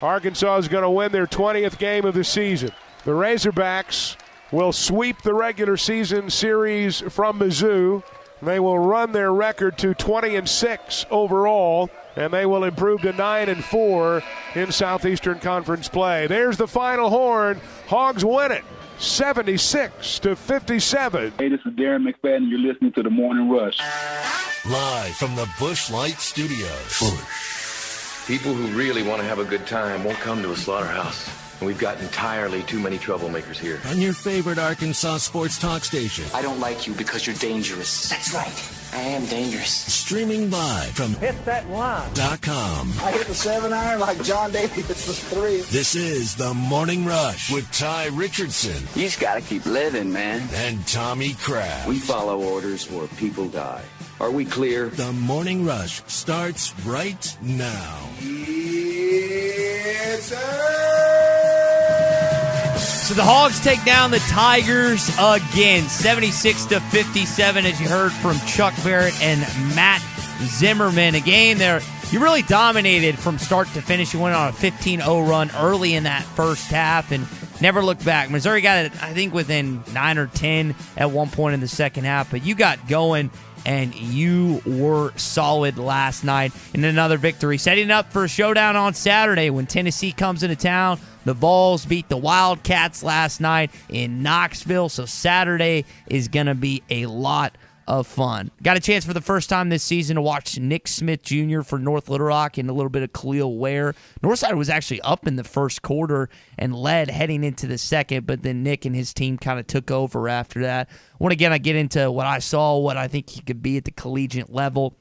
Arkansas is going to win their 20th game of the season. The Razorbacks will sweep the regular season series from Mizzou. They will run their record to 20-6 overall, and they will improve to 9-4 in Southeastern Conference play. There's the final horn. Hogs win it, 76-57. Hey, this is Darren McFadden, and you're listening to The Morning Rush. Live from the Busch Light Studios. People who really want to have a good time won't come to a slaughterhouse. And we've got entirely too many troublemakers here. On your favorite Arkansas sports talk station. I don't like you because you're dangerous. That's right. I am dangerous. Streaming live from hitthatline.com. I hit the 7-iron like John Daly hits the 3. This is The Morning Rush with Ty Richardson. You just gotta keep living, man. And Tommy Kraft. We follow orders or people die. Are we clear? The Morning Rush starts right now. Yes, So the Hogs take down the Tigers again, 76-57, as you heard from Chuck Barrett and Matt Zimmerman. A game there you really dominated from start to finish. You went on a 15-0 run early in that first half and never looked back. Missouri got it, I think, within 9 or 10 at one point in the second half, but you got going and you were solid last night in another victory, setting up for a showdown on Saturday when Tennessee comes into town. The Vols beat the Wildcats last night in Knoxville, so Saturday is going to be a lot of fun. Got a chance for the first time this season to watch Nick Smith Jr. for North Little Rock and a little bit of Khalil Ware. Northside was actually up in the first quarter and led heading into the second, but then Nick and his team kind of took over after that. I get into what I saw, what I think he could be at the collegiate level.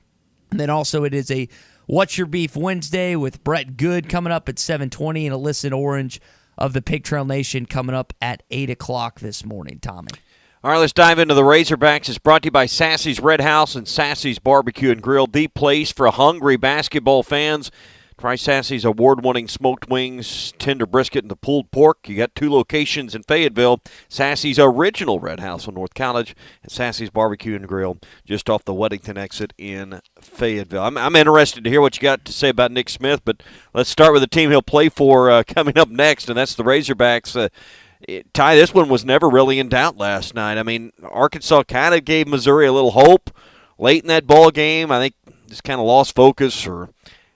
And then also it is a What's Your Beef Wednesday with Brett Goode coming up at 7:20 and Alyssa Orange of the Pig Trail Nation coming up at 8 o'clock this morning, Tommy. All right, let's dive into the Razorbacks. It's brought to you by Sassy's Red House and Sassy's Barbecue and Grill, the place for hungry basketball fans. Try Sassy's award-winning smoked wings, tender brisket, and the pulled pork. You got 2 locations in Fayetteville. Sassy's original Red House on North College and Sassy's Barbecue and Grill just off the Weddington exit in Fayetteville. I'm interested to hear what you got to say about Nick Smith, but let's start with the team he'll play for coming up next, and that's the Razorbacks. Ty, this one was never really in doubt last night. I mean, Arkansas kind of gave Missouri a little hope late in that ball game. I think just kind of lost focus or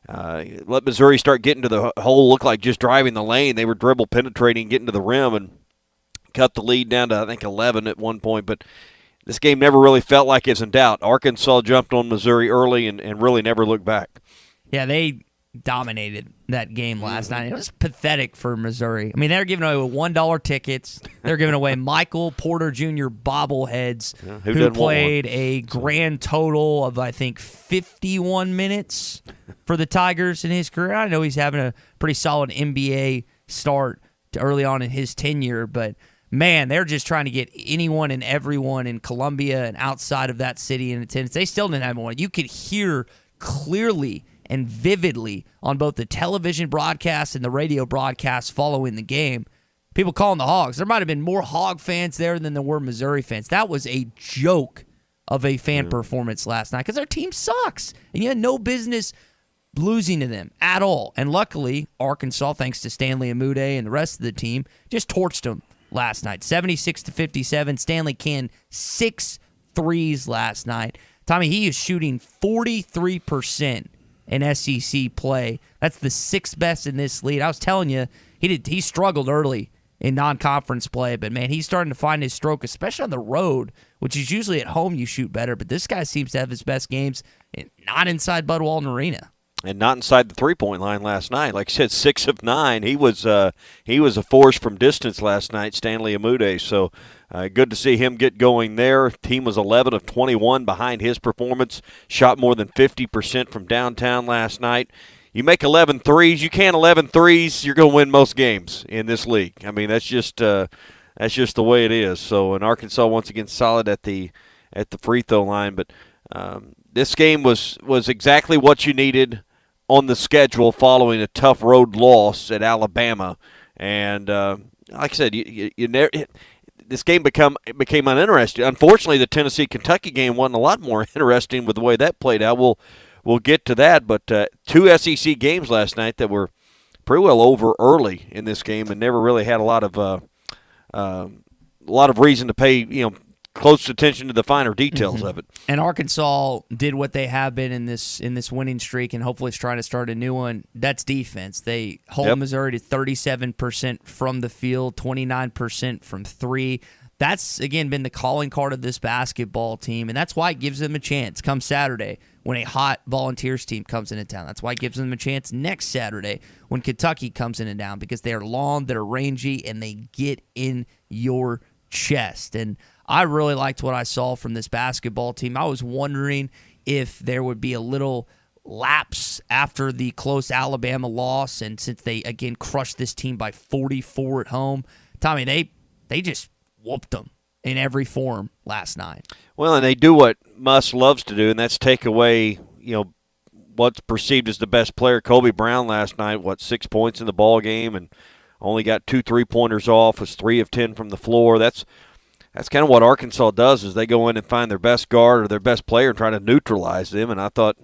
let Missouri start getting to the hole, look like just driving the lane. They were dribble penetrating, getting to the rim, and cut the lead down to, I think, 11 at one point. But this game never really felt like it's in doubt. Arkansas jumped on Missouri early and really never looked back. Yeah, they dominated that game last night. It was pathetic for Missouri. I mean, they're giving away $1 tickets. They're giving away Michael Porter Jr. bobbleheads who played a grand total of, I think, 51 minutes for the Tigers in his career. I know he's having a pretty solid NBA start early on in his tenure, but man, they're just trying to get anyone and everyone in Columbia and outside of that city in attendance. They still didn't have one. You could hear clearly and vividly on both the television broadcast and the radio broadcast following the game, people calling the Hogs. There might have been more Hog fans there than there were Missouri fans. That was a joke of a fan performance last night because their team sucks, and you had no business losing to them at all. And luckily, Arkansas, thanks to Stanley Amude and the rest of the team, just torched them last night. 76-57. Stanley canned 6 threes last night. Tommy, he is shooting 43% in SEC play. That's the 6th best in this league. I was telling you, he struggled early in non-conference play, but man, he's starting to find his stroke, especially on the road, which is usually at home you shoot better, but this guy seems to have his best games not inside Bud Walton Arena. And not inside the three-point line last night. Like I said, 6 of 9. He was a force from distance last night, Stanley Amude. So good to see him get going there. Team was 11 of 21 behind his performance. Shot more than 50% from downtown last night. You make 11 threes. You can 11 threes, you're going to win most games in this league. I mean, that's just the way it is. So, and Arkansas once again solid at the free throw line. But this game was exactly what you needed on the schedule following a tough road loss at Alabama. And like I said, this game became uninteresting. Unfortunately, the Tennessee-Kentucky game wasn't a lot more interesting with the way that played out. We'll get to that, but 2 SEC games last night that were pretty well over early in this game, and never really had a lot of reason to pay close attention to the finer details of it. And Arkansas did what they have been in this winning streak, and hopefully is trying to start a new one. That's defense. They hold Missouri to 37% from the field, 29% from three. That's, again, been the calling card of this basketball team, and that's why it gives them a chance come Saturday when a hot Volunteers team comes into town. That's why it gives them a chance next Saturday when Kentucky comes into town, because they are long, they're rangy, and they get in your chest. And I really liked what I saw from this basketball team. I was wondering if there would be a little lapse after the close Alabama loss, and since they, again, crushed this team by 44 at home, Tommy, they just whooped them in every form last night. Well, and they do what Muss loves to do, and that's take away, what's perceived as the best player. Kobe Brown last night, 6 points in the ball game, and only got 2 3-pointers off, was 3 of 10 from the floor. That's kind of what Arkansas does, is they go in and find their best guard or their best player and try to neutralize them. And I thought,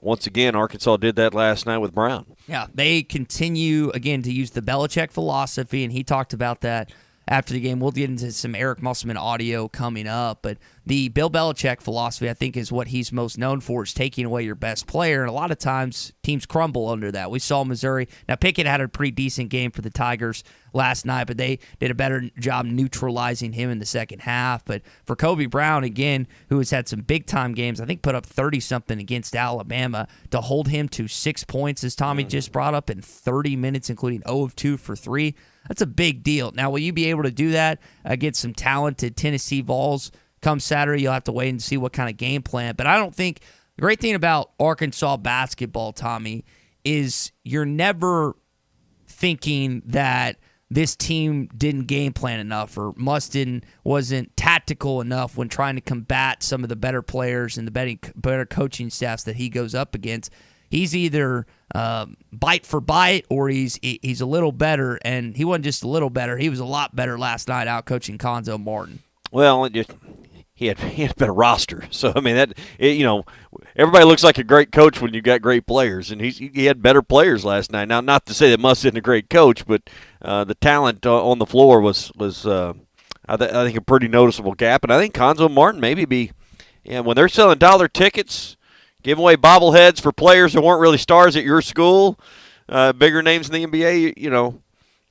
once again, Arkansas did that last night with Brown. Yeah, they continue, again, to use the Belichick philosophy, and he talked about that after the game. We'll get into some Eric Musselman audio coming up, but the Bill Belichick philosophy, I think, is what he's most known for, is taking away your best player, and a lot of times teams crumble under that. We saw Missouri. Now, Pickett had a pretty decent game for the Tigers last night, but they did a better job neutralizing him in the second half. But for Kobe Brown, again, who has had some big-time games, I think put up 30-something against Alabama, to hold him to 6 points, as Tommy just brought up, in 30 minutes, including 0 of 2 for 3, that's a big deal. Now, will you be able to do that against some talented Tennessee Vols come Saturday? You'll have to wait and see what kind of game plan. But I don't think – the great thing about Arkansas basketball, Tommy, is you're never thinking that this team didn't game plan enough, or wasn't tactical enough when trying to combat some of the better players and the better coaching staffs that he goes up against. He's either bite for bite, or he's a little better, and he wasn't just a little better. He was a lot better last night out coaching Conzo Martin. Well, he had a better roster. So, I mean, everybody looks like a great coach when you've got great players, and he had better players last night. Now, not to say that Muss isn't a great coach, but the talent on the floor was I think, a pretty noticeable gap. And I think Conzo Martin maybe when they're selling dollar tickets, giving away bobbleheads for players who weren't really stars at your school, bigger names in the NBA,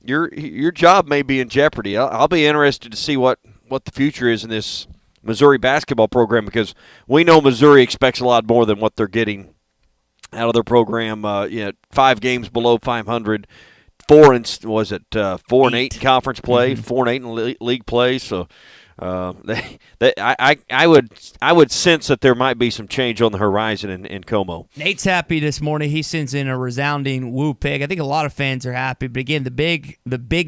your job may be in jeopardy. I'll be interested to see what the future is in this Missouri basketball program, because we know Missouri expects a lot more than what they're getting out of their program. 5 games below 500, 4 and 8 in conference play, 4 and 8 in league play. So I would sense that there might be some change on the horizon in Como. Nate's happy this morning. He sends in a resounding woo pig. I think a lot of fans are happy, but again, the big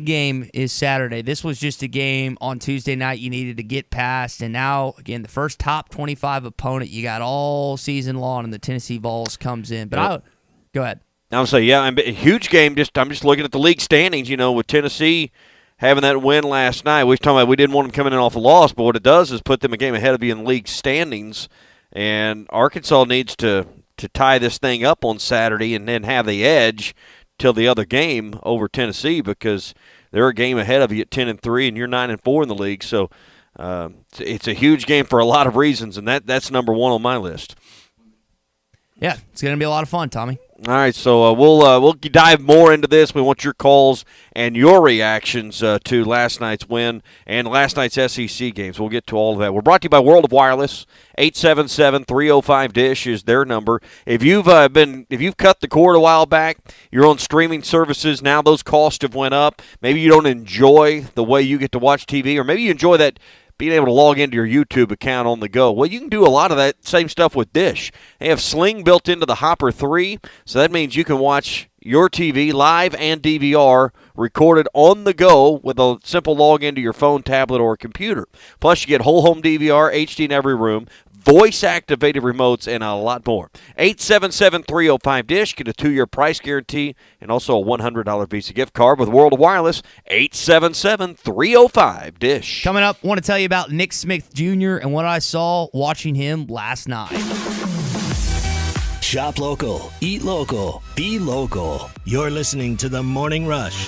game is Saturday. This was just a game on Tuesday night you needed to get past, and now again, the first top 25 opponent you got all season long, and the Tennessee Vols comes in. But go ahead. I would say, a huge game. I'm just looking at the league standings. With Tennessee having that win last night, we were talking about we didn't want them coming in off a loss, but what it does is put them a game ahead of you in league standings. And Arkansas needs to tie this thing up on Saturday and then have the edge till the other game over Tennessee, because they're a game ahead of you at 10-3, and you're 9-4 in the league. So it's a huge game for a lot of reasons, and that's number one on my list. Yeah, it's going to be a lot of fun, Tommy. All right, so we'll dive more into this. We want your calls and your reactions to last night's win and last night's SEC games. We'll get to all of that. We're brought to you by World of Wireless. 877-305-DISH is their number. If you've cut the cord a while back, you're on streaming services now. Those costs have went up. Maybe you don't enjoy the way you get to watch TV, or maybe you enjoy that being able to log into your YouTube account on the go. Well, you can do a lot of that same stuff with Dish. They have Sling built into the Hopper 3, so that means you can watch your TV live and DVR recorded on the go with a simple log into your phone, tablet, or computer. Plus, you get whole home DVR, HD in every room, voice-activated remotes, and a lot more. 877-305-DISH. Get a 2-year price guarantee and also a $100 Visa gift card with World of Wireless. 877-305-DISH. Coming up, I want to tell you about Nick Smith Jr. and what I saw watching him last night. Shop local, eat local, be local. You're listening to The Morning Rush.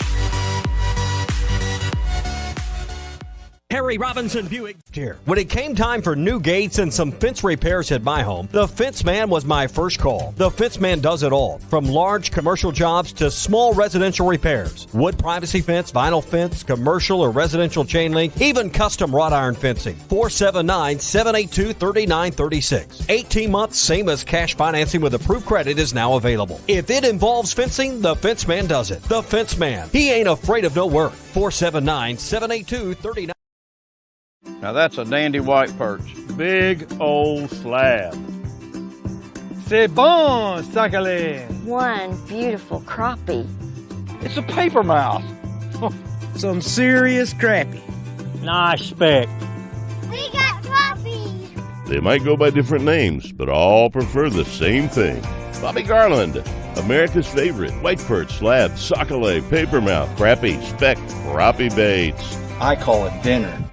Harry Robinson Buick here. When it came time for new gates and some fence repairs at my home, the Fence Man was my first call. The Fence Man does it all, from large commercial jobs to small residential repairs. Wood privacy fence, vinyl fence, commercial or residential chain link, even custom wrought iron fencing. 479-782-3936. 18 months, same as cash financing with approved credit is now available. If it involves fencing, the Fence Man does it. The Fence Man. He ain't afraid of no work. 479-782-3936. Now that's a dandy white perch. Big old slab. C'est bon, sacalé. One beautiful crappie. It's a paper mouse. Some serious crappie. Nice speck. We got crappie. They might go by different names, but all prefer the same thing. Bobby Garland, America's favorite white perch, slab, sacalé, paper mouth, crappie, speck, crappie baits. I call it dinner.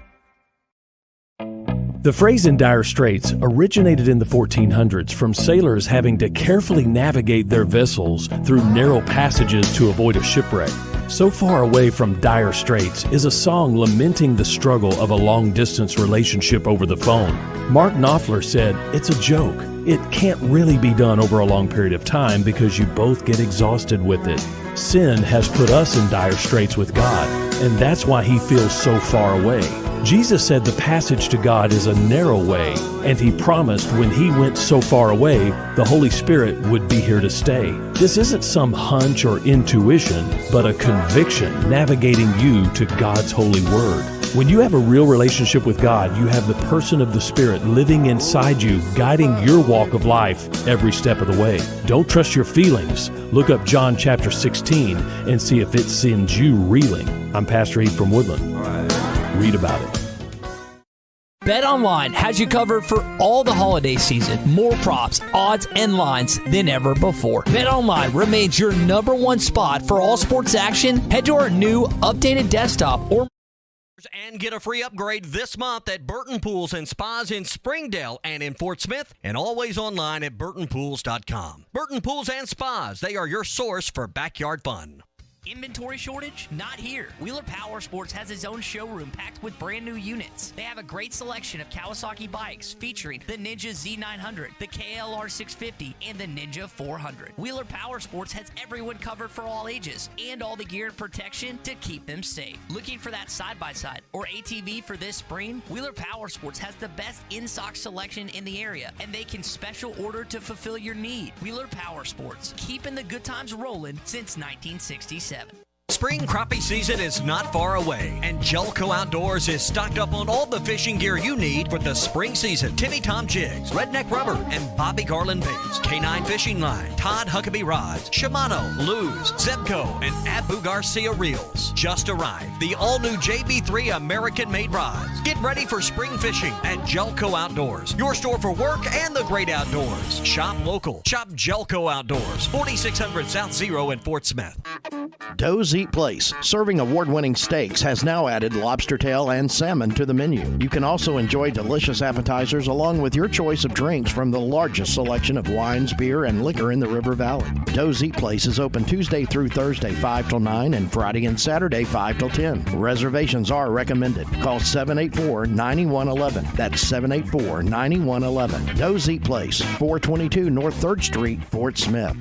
The phrase in dire straits originated in the 1400s from sailors having to carefully navigate their vessels through narrow passages to avoid a shipwreck. So Far Away from Dire Straits is a song lamenting the struggle of a long-distance relationship over the phone. Mark Knopfler said, "It's a joke. It can't really be done over a long period of time because you both get exhausted with it. Sin has put us in dire straits with God, and that's why he feels so far away." Jesus said the passage to God is a narrow way, and he promised when he went so far away, the Holy Spirit would be here to stay. This isn't some hunch or intuition, but a conviction navigating you to God's holy word. When you have a real relationship with God, you have the person of the Spirit living inside you, guiding your walk of life every step of the way. Don't trust your feelings. Look up John chapter 16 and see if it sends you reeling. I'm Pastor Heath from Woodland. Read about it. BetOnline has you covered for all the holiday season. More props, odds, and lines than ever before. BetOnline remains your number one spot for all sports action. Head to our new updated desktop or and get a free upgrade this month at Burton Pools and Spas in Springdale and in Fort Smith, and always online at burtonpools.com. Burton Pools and Spas, they are your source for backyard fun. Inventory shortage? Not here. Wheeler Power Sports has its own showroom packed with brand new units. They have a great selection of Kawasaki bikes featuring the Ninja Z900, the KLR 650, and the Ninja 400. Wheeler Power Sports has everyone covered for all ages and all the gear and protection to keep them safe. Looking for that side-by-side or ATV for this spring? Wheeler Power Sports has the best in-stock selection in the area, and they can special order to fulfill your need. Wheeler Power Sports, keeping the good times rolling since 1967. Spring crappie season is not far away, and Jelco Outdoors is stocked up on all the fishing gear you need for the spring season. Timmy Tom jigs, Redneck Rubber, and Bobby Garland baits, K9 fishing line, Todd Huckabee rods, Shimano, Luz, Zebco, and Abu Garcia reels. Just arrived, the all-new JB3 American-made rods. Get ready for spring fishing at Jelco Outdoors, your store for work and the great outdoors. Shop local. Shop Jelco Outdoors, 4600 South Zero in Fort Smith. Doe's Eat Place, serving award-winning steaks, has now added lobster tail and salmon to the menu. You can also enjoy delicious appetizers along with your choice of drinks from the largest selection of wines, beer, and liquor in the River Valley. Doe's Eat Place is open Tuesday through Thursday 5 till 9 and Friday and Saturday 5 till 10. Reservations are recommended. Call 784-9111. That's 784-9111. Doe's Eat Place, 422 North 3rd Street, Fort Smith.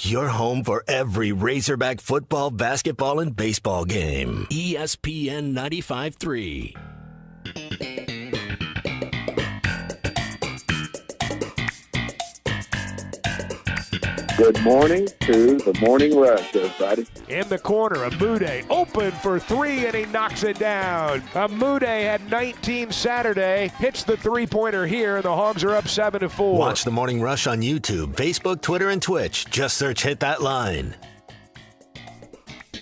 Your home for every Razorback football, basketball, and baseball game. ESPN 95.3. Good morning to the Morning Rush, everybody. In the corner, Amude open for three, and he knocks it down. Amude had 19 Saturday, hits the three-pointer here, and the Hogs are up 7-4. Watch the Morning Rush on YouTube, Facebook, Twitter, and Twitch. Just search Hit That Line.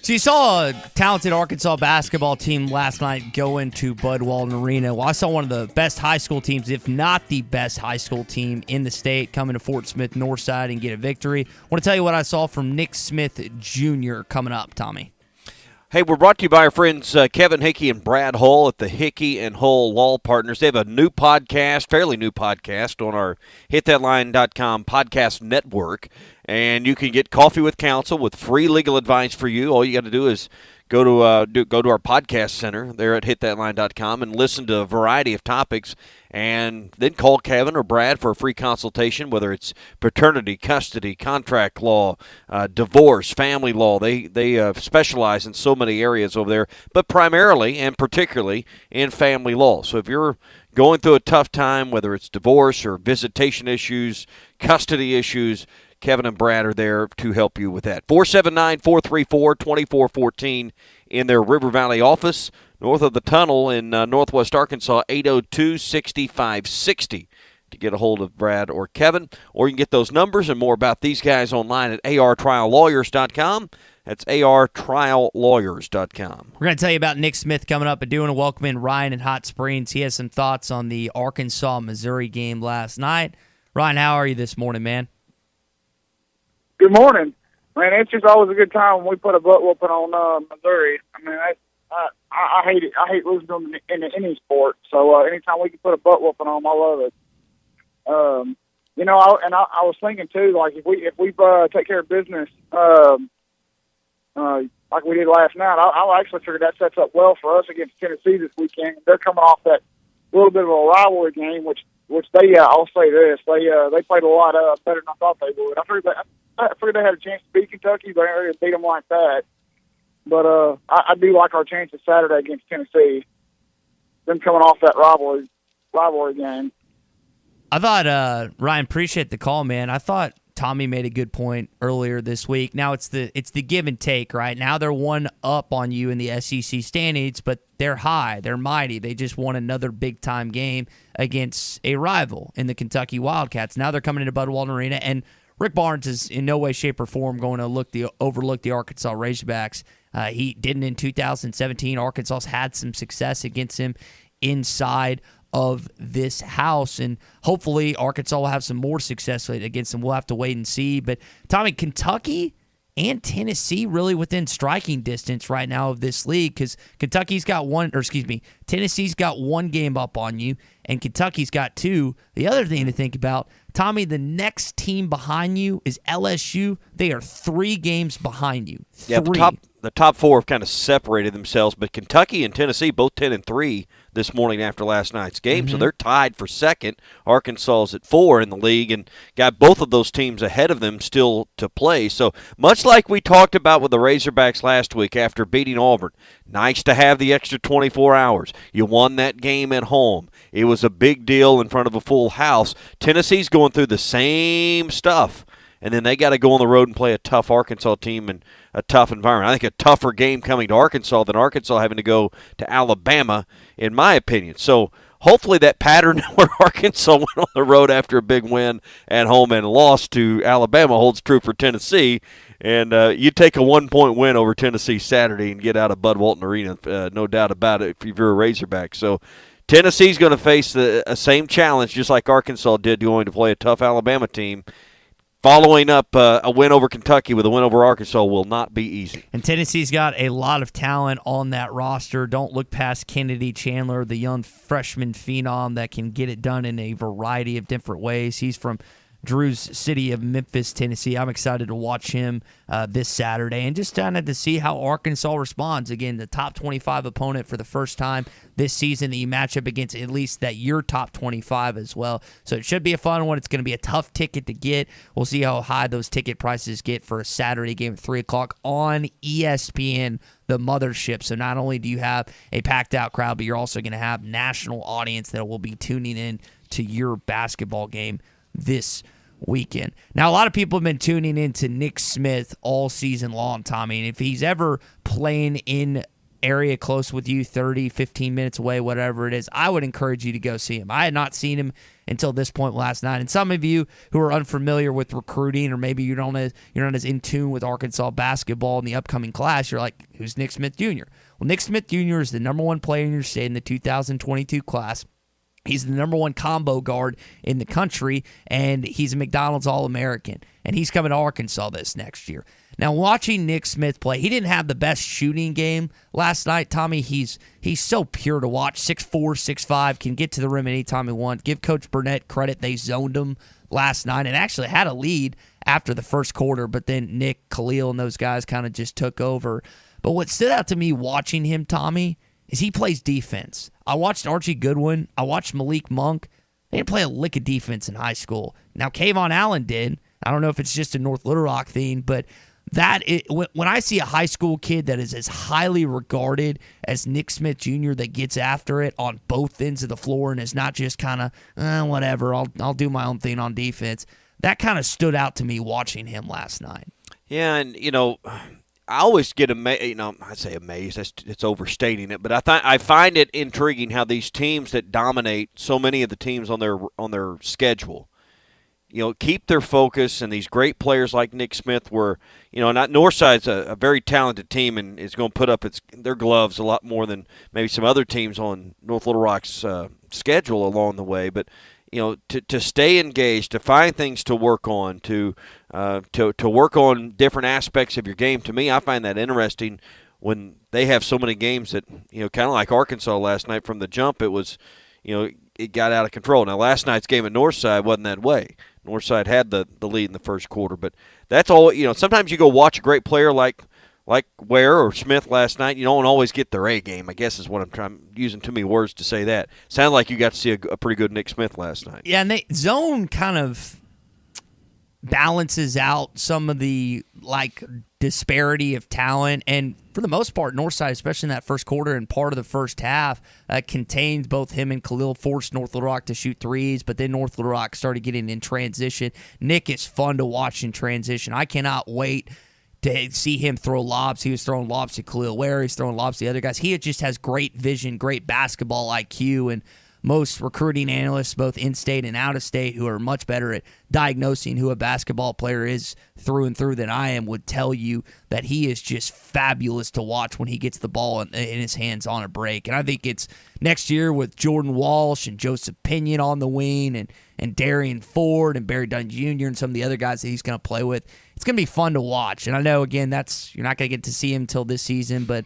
So you saw a talented Arkansas basketball team last night go into Bud Walton Arena. Well, I saw one of the best high school teams, if not the best high school team in the state, come into Fort Smith Northside and get a victory. I want to tell you what I saw from Nick Smith Jr. coming up, Tommy. Hey, we're brought to you by our friends Kevin Hickey and Brad Hull at the Hickey and Hull Law Partners. They have a new podcast, fairly new podcast, on our hitthatline.com podcast network. And you can get Coffee with Counsel with free legal advice for you. All you got to do is go to our podcast center there at hitthatline.com and listen to a variety of topics, and then call Kevin or Brad for a free consultation, whether it's paternity, custody, contract law, divorce, family law. They specialize in so many areas over there, but primarily and particularly in family law. So if you're going through a tough time, whether it's divorce or visitation issues, custody issues, Kevin and Brad are there to help you with that. 479-434-2414 in their River Valley office, north of the tunnel in northwest Arkansas, 802-6560 to get a hold of Brad or Kevin. Or you can get those numbers and more about these guys online at artriallawyers.com. That's artriallawyers.com. We're going to tell you about Nick Smith coming up and doing a welcome in Ryan in Hot Springs. He has some thoughts on the Arkansas-Missouri game last night. Ryan, how are you this morning, man? Good morning, man. It's just always a good time when we put a butt whooping on Missouri. I mean, I hate it. I hate losing them in any sport. So anytime we can put a butt whooping on them, I love it. You know, I was thinking too, like if we take care of business, like we did last night, I actually figured that sets up well for us against Tennessee this weekend. They're coming off that little bit of a rivalry game, which they I'll say this, they played a lot better than I thought they would. I figured they had a chance to beat Kentucky, but I didn't beat them like that. But I do like our chances Saturday against Tennessee. Them coming off that rivalry game. I thought Ryan, appreciate the call, man. I thought Tommy made a good point earlier this week. Now it's the give and take, right? Now they're one up on you in the SEC standings, but they're high, they're mighty. They just won another big time game against a rival in the Kentucky Wildcats. Now they're coming into Bud Walton Arena, and Rick Barnes is in no way, shape, or form going to overlook the Arkansas Razorbacks. He didn't in 2017. Arkansas's had some success against him inside of this house, and hopefully Arkansas will have some more success against them. We'll have to wait and see. But Tommy, Kentucky and Tennessee really within striking distance right now of this league, because Tennessee's got one game up on you, and Kentucky's got two. The other thing to think about, Tommy, the next team behind you is LSU. They are 3 games behind you. Yeah, the top 4 have kind of separated themselves, but Kentucky and Tennessee both 10-3 this morning after last night's game, so they're tied for second. Arkansas is at 4 in the league and got both of those teams ahead of them still to play. So much like we talked about with the Razorbacks last week after beating Auburn, nice to have the extra 24 hours. You won that game at home. It was a big deal in front of a full house. Tennessee's going through the same stuff, and then they got to go on the road and play a tough Arkansas team in a tough environment. I think a tougher game coming to Arkansas than Arkansas having to go to Alabama, in my opinion. So hopefully that pattern where Arkansas went on the road after a big win at home and lost to Alabama holds true for Tennessee. And you take a 1-point win over Tennessee Saturday and get out of Bud Walton Arena, no doubt about it, if you're a Razorback. So Tennessee's going to face the same challenge just like Arkansas did, going to play a tough Alabama team. Following up a win over Kentucky with a win over Arkansas will not be easy. And Tennessee's got a lot of talent on that roster. Don't look past Kennedy Chandler, the young freshman phenom that can get it done in a variety of different ways. He's from Drew's city of Memphis, Tennessee. I'm excited to watch him this Saturday and just kind of to see how Arkansas responds. Again, the top 25 opponent for the first time this season that you match up against, at least that your top 25 as well. So it should be a fun one. It's going to be a tough ticket to get. We'll see how high those ticket prices get for a Saturday game at 3 o'clock on ESPN, the mothership. So not only do you have a packed out crowd, but you're also going to have national audience that will be tuning in to your basketball game this weekend. Now, a lot of people have been tuning into Nick Smith all season long, Tommy, and if he's ever playing in area close with you, 30, 15 minutes away, whatever it is, I would encourage you to go see him. I had not seen him until this point last night, and some of you who are unfamiliar with recruiting, or maybe you're not as in tune with Arkansas basketball in the upcoming class, you're like, who's Nick Smith Jr.? Well, Nick Smith Jr. is the number 1 player in your state in the 2022 class. He's the number one combo guard in the country, and he's a McDonald's All-American, and he's coming to Arkansas this next year. Now, watching Nick Smith play, he didn't have the best shooting game last night. Tommy, he's so pure to watch. 6'4", 6'5", can get to the rim anytime he wants. Give Coach Burnett credit. They zoned him last night and actually had a lead after the first quarter, but then Nick, Khalil, and those guys kind of just took over. But what stood out to me watching him, Tommy, is he plays defense. I watched Archie Goodwin. I watched Malik Monk. They didn't play a lick of defense in high school. Now, Kayvon Allen did. I don't know if it's just a North Little Rock thing, but when I see a high school kid that is as highly regarded as Nick Smith Jr. that gets after it on both ends of the floor and is not just kind of, whatever, I'll do my own thing on defense, that kind of stood out to me watching him last night. Yeah, and, I always get amazed. I say amazed. It's overstating it, but I find it intriguing how these teams that dominate so many of the teams on their schedule, keep their focus. And these great players like Nick Smith, were, not Northside's a very talented team and is going to put up their gloves a lot more than maybe some other teams on North Little Rock's schedule along the way, but. To stay engaged, to find things to work on, to work on different aspects of your game. To me, I find that interesting when they have so many games that, kind of like Arkansas last night from the jump, it was, it got out of control. Now, last night's game at Northside wasn't that way. Northside had the lead in the first quarter, but that's all, sometimes you go watch a great player like Ware or Smith last night, you don't always get their A game, I guess is what I'm using too many words to say that. Sounded like you got to see a pretty good Nick Smith last night. Yeah, and zone kind of balances out some of the, disparity of talent. And for the most part, Northside, especially in that first quarter and part of the first half, contained both him and Khalil, forced North Little Rock to shoot threes, but then North Little Rock started getting in transition. Nick is fun to watch in transition. I cannot wait to see him throw lobs. He was throwing lobs to Khalil Ware. He's throwing lobs to the other guys. He just has great vision, great basketball IQ, and most recruiting analysts, both in-state and out-of-state, who are much better at diagnosing who a basketball player is through and through than I am, would tell you that he is just fabulous to watch when he gets the ball in his hands on a break. And I think it's next year with Jordan Walsh and Joseph Pinion on the wing and Darian Ford and Barry Dunn Jr. and some of the other guys that he's going to play with. It's going to be fun to watch. And I know, again, you're not going to get to see him until this season, but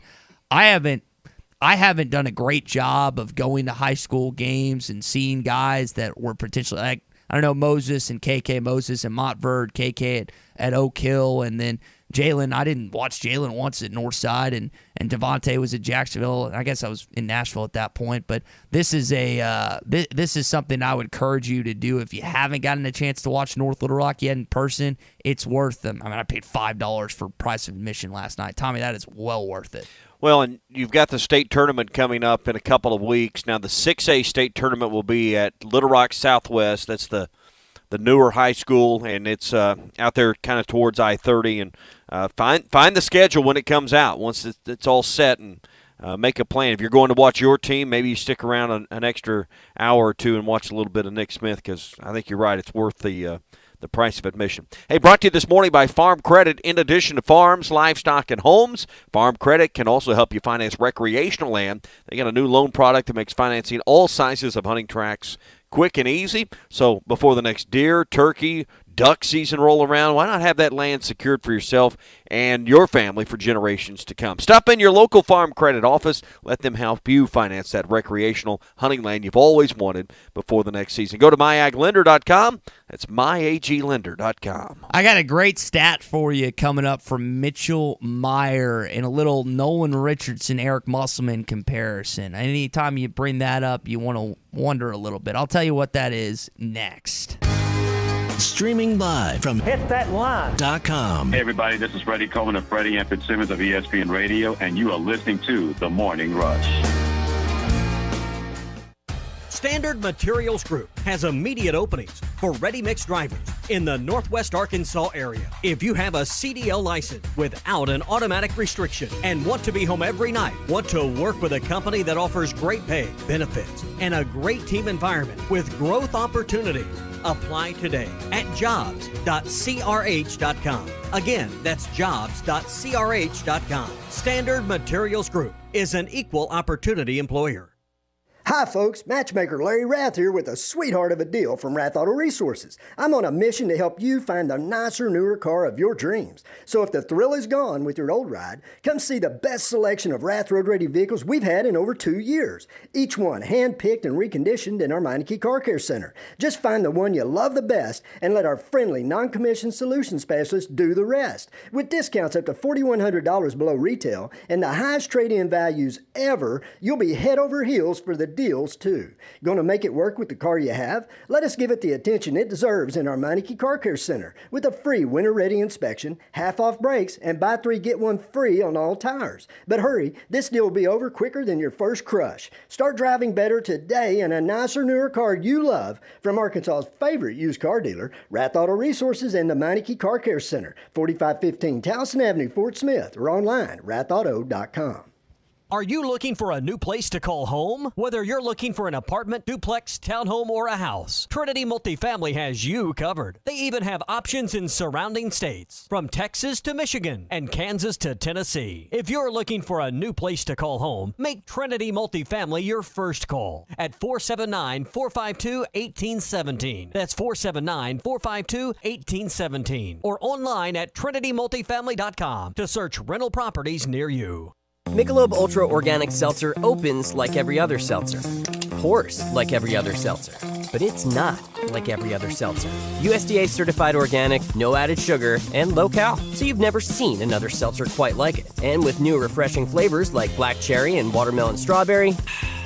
I haven't done a great job of going to high school games and seeing guys that were potentially, Moses and KK Moses and Montverde, KK at Oak Hill, and then Jalen. I didn't watch Jalen once at Northside, and Devontae was at Jacksonville. And I guess I was in Nashville at that point. But this is this is something I would encourage you to do if you haven't gotten a chance to watch North Little Rock yet in person. It's worth them. I paid $5 for price of admission last night. Tommy, that is well worth it. Well, and you've got the state tournament coming up in a couple of weeks. Now, the 6A state tournament will be at Little Rock Southwest. That's the newer high school, and it's out there kind of towards I-30. And find the schedule when it comes out. Once it's all set, and make a plan. If you're going to watch your team, maybe you stick around an extra hour or two and watch a little bit of Nick Smith, because I think you're right. It's worth the price of admission. Hey, brought to you this morning by Farm Credit. In addition to farms, livestock, and homes, Farm Credit can also help you finance recreational land. They got a new loan product that makes financing all sizes of hunting tracts quick and easy. So before the next deer, turkey, duck season roll around, why not have that land secured for yourself and your family for generations to come? Stop in your local Farm Credit office. Let them help you finance that recreational hunting land you've always wanted before the next season. Go to myaglender.com. That's myaglender.com. I got a great stat for you coming up from Mitchell Meyer in a little Nolan Richardson, Eric Musselman comparison. Anytime you bring that up, you want to wonder a little bit. I'll tell you what that is next. Streaming live from hitthatline.com. Hey, everybody, this is Freddie Coleman of Freddie and Fitzsimmons of ESPN Radio, and you are listening to The Morning Rush. Standard Materials Group has immediate openings for ready-mix drivers in the Northwest Arkansas area. If you have a CDL license without an automatic restriction and want to be home every night, want to work with a company that offers great pay, benefits, and a great team environment with growth opportunities, apply today at jobs.crh.com. Again, that's jobs.crh.com. Standard Materials Group is an equal opportunity employer. Hi folks, matchmaker Larry Rath here with a sweetheart of a deal from Rath Auto Resources. I'm on a mission to help you find the nicer, newer car of your dreams. So if the thrill is gone with your old ride, come see the best selection of Rath road-ready vehicles we've had in over 2 years. Each one hand-picked and reconditioned in our Meineke Car Care Center. Just find the one you love the best and let our friendly, non-commissioned solution specialists do the rest. With discounts up to $4,100 below retail and the highest trade-in values ever, you'll be head over heels for the deals too. Gonna make it work with the car you have? Let us give it the attention it deserves in our Meineke Car Care Center with a free winter-ready inspection, half-off brakes, and buy 3 get 1 free on all tires. But hurry, this deal will be over quicker than your first crush. Start driving better today in a nicer, newer car you love from Arkansas's favorite used car dealer, Rath Auto Resources and the Meineke Car Care Center, 4515 Towson Avenue, Fort Smith, or online, rathauto.com. Are you looking for a new place to call home? Whether you're looking for an apartment, duplex, townhome, or a house, Trinity Multifamily has you covered. They even have options in surrounding states, from Texas to Michigan and Kansas to Tennessee. If you're looking for a new place to call home, make Trinity Multifamily your first call at 479-452-1817. That's 479-452-1817. Or online at trinitymultifamily.com to search rental properties near you. Michelob Ultra Organic Seltzer opens like every other seltzer, pours like every other seltzer, but it's not like every other seltzer. USDA certified organic, no added sugar, and low cal, so you've never seen another seltzer quite like it. And with new refreshing flavors like black cherry and watermelon strawberry,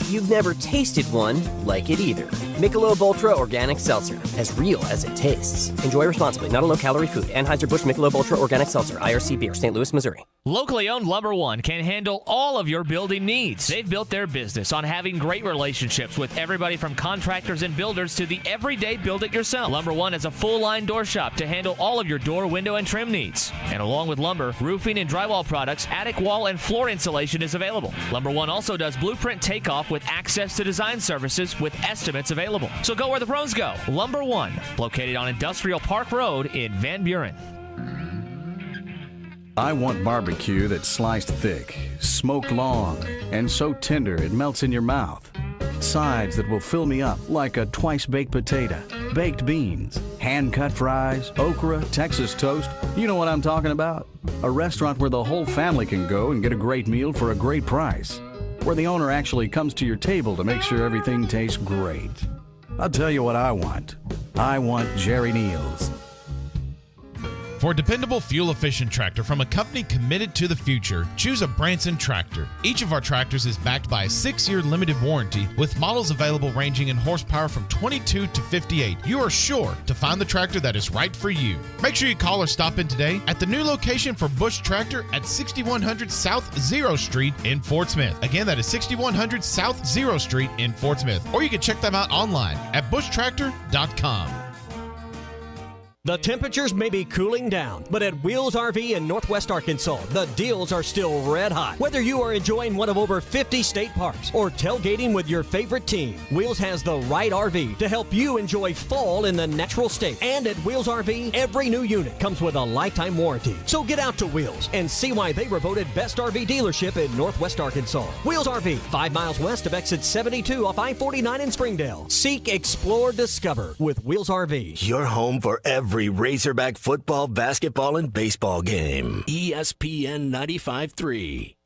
you've never tasted one like it either. Michelob Ultra Organic Seltzer, as real as it tastes. Enjoy responsibly, not a low-calorie food. Anheuser-Busch Michelob Ultra Organic Seltzer, IRC Beer, St. Louis, Missouri. Locally owned Lumber One can handle all of your building needs. They've built their business on having great relationships with everybody from contractors and builders to the everyday build-it-yourself. Lumber One is a full-line door shop to handle all of your door, window, and trim needs. And along with lumber, roofing and drywall products, attic wall and floor insulation is available. Lumber One also does blueprint takeoff with access to design services with estimates available. So go where the pros go. Lumber One, located on Industrial Park Road in Van Buren. I want barbecue that's sliced thick, smoked long, and so tender it melts in your mouth. Sides that will fill me up like a twice-baked potato, baked beans, hand-cut fries, okra, Texas toast. You know what I'm talking about? A restaurant where the whole family can go and get a great meal for a great price. Where the owner actually comes to your table to make sure everything tastes great. I'll tell you what I want. I want Jerry Neal's. For a dependable, fuel-efficient tractor from a company committed to the future, choose a Branson tractor. Each of our tractors is backed by a 6-year limited warranty with models available ranging in horsepower from 22 to 58. You are sure to find the tractor that is right for you. Make sure you call or stop in today at the new location for Bush Tractor at 6100 South 0 Street in Fort Smith. Again, that is 6100 South 0 Street in Fort Smith. Or you can check them out online at bushtractor.com. The temperatures may be cooling down, but at Wheels RV in Northwest Arkansas, the deals are still red hot. Whether you are enjoying one of over 50 state parks or tailgating with your favorite team, Wheels has the right RV to help you enjoy fall in the natural state. And at Wheels RV, every new unit comes with a lifetime warranty. So get out to Wheels and see why they were voted best RV dealership in Northwest Arkansas. Wheels RV, 5 miles west of exit 72 off I-49 in Springdale. Seek, explore, discover with Wheels RV. Your home for every Razorback football, basketball, and baseball game. ESPN 95.3.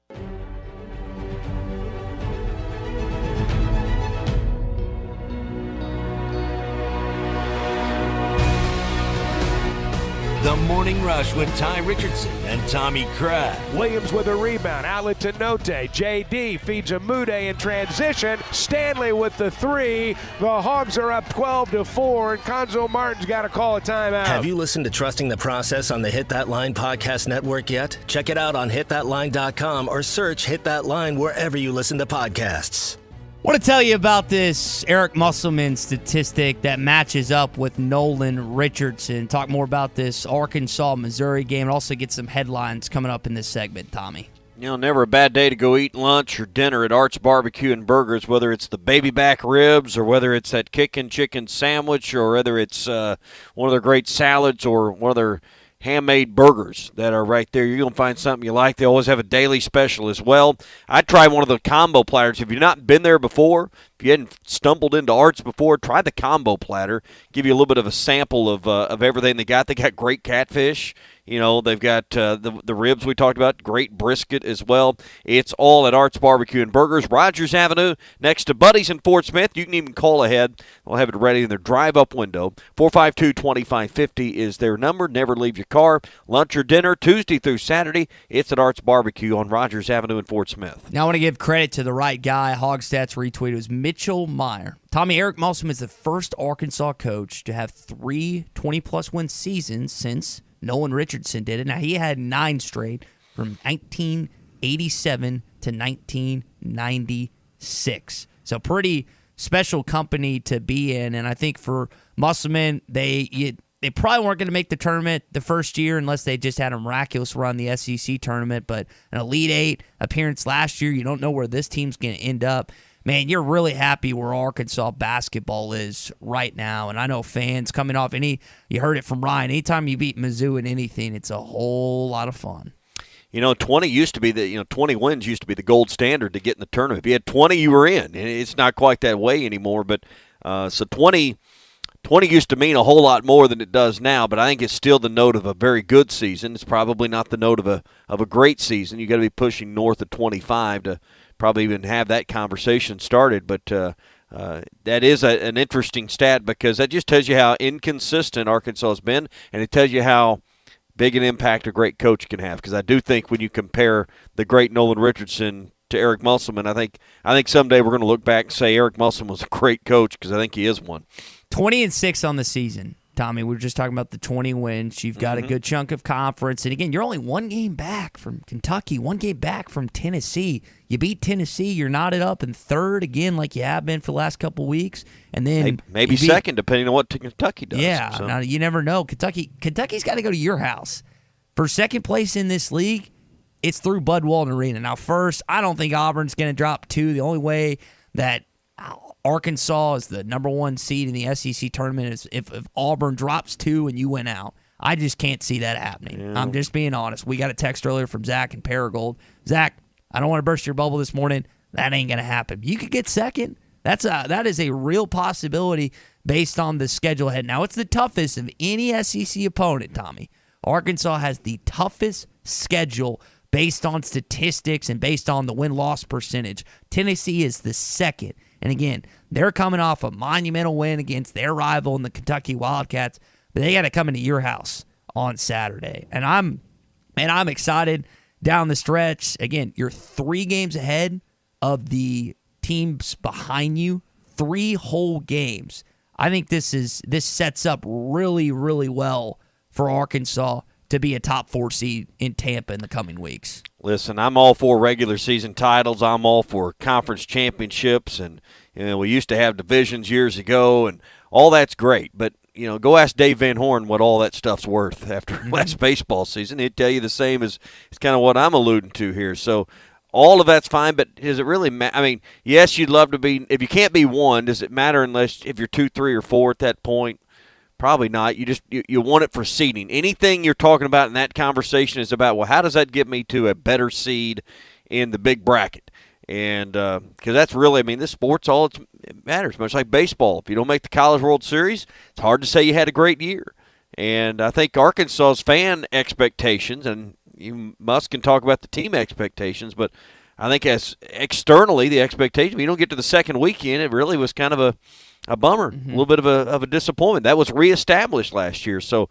The Morning Rush with Ty Richardson and Tommy Crabb. Williams with a rebound. Outlet to Note. J.D. feeds a Mude in transition. Stanley with the 3. The Hogs are up 12-4, and Conzo Martin's got to call a timeout. Have you listened to Trusting the Process on the Hit That Line podcast network yet? Check it out on hitthatline.com or search Hit That Line wherever you listen to podcasts. I want to tell you about this Eric Musselman statistic that matches up with Nolan Richardson. Talk more about this Arkansas-Missouri game and also get some headlines coming up in this segment, Tommy. You know, never a bad day to go eat lunch or dinner at Art's Barbecue and Burgers, whether it's the baby back ribs or whether it's that kickin' chicken sandwich or whether it's one of their great salads or one of their handmade burgers that are right there. You're going to find something you like. They always have a daily special as well. I'd try one of the combo platters. If you've not been there before, if you hadn't stumbled into Arts before, try the combo platter. Give you a little bit of a sample of everything they got. They got great catfish. You know, they've got the ribs we talked about, great brisket as well. It's all at Arts Barbecue and Burgers, Rogers Avenue, next to Buddy's in Fort Smith. You can even call ahead. They'll have it ready in their drive-up window. 452-2550 is their number. Never leave your car. Lunch or dinner, Tuesday through Saturday. It's at Arts Barbecue on Rogers Avenue in Fort Smith. Now I want to give credit to the right guy. Hogs Stats retweet. It was Mitchell Meyer. Tommy, Eric Musselman is the first Arkansas coach to have 3 20-plus win seasons since Nolan Richardson did it. Now, he had 9 straight from 1987 to 1996. So pretty special company to be in. And I think for Musselman, they probably weren't going to make the tournament the first year unless they just had a miraculous run the SEC tournament. But an Elite 8 appearance last year, you don't know where this team's going to end up. Man, you're really happy where Arkansas basketball is right now. And I know fans coming off you heard it from Ryan, anytime you beat Mizzou in anything, it's a whole lot of fun. 20 used to be 20 wins used to be the gold standard to get in the tournament. If you had 20, you were in. And it's not quite that way anymore. But so 20 used to mean a whole lot more than it does now. But I think it's still the note of a very good season. It's probably not the note of a great season. You got to be pushing north of 25 to probably even have that conversation started. But that is an interesting stat because that just tells you how inconsistent Arkansas has been, and it tells you how big an impact a great coach can have. Because I do think when you compare the great Nolan Richardson to Eric Musselman, I think someday we're going to look back and say Eric Musselman was a great coach because I think he is one. 20-6 on the season. Tommy, we were just talking about the 20 wins. You've got a good chunk of conference. And, again, you're only 1 game back from Kentucky, 1 game back from Tennessee. You beat Tennessee. You're knotted up in third again like you have been for the last couple weeks. And then maybe second, depending on what Kentucky does. Yeah, so. Now, you never know. Kentucky's got to go to your house. For second place in this league, it's through Bud Walton Arena. Now, first, I don't think Auburn's going to drop 2. The only way that Arkansas is the number 1 seed in the SEC tournament is if Auburn drops 2 and you win out. I just can't see that happening. Yeah. I'm just being honest. We got a text earlier from Zach in Paragould. Zach, I don't want to burst your bubble this morning. That ain't going to happen. You could get second. That is a real possibility based on the schedule ahead. Now, it's the toughest of any SEC opponent, Tommy. Arkansas has the toughest schedule based on statistics and based on the win-loss percentage. Tennessee is the second. And again, they're coming off a monumental win against their rival in the Kentucky Wildcats, but they got to come into your house on Saturday. And I'm excited down the stretch. Again, you're 3 games ahead of the teams behind you, 3 whole games. I think this sets up really, really well for Arkansas to be a top 4 seed in Tampa in the coming weeks. Listen, I'm all for regular season titles. I'm all for conference championships, and we used to have divisions years ago, and all that's great. But go ask Dave Van Horn what all that stuff's worth after last baseball season. He'd tell you the same as it's kind of what I'm alluding to here. So all of that's fine, but does it really matter? I mean, yes, you'd love to be. If you can't be 1, does it matter if you're 2, 3, or 4 at that point? Probably not. You want it for seeding. Anything you're talking about in that conversation is about, well, how does that get me to a better seed in the big bracket? And because that's really, this sport's all it matters, much like baseball. If you don't make the College World Series, it's hard to say you had a great year. And I think Arkansas's fan expectations, and Musk can talk about the team expectations, but I think as externally the expectation, if you don't get to the second weekend, it really was kind of a bummer, a little bit of a disappointment. That was reestablished last year. So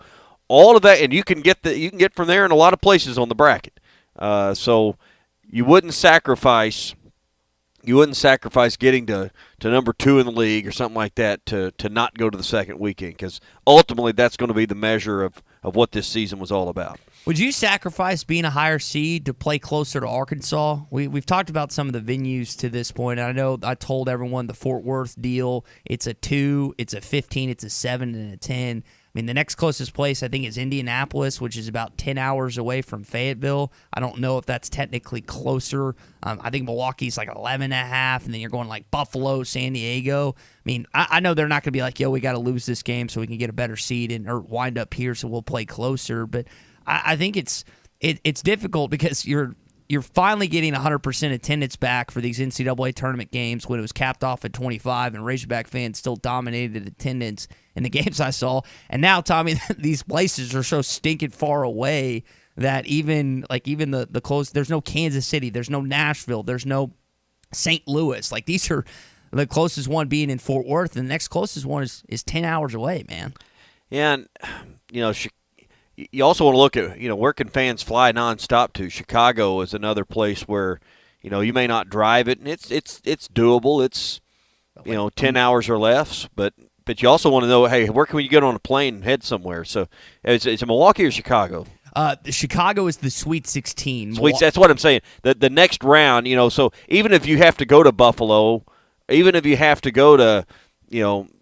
all of that, and you can get from there in a lot of places on the bracket. So you wouldn't sacrifice getting to number 2 in the league or something like that to not go to the second weekend, because ultimately that's going to be the measure of what this season was all about. Would you sacrifice being a higher seed to play closer to Arkansas? We've talked about some of the venues to this point. I know I told everyone the Fort Worth deal, it's a 2, it's a 15, it's a 7, and a 10. mean, the next closest place I think is Indianapolis, which is about 10 hours away from Fayetteville. I don't know if that's technically closer. I think Milwaukee's like 11.5, and then you're going like Buffalo, San Diego. I mean, I know they're not going to be like, yo, we got to lose this game so we can get a better seed or wind up here so we'll play closer. But I think it's difficult because you're finally getting 100% attendance back for these NCAA tournament games when it was capped off at 25, and Razorback fans still dominated attendance in the games I saw. And now, Tommy, these places are so stinking far away that even the close, there's no Kansas City, there's no Nashville, there's no St. Louis. Like, these are the closest one being in Fort Worth, and the next closest one is 10 hours away, man. Yeah, and, you also want to look at, where can fans fly nonstop to? Chicago is another place where, you may not drive it, and it's doable. It's, 10 hours or less, but you also want to know, hey, where can you get on a plane and head somewhere? So it's Milwaukee or Chicago? Chicago is the Sweet 16. That's what I'm saying. The next round, so even if you have to go to Buffalo, even if you have to go to,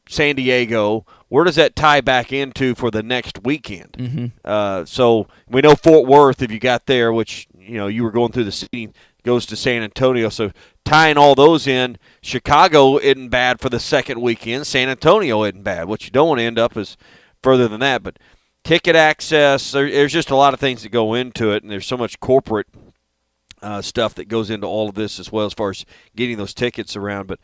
San Diego, where does that tie back into for the next weekend? Mm-hmm. So we know Fort Worth, if you got there, which, you were going through the city, goes to San Antonio. So tying all those in, Chicago isn't bad for the second weekend. San Antonio isn't bad. What you don't want to end up is further than that. But ticket access, there's just a lot of things that go into it, and there's so much corporate stuff that goes into all of this as well as far as getting those tickets around. But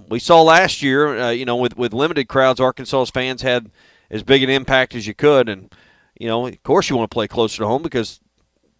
we saw last year, with limited crowds, Arkansas's fans had as big an impact as you could. And, of course you want to play closer to home because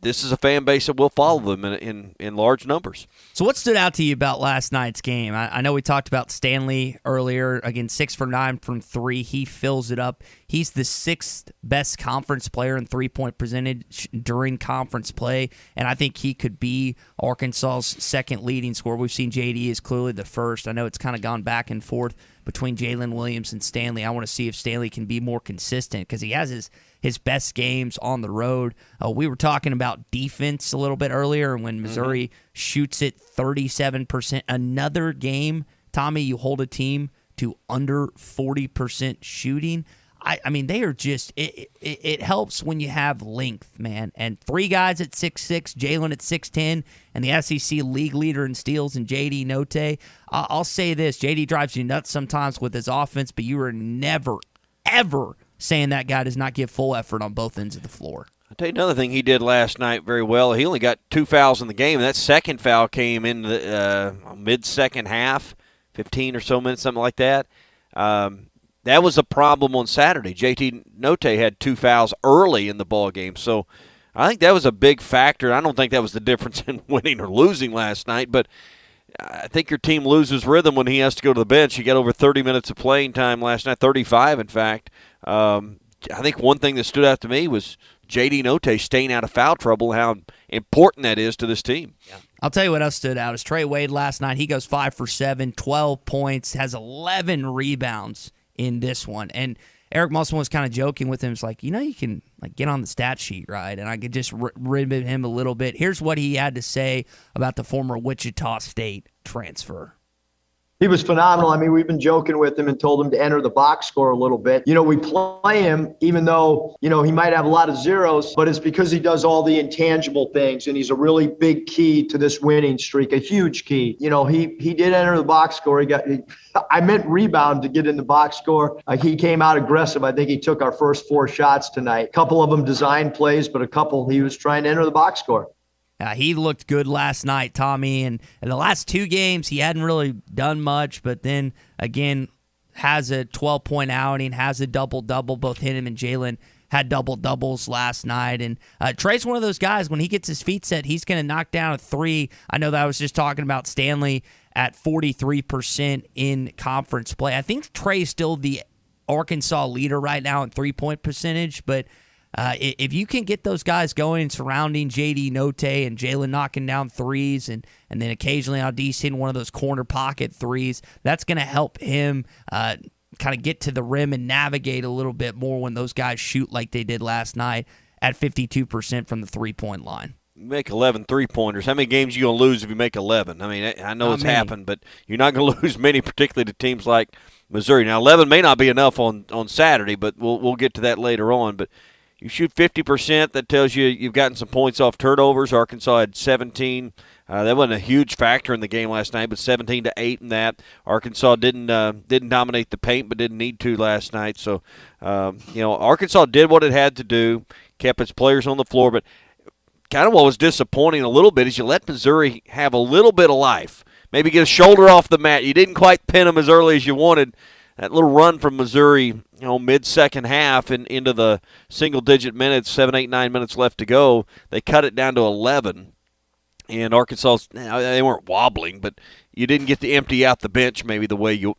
this is a fan base that will follow them in large numbers. So what stood out to you about last night's game? I know we talked about Stanley earlier. Again, 6 for 9 from 3. He fills it up. He's the 6th best conference player in three-point percentage during conference play, and I think he could be Arkansas's second leading scorer. We've seen JD is clearly the first. I know it's kind of gone back and forth between Jalen Williams and Stanley. I want to see if Stanley can be more consistent because he has his best games on the road. We were talking about defense a little bit earlier, and when Missouri shoots it 37%, another game, Tommy, you hold a team to under 40% shooting. I mean, they are just it helps when you have length, man. And 3 guys at 6'6", Jalen at 6'10", and the SEC league leader in steals and JD Notae. I'll say this, JD drives you nuts sometimes with his offense, but you are never, ever saying that guy does not give full effort on both ends of the floor. I'll tell you another thing he did last night very well. He only got 2 fouls in the game, and that second foul came in the mid-second half, 15 or so minutes, something like that. That was a problem on Saturday. JT Notae had 2 fouls early in the ball game, so I think that was a big factor. I don't think that was the difference in winning or losing last night, but I think your team loses rhythm when he has to go to the bench. He got over 30 minutes of playing time last night, 35 in fact. I think one thing that stood out to me was JD Notae staying out of foul trouble, how important that is to this team. Yeah. I'll tell you what else stood out is Trey Wade last night. He goes 5 for 7, 12 points, has 11 rebounds in this one. And Eric Musselman was kind of joking with him. It's like, you can get on the stat sheet, right? And I could just ribbon him a little bit. Here's what he had to say about the former Wichita State transfer. He was phenomenal. I mean, we've been joking with him and told him to enter the box score a little bit. We play him even though, he might have a lot of zeros, but it's because he does all the intangible things, and he's a really big key to this winning streak, a huge key. He did enter the box score. I meant rebound to get in the box score. He came out aggressive. I think he took our first 4 shots tonight. A couple of them design plays, but a couple he was trying to enter the box score. He looked good last night, Tommy, and in the last 2 games he hadn't really done much, but then again has a 12-point outing, has a double-double. Both him and Jalen had double-doubles last night, and Trey's one of those guys, when he gets his feet set, he's going to knock down a 3. I know that I was just talking about Stanley at 43% in conference play. I think Trey's still the Arkansas leader right now in three-point percentage, but if you can get those guys going surrounding JD Notae and Jalen knocking down threes and then occasionally Aldis hitting one of those corner pocket threes, that's going to help him kind of get to the rim and navigate a little bit more when those guys shoot like they did last night at 52% from the three-point line. make 11 three-pointers. How many games are you going to lose if you make 11? I mean, I know it's happened, but you're not going to lose many, particularly to teams like Missouri. Now, 11 may not be enough on Saturday, but we'll get to that later on. But you shoot 50%, that tells you you've gotten some points off turnovers. Arkansas had 17. That wasn't a huge factor in the game last night, but 17-8 in that. Arkansas didn't dominate the paint, but didn't need to last night. So, Arkansas did what it had to do, kept its players on the floor. But kind of what was disappointing a little bit is you let Missouri have a little bit of life, maybe get a shoulder off the mat. You didn't quite pin them as early as you wanted. That little run from Missouri, mid-second half and into the single-digit minutes, 7, 8, 9 minutes left to go, they cut it down to 11. And Arkansas, they weren't wobbling, but you didn't get to empty out the bench maybe the way you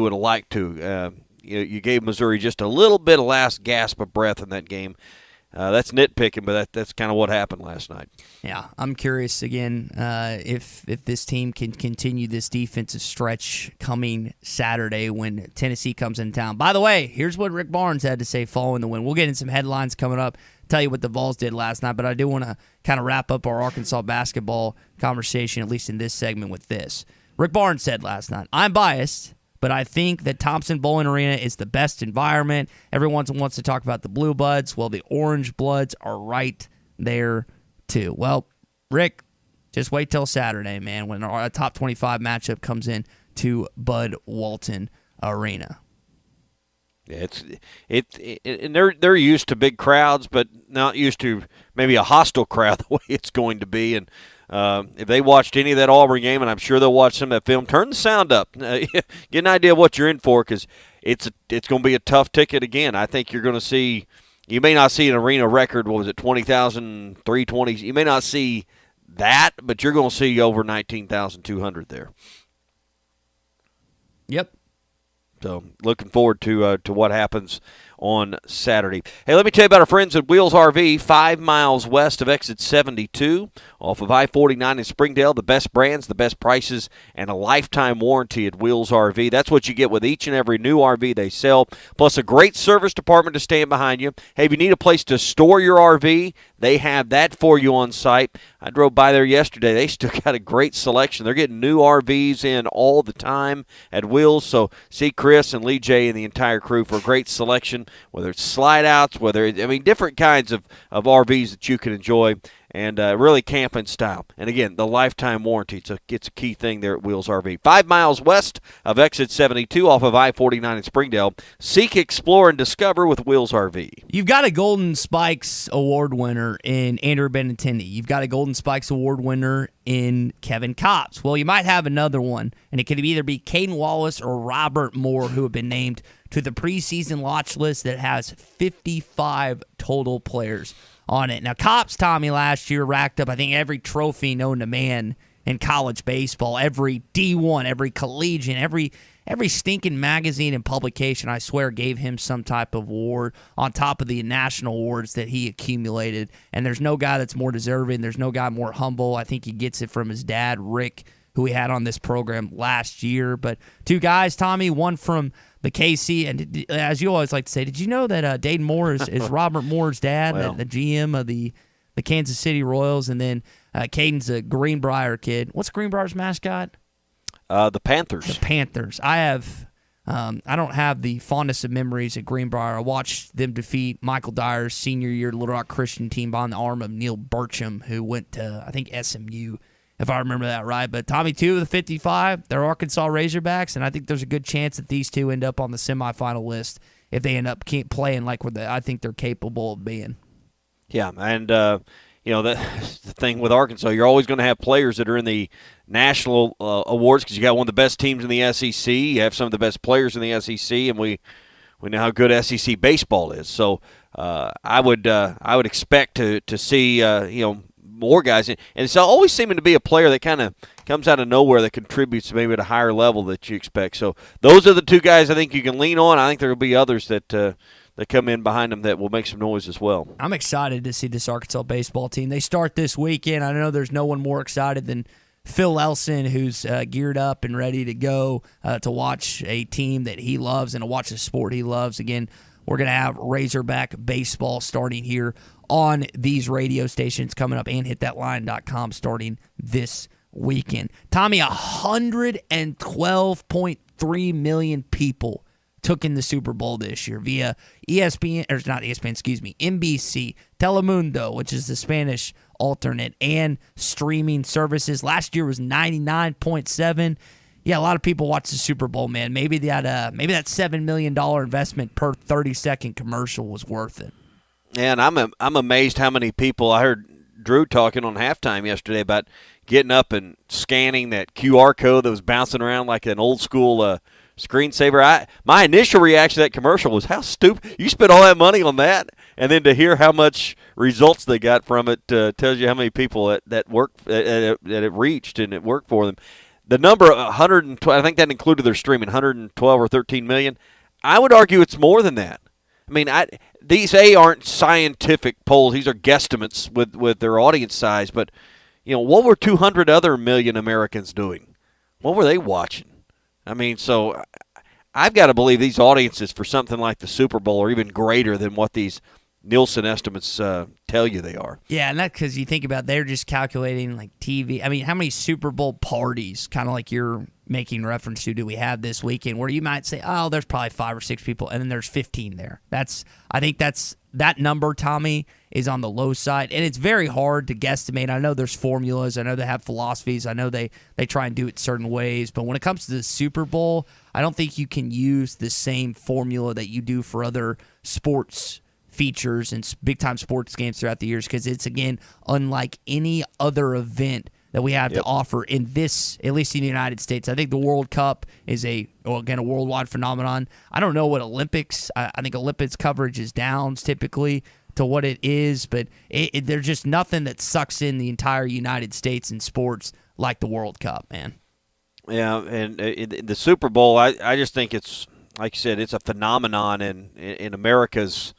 would have liked to. You gave Missouri just a little bit of last gasp of breath in that game. That's nitpicking, but that's kind of what happened last night. Yeah, I'm curious again if this team can continue this defensive stretch coming Saturday when Tennessee comes in town. By the way, here's what Rick Barnes had to say following the win. We'll get in some headlines coming up, tell you what the Vols did last night, but I do want to kind of wrap up our Arkansas basketball conversation, at least in this segment, with this. Rick Barnes said last night, "I'm biased, but I think that Thompson Bowling Arena is the best environment. Everyone wants to talk about the Blue Bloods. Well, the Orange Bloods are right there, too." Well, Rick, just wait till Saturday, man, when our top 25 matchup comes in to Bud Walton Arena. Yeah, and they're used to big crowds, but not used to maybe a hostile crowd the way it's going to be. And if they watched any of that Auburn game, and I'm sure they'll watch some of that film, turn the sound up. Get an idea of what you're in for, because it's going to be a tough ticket again. I think you're going to see – you may not see an arena record, what was it, 20,000, 320. You may not see that, but you're going to see over 19,200 there. Yep. So looking forward to what happens on Saturday. Hey, let me tell you about our friends at Wheels RV, 5 miles west of exit 72 off of I-49 in Springdale. The best brands, the best prices, and a lifetime warranty at Wheels RV. That's what you get with each and every new RV they sell, plus a great service department to stand behind you. Hey, if you need a place to store your RV, they have that for you on site. I drove by there yesterday. They still got a great selection. They're getting new RVs in all the time at Wheels, so see Chris and Lee J and the entire crew for a great selection, whether it's slide-outs, different kinds of RVs that you can enjoy, and really camping style. And again, the lifetime warranty, it's a key thing there at Wheels RV. 5 miles west of exit 72 off of I-49 in Springdale. Seek, explore, and discover with Wheels RV. You've got a Golden Spikes Award winner in Andrew Benintendi. You've got a Golden Spikes Award winner in Kevin Copps. Well, you might have another one, and it could either be Caden Wallace or Robert Moore, who have been named to the preseason watch list that has 55 total players on it. Now, Copps, Tommy, last year racked up, I think, every trophy known to man in college baseball, every D1, every collegiate, every stinking magazine and publication, I swear, gave him some type of award on top of the national awards that he accumulated. And there's no guy that's more deserving. There's no guy more humble. I think he gets it from his dad, Rick, who we had on this program last year. But two guys, Tommy, one from the KC, and as you always like to say, did you know that Dayton Moore is Robert Moore's dad, well, the GM of the Kansas City Royals, and then Caden's a Greenbrier kid. What's Greenbrier's mascot? The Panthers. The Panthers. I don't have the fondest of memories at Greenbrier. I watched them defeat Michael Dyer's senior year Little Rock Christian team behind the arm of Neil Burcham, who went to, I think, SMU, if I remember that right. But Tommy, 2 of the 55, they're Arkansas Razorbacks, and I think there's a good chance that these two end up on the semifinal list if they end up playing like I think they're capable of being. Yeah, and the thing with Arkansas, you're always going to have players that are in the national awards because you got one of the best teams in the SEC. You have some of the best players in the SEC, and we know how good SEC baseball is. So I would expect to see more guys, and it's always seeming to be a player that kind of comes out of nowhere that contributes maybe at a higher level that you expect. So those are the two guys I think you can lean on. I think there will be others that come in behind them that will make some noise as well. I'm excited to see this Arkansas baseball team. They start this weekend. I know there's no one more excited than Phil Elson, who's geared up and ready to go to watch a team that he loves and to watch a sport he loves. Again, we're going to have Razorback baseball starting here on these radio stations coming up and hitthatline.com starting this weekend. Tommy, 112.3 million people took in the Super Bowl this year via ESPN, or not ESPN, excuse me, NBC, Telemundo, which is the Spanish alternate, and streaming services. Last year was 99.7. Yeah, a lot of people watch the Super Bowl, man. Maybe that $7 million investment per 30-second commercial was worth it. Yeah, and I'm amazed how many people. I heard Drew talking on halftime yesterday about getting up and scanning that QR code that was bouncing around like an old school screensaver. My initial reaction to that commercial was, how stupid. You spent all that money on that, and then to hear how much results they got from it tells you how many people that worked that it reached and it worked for them. The number 112, I think that included their streaming, 112 or 13 million. I would argue it's more than that. I mean, these aren't scientific polls; these are guesstimates with their audience size. But what were 200 other million Americans doing? What were they watching? I mean, so I've got to believe these audiences for something like the Super Bowl are even greater than what these Nielsen estimates tell you they are. Yeah, and that's because you think about they're just calculating like TV. I mean, how many Super Bowl parties, kind of like you're making reference to, do we have this weekend, where you might say, oh, there's probably 5 or 6 people, and then there's 15 there. I think that number, Tommy, is on the low side, and it's very hard to guesstimate. I know there's formulas. I know they have philosophies. I know they try and do it certain ways, but when it comes to the Super Bowl, I don't think you can use the same formula that you do for other sports features and big-time sports games throughout the years, because it's, again, unlike any other event that we have to offer in this, at least in the United States. I think the World Cup is a worldwide phenomenon. I don't know what Olympics, I think Olympics coverage is down typically to what it is, but there's just nothing that sucks in the entire United States in sports like the World Cup, man. Yeah, and the Super Bowl, I just think it's, like you said, it's a phenomenon in America's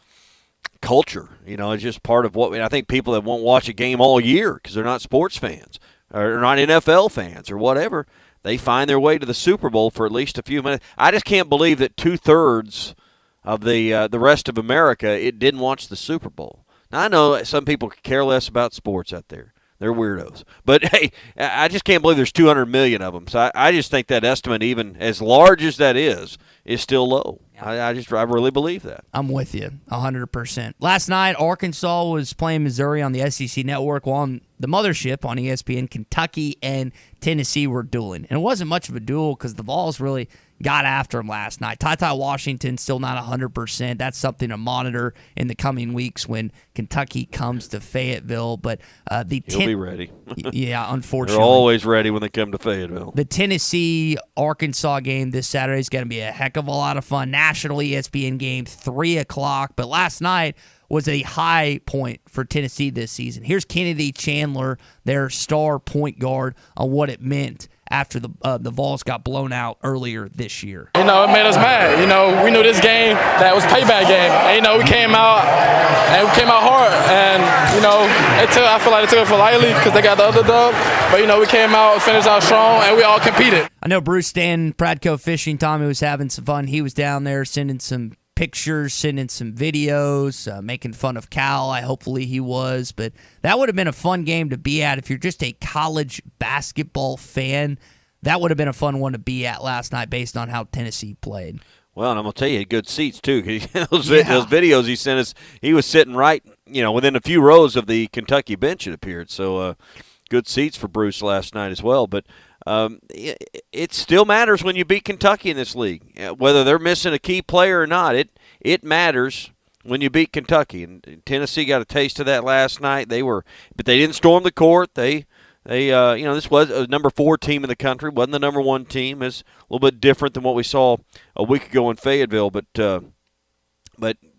culture. It's just part of what I think people that won't watch a game all year because they're not sports fans or not NFL fans or whatever, they find their way to the Super Bowl for at least a few minutes. I just can't believe that 2/3 of the rest of America it didn't watch the Super Bowl. Now, I know some people care less about sports out there. They're weirdos. But, hey, I just can't believe there's 200 million of them. So I just think that estimate, even as large as that is still low. I really believe that. I'm with you 100%. Last night, Arkansas was playing Missouri on the SEC Network, while on the mothership on ESPN, Kentucky and Tennessee were dueling. And it wasn't much of a duel because the Vols really got after them last night. Ty Washington still not 100%. That's something to monitor in the coming weeks when Kentucky comes to Fayetteville. But he'll be ready. Yeah, unfortunately. They're always ready when they come to Fayetteville. The Tennessee-Arkansas game this Saturday is going to be a heck of a lot of fun. National ESPN game, 3 o'clock. But last night was a high point for Tennessee this season. Here's Kennedy Chandler, their star point guard, on what it meant after the Vols got blown out earlier this year. It made us mad. We knew this game, that was payback game. And, we came out hard. And, I feel like they took it for lightly because they got the other dub. But, we came out, finished out strong, and we all competed. I know Bruce Stanton, Pradco Fishing, Tommy was having some fun. He was down there sending some pictures, sending some videos, making fun of Cal. Hopefully he was. But that would have been a fun game to be at if you're just a college basketball fan. That would have been a fun one to be at last night based on how Tennessee played. Well, and I'm going to tell you, good seats, too. Those videos he sent us, he was sitting right, within a few rows of the Kentucky bench, it appeared. So good seats for Bruce last night as well. But it still matters when you beat Kentucky in this league. Whether they're missing a key player or not, it matters when you beat Kentucky. And Tennessee got a taste of that last night. But they didn't storm the court. They this was a number 4 team in the country. Wasn't the number 1 team. It's a little bit different than what we saw a week ago in Fayetteville. But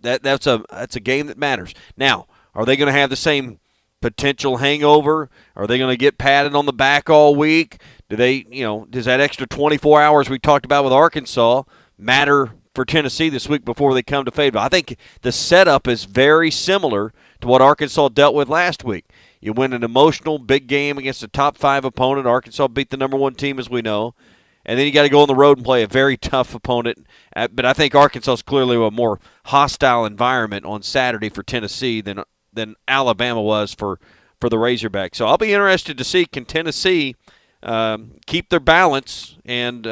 that's a game that matters. Now, are they going to have the same potential hangover? Are they going to get patted on the back all week? Do they, does that extra 24 hours we talked about with Arkansas matter for Tennessee this week before they come to Fayetteville? I think the setup is very similar to what Arkansas dealt with last week. You win an emotional big game against a top 5 opponent. Arkansas beat the number 1 team, as we know. And then you got to go on the road and play a very tough opponent. But I think Arkansas is clearly a more hostile environment on Saturday for Tennessee than than Alabama was for the Razorbacks. So I'll be interested to see, can Tennessee keep their balance and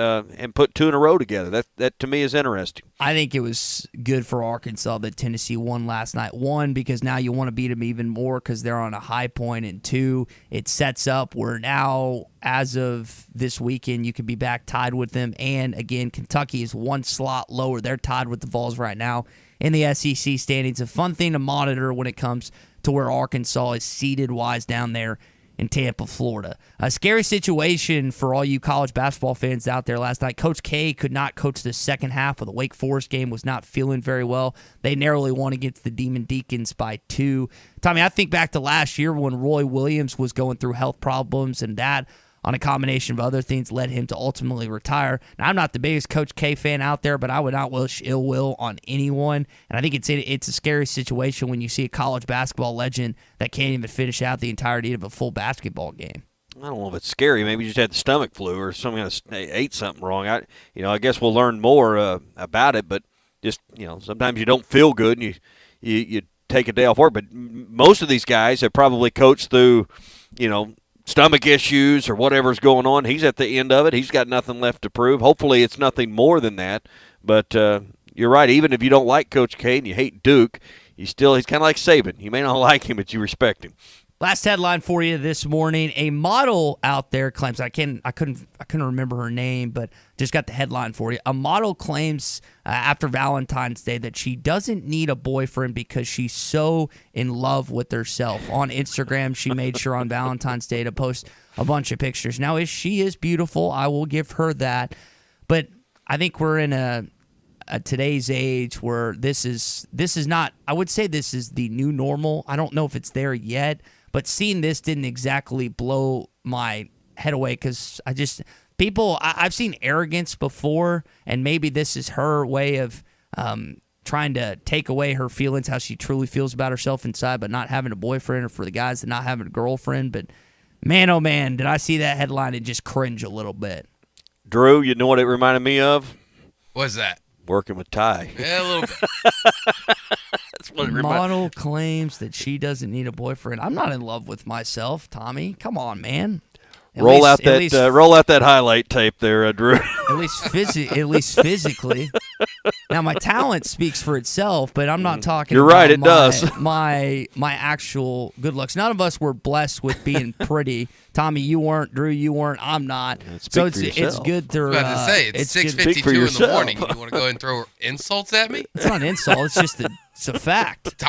put 2 in a row together. That to me is interesting. I think it was good for Arkansas that Tennessee won last night. 1, because now you want to beat them even more because they're on a high point, and 2, it sets up where now, as of this weekend, you could be back tied with them. And again, Kentucky is 1 slot lower. They're tied with the Vols right now in the SEC standings. A fun thing to monitor when it comes to where Arkansas is seeded-wise down there in Tampa, Florida. A scary situation for all you college basketball fans out there last night. Coach K could not coach the second half of the Wake Forest game, was not feeling very well. They narrowly won against the Demon Deacons by 2. Tommy, I think back to last year when Roy Williams was going through health problems, and that, on a combination of other things, led him to ultimately retire. Now, I'm not the biggest Coach K fan out there, but I would not wish ill will on anyone. And I think it's a scary situation when you see a college basketball legend that can't even finish out the entirety of a full basketball game. I don't know if it's scary. Maybe you just had the stomach flu or ate something wrong. I guess we'll learn more about it. But just sometimes you don't feel good and you take a day off work. But most of these guys have probably coached through stomach issues or whatever's going on. He's at the end of it. He's got nothing left to prove. Hopefully it's nothing more than that. But you're right. Even if you don't like Coach K and you hate Duke, he's kind of like Saban. You may not like him, but you respect him. Last headline for you this morning: a model out there claims, I couldn't remember her name, but just got the headline for you. A model claims after Valentine's Day that she doesn't need a boyfriend because she's so in love with herself. On Instagram, she made sure on Valentine's Day to post a bunch of pictures. Now, she is beautiful. I will give her that, but I think we're in a today's age where this is not. I would say this is the new normal. I don't know if it's there yet. But seeing this didn't exactly blow my head away because I've seen arrogance before, and maybe this is her way of trying to take away her feelings, how she truly feels about herself inside, but not having a boyfriend, or for the guys that not having a girlfriend. But man, oh man, did I see that headline and just cringe a little bit. Drew, you know what it reminded me of? What's that? Working with Ty. Yeah, a little bit. That's what it Model claims that she doesn't need a boyfriend. I'm not in love with myself, Tommy. Come on, man. Roll out that highlight tape there, Drew. At least physically. Now, my talent speaks for itself, but I'm not talking. You're right, it does. My actual good looks. None of us were blessed with being pretty. Tommy, you weren't. Drew, you weren't. I'm not. So it's good to. I was about to say it's 6:52 in the morning. You want to go and throw insults at me? It's not an insult. It's just it's a fact.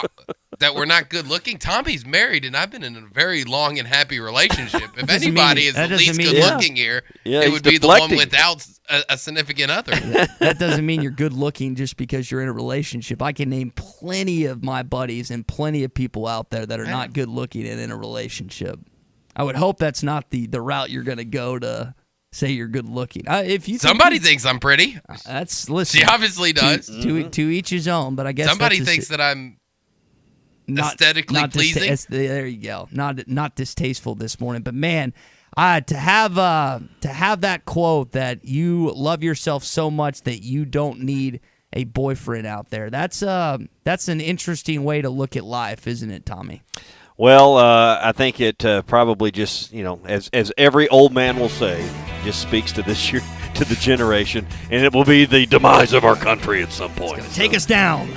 That we're not good looking. Tommy's married, and I've been in a very long and happy relationship. If anybody is the least good looking here, it would be the one without a significant other. That doesn't mean you're good looking just because you're in a relationship. I can name plenty of my buddies and plenty of people out there that are not good looking and in a relationship. I would hope that's not the route you're going to go to say you're good looking. If you somebody thinks I'm pretty, listen. She obviously does. To each his own. But I guess somebody thinks that I'm aesthetically pleasing. There you go. Not distasteful this morning, but man, to have that quote that you love yourself so much that you don't need a boyfriend out there. That's an interesting way to look at life, isn't it, Tommy? Well, I think it probably just, as every old man will say, just speaks to this year, to the generation, and it will be the demise of our country at some point. It's take us down.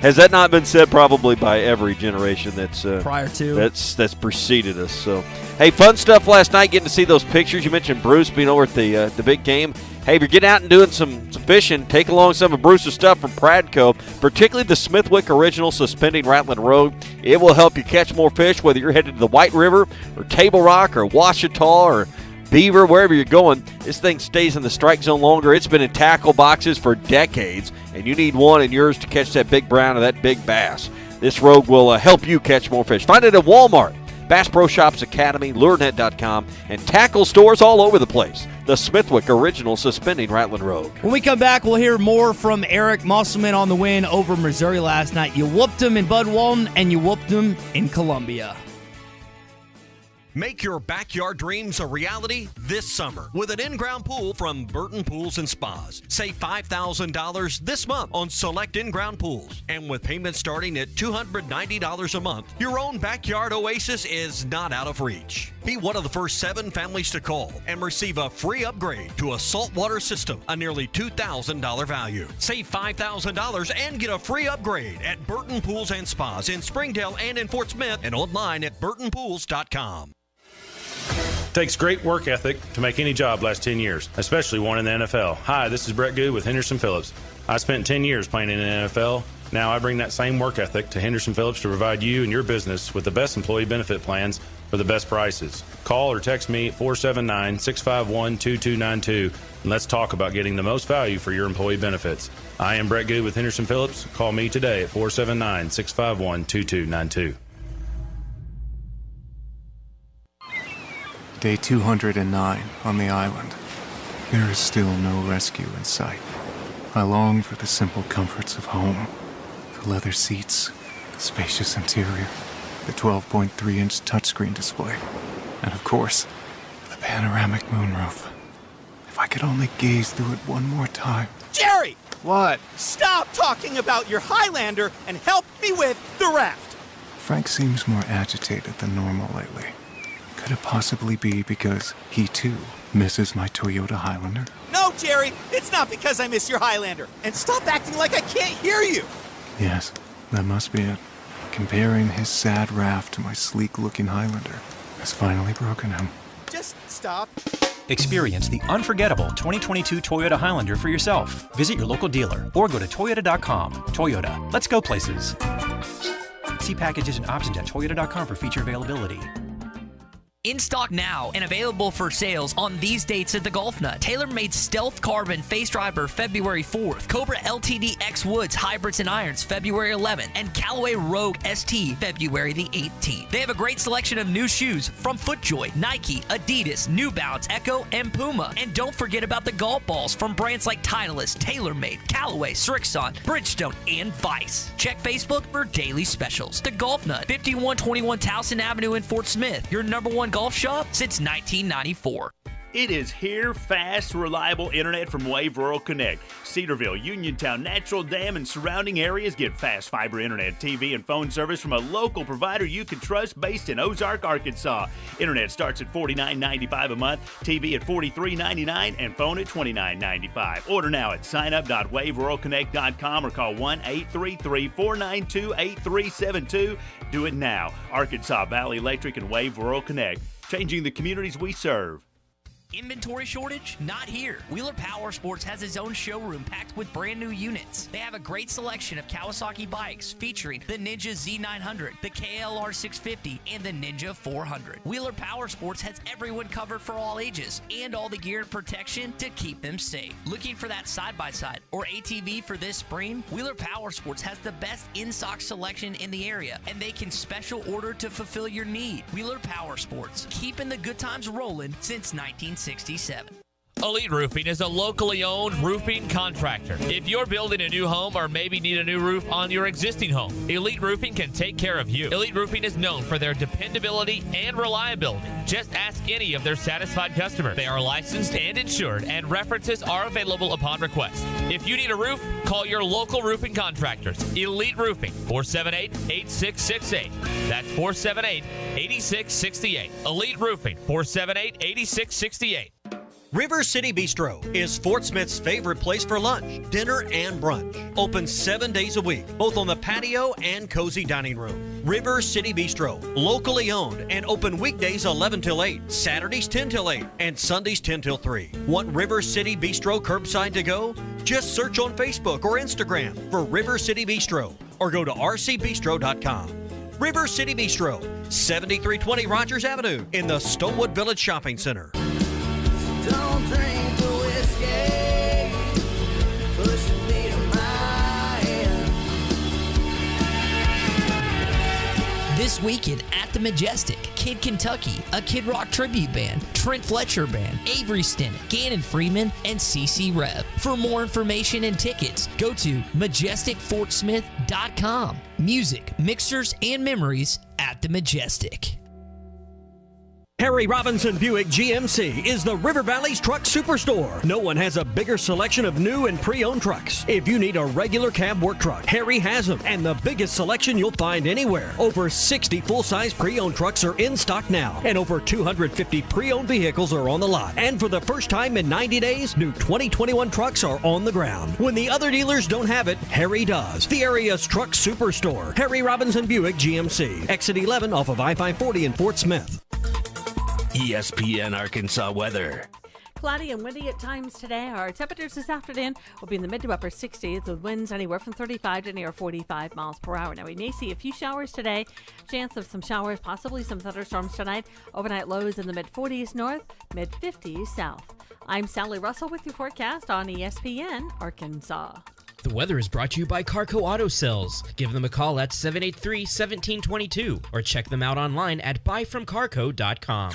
Has that not been said probably by every generation that's prior to that's preceded us? So, hey, fun stuff last night. Getting to see those pictures. You mentioned Bruce being over at the big game. Hey, if you're getting out and doing some fishing, take along some of Bruce's stuff from Pradco, particularly the Smithwick Original Suspending Rattling Rogue. It will help you catch more fish, whether you're headed to the White River or Table Rock or Ouachita or Beaver, wherever you're going. This thing stays in the strike zone longer. It's been in tackle boxes for decades, and you need one in yours to catch that big brown or that big bass. This Rogue will help you catch more fish. Find it at Walmart, Bass Pro Shops Academy, LureNet.com, and tackle stores all over the place. The Smithwick Original Suspending Rattling Rogue. When we come back, we'll hear more from Eric Musselman on the win over Missouri last night. You whooped him in Bud Walton, and you whooped him in Columbia. Make your backyard dreams a reality this summer with an in-ground pool from Burton Pools and Spas. Save $5,000 this month on select in-ground pools. And with payments starting at $290 a month, your own backyard oasis is not out of reach. Be one of the first 7 families to call and receive a free upgrade to a saltwater system, a nearly $2,000 value. Save $5,000 and get a free upgrade at Burton Pools and Spas in Springdale and in Fort Smith and online at burtonpools.com. Takes great work ethic to make any job last 10 years, especially one in the NFL. Hi, this is Brett Goode with Henderson Phillips. I spent 10 years playing in the NFL. Now I bring that same work ethic to Henderson Phillips to provide you and your business with the best employee benefit plans for the best prices. Call or text me at 479-651-2292 and let's talk about getting the most value for your employee benefits. I am Brett Goode with Henderson Phillips. Call me today at 479-651-2292. Day 209 on the island. There is still no rescue in sight. I long for the simple comforts of home. The leather seats, the spacious interior, the 12.3-inch touchscreen display, and of course, the panoramic moonroof. If I could only gaze through it one more time. Jerry! What? Stop talking about your Highlander and help me with the raft! Frank seems more agitated than normal lately. Could it possibly be because he, too, misses my Toyota Highlander? No, Jerry, it's not because I miss your Highlander. And stop acting like I can't hear you. Yes, that must be it. Comparing his sad raft to my sleek-looking Highlander has finally broken him. Just stop. Experience the unforgettable 2022 Toyota Highlander for yourself. Visit your local dealer or go to Toyota.com. Toyota, let's go places. See packages and options at Toyota.com for feature availability. In stock now and available for sales on these dates at the Golf Nut. TaylorMade Stealth Carbon Face Driver February 4th. Cobra LTD X Woods Hybrids and Irons February 11th. And Callaway Rogue ST February the 18th. They have a great selection of new shoes from FootJoy, Nike, Adidas, New Balance, Echo, and Puma. And don't forget about the golf balls from brands like Titleist, TaylorMade, Callaway, Srixon, Bridgestone, and Vice. Check Facebook for daily specials. The Golf Nut, 5121 Towson Avenue in Fort Smith. Your #1 golf shop since 1994. It is here, fast, reliable internet from Wave Rural Connect. Cedarville, Uniontown, Natural Dam, and surrounding areas get fast fiber internet, TV, and phone service from a local provider you can trust based in Ozark, Arkansas. Internet starts at $49.95 a month, TV at $43.99, and phone at $29.95. Order now at signup.waveruralconnect.com or call 1-833-492-8372. Do it now. Arkansas Valley Electric and Wave Rural Connect, changing the communities we serve. Inventory shortage? Not here. Wheeler Power Sports has its own showroom packed with brand new units. They have a great selection of Kawasaki bikes featuring the Ninja Z900, the KLR 650, and the Ninja 400. Wheeler Power Sports has everyone covered for all ages and all the gear and protection to keep them safe. Looking for that side-by-side or ATV for this spring? Wheeler Power Sports has the best in-stock selection in the area, and they can special order to fulfill your need. Wheeler Power Sports, keeping the good times rolling since 1967. Elite Roofing is a locally owned roofing contractor. If you're building a new home or maybe need a new roof on your existing home, Elite Roofing can take care of you. Elite Roofing is known for their dependability and reliability. Just ask any of their satisfied customers. They are licensed and insured, and references are available upon request. If you need a roof, call your local roofing contractors. Elite Roofing, 478-8668. That's 478-8668. Elite Roofing, 478-8668. River City Bistro is Fort Smith's favorite place for lunch, dinner, and brunch. Open 7 days a week, both on the patio and cozy dining room. River City Bistro, locally owned and open weekdays 11 till 8, Saturdays 10 till 8, and Sundays 10 till 3. Want River City Bistro curbside to go? Just search on Facebook or Instagram for River City Bistro or go to rcbistro.com. River City Bistro, 7320 Rogers Avenue in the Stonewood Village Shopping Center. Don't drink the whiskey, pushing me to my end. This weekend at the Majestic, Kid Kentucky, a Kid Rock tribute band, Trent Fletcher Band, Avery Stennett, Gannon Freeman, and CC Rev. For more information and tickets, go to majesticfortsmith.com. Music, mixers, and memories at the Majestic. Harry Robinson Buick GMC is the River Valley's truck superstore. No one has a bigger selection of new and pre-owned trucks. If you need a regular cab work truck, Harry has them, and the biggest selection you'll find anywhere. Over 60 full-size pre-owned trucks are in stock now, and over 250 pre-owned vehicles are on the lot. And for the first time in 90 days, new 2021 trucks are on the ground. When the other dealers don't have it, Harry does. The area's truck superstore, Harry Robinson Buick GMC, exit 11 off of I-540 in Fort Smith. ESPN Arkansas weather. Cloudy and windy at times today. Our temperatures this afternoon will be in the mid to upper 60s with winds anywhere from 35 to near 45 miles per hour. Now, we may see a few showers today. Chance of some showers, possibly some thunderstorms tonight. Overnight lows in the mid-40s north, mid-50s south. I'm Sally Russell with your forecast on ESPN Arkansas. The weather is brought to you by Carco Auto Sales. Give them a call at 783-1722 or check them out online at buyfromcarco.com.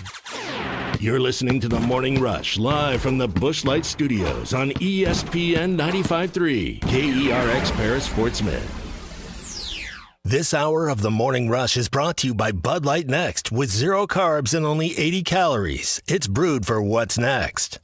You're listening to The Morning Rush live from the Busch Light Studios on ESPN 95.3, KERX Paris, Fort Smith. This hour of The Morning Rush is brought to you by Bud Light Next with 0 carbs and only 80 calories. It's brewed for what's next.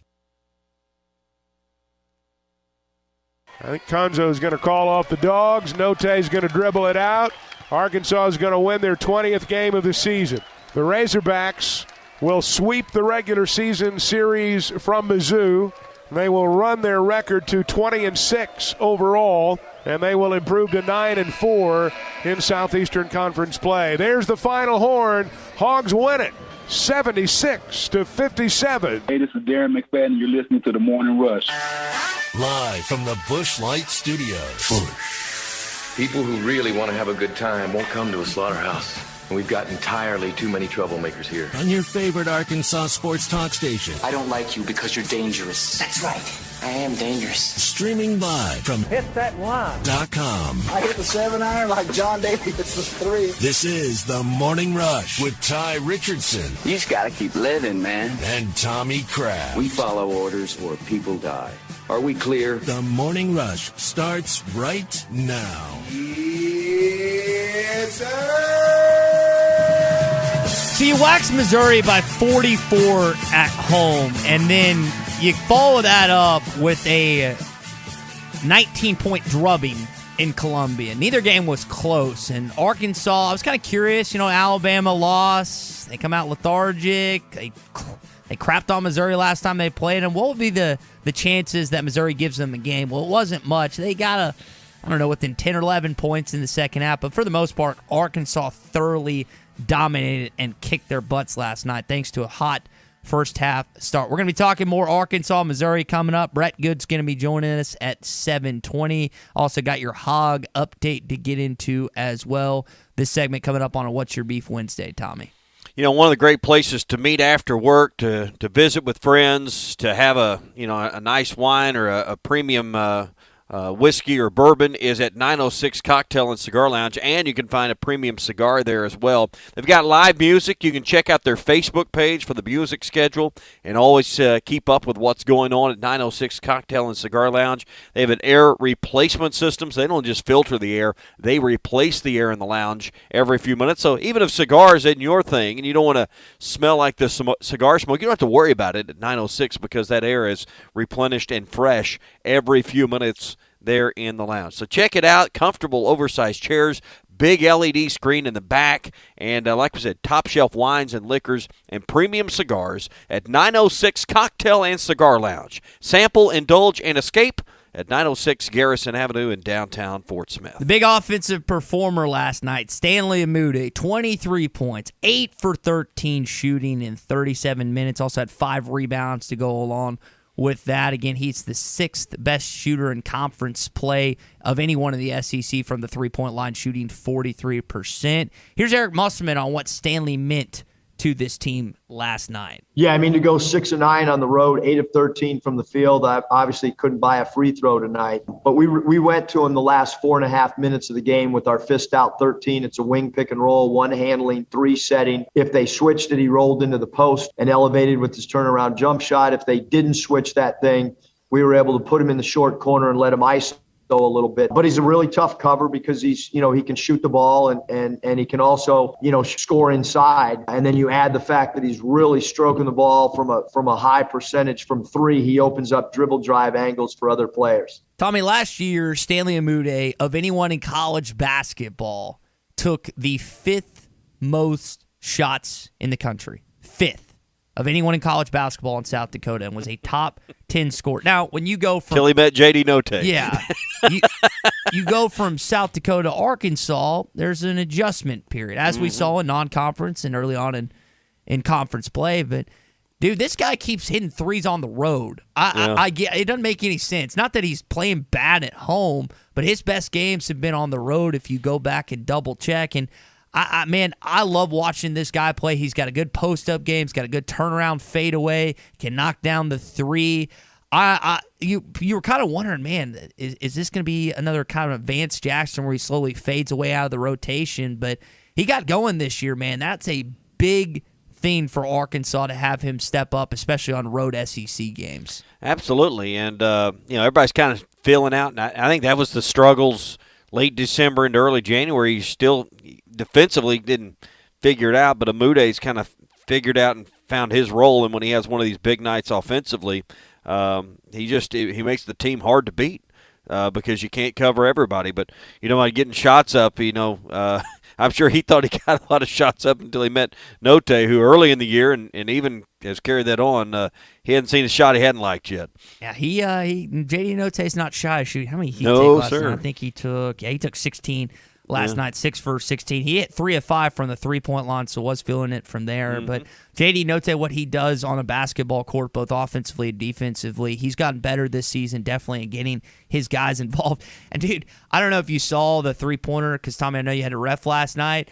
I think Conzo is going to call off the Dogs. Note is going to dribble it out. Arkansas is going to win their 20th game of the season. The Razorbacks will sweep the regular season series from Mizzou. They will run their record to 20-6 overall, and they will improve to 9-4 in Southeastern Conference play. There's the final horn. Hogs win it, 76-57. Hey, this is Darren McFadden. You're listening to The Morning Rush. Live from the Busch Light Studios. People who really want to have a good time won't come to a slaughterhouse. And we've got entirely too many troublemakers here. On your favorite Arkansas sports talk station. I don't like you because you're dangerous. That's right. I am dangerous. Streaming live from hitthatline.com. I hit the 7-iron like John Daly hits the 3. This is The Morning Rush with Ty Richardson. You just got to keep living, man. And Tommy Kraft. We follow orders or people die. Are we clear? The Morning Rush starts right now. Yes, sir. So you wax Missouri by 44 at home, and then you follow that up with a 19-point drubbing in Columbia. Neither game was close, and Arkansas, I was kind of curious, Alabama lost. They come out lethargic. They crapped on Missouri last time they played them. What would be the chances that Missouri gives them a game? Well, it wasn't much. They got within 10 or 11 points in the second half, but for the most part, Arkansas thoroughly dominated and kicked their butts last night thanks to a hot first half start. We're going to be talking more Arkansas, Missouri coming up. Brett Goode's going to be joining us at 7:20. Also got your Hog update to get into as well. This segment coming up on a What's Your Beef Wednesday, Tommy. One of the great places to meet after work, to visit with friends, to have a nice wine or a premium whiskey or bourbon is at 906 Cocktail and Cigar Lounge, and you can find a premium cigar there as well. They've got live music. You can check out their Facebook page for the music schedule and always keep up with what's going on at 906 Cocktail and Cigar Lounge. They have an air replacement system, so they don't just filter the air. They replace the air in the lounge every few minutes. So even if cigars isn't your thing and you don't want to smell like the cigar smoke, you don't have to worry about it at 906 because that air is replenished and fresh every few minutes there in the lounge. So check it out. Comfortable, oversized chairs, big LED screen in the back, and like we said, top shelf wines and liquors and premium cigars at 906 Cocktail and Cigar Lounge. Sample, indulge, and escape at 906 Garrison Avenue in downtown Fort Smith. The big offensive performer last night, Stanley Amude, 23 points, 8 for 13 shooting in 37 minutes. Also had 5 rebounds to go along with that. Again, he's the 6th best shooter in conference play of anyone in the SEC from the three-point line, shooting 43%. Here's Eric Musselman on what Stanley meant to this team last night. Yeah, to go 6-9 on the road, 8 of 13 from the field. I obviously couldn't buy a free throw tonight, but we went to him the last 4.5 minutes of the game with our fist out 13. It's a wing pick and roll, 1 handling, 3 setting. If they switched it, he rolled into the post and elevated with his turnaround jump shot. If they didn't switch that thing, we were able to put him in the short corner and let him ice a little bit, but he's a really tough cover because he's, he can shoot the ball and he can also, score inside. And then you add the fact that he's really stroking the ball from a high percentage from three. He opens up dribble drive angles for other players. Tommy, last year, Stanley Amude, of anyone in college basketball, took the 5th most shots in the country. 5th. Of anyone in college basketball in South Dakota, and was a top 10 scorer. Now, when you go from... Till he met J.D. Note. Yeah. You go from South Dakota to Arkansas, there's an adjustment period, as we saw in non-conference and early on in conference play. But, dude, this guy keeps hitting threes on the road. I get it doesn't make any sense. Not that he's playing bad at home, but his best games have been on the road if you go back and double-check. And I love watching this guy play. He's got a good post-up game. He's got a good turnaround fadeaway. Can knock down the three. You were kind of wondering, man, is this going to be another kind of Vance Jackson where he slowly fades away out of the rotation? But he got going this year, man. That's a big thing for Arkansas to have him step up, especially on road SEC games. Absolutely, and everybody's kind of feeling out. And I think that was the struggles late December into early January. He still defensively didn't figure it out, but Amude's kind of figured out and found his role. And when he has one of these big nights offensively, he makes the team hard to beat because you can't cover everybody. But getting shots up, I'm sure he thought he got a lot of shots up until he met Note, who early in the year and even has carried that on. He hadn't seen a shot he hadn't liked yet. Yeah, J.D. Note's not shy to shoot. How many he take last night? I think he took 16 last night, 6 for 16. He hit 3 of 5 from the three-point line, so was feeling it from there. But J.D. Note, what he does on a basketball court, both offensively and defensively, he's gotten better this season, definitely in getting his guys involved. And, dude, I don't know if you saw the three-pointer, because, Tommy, I know you had a ref last night,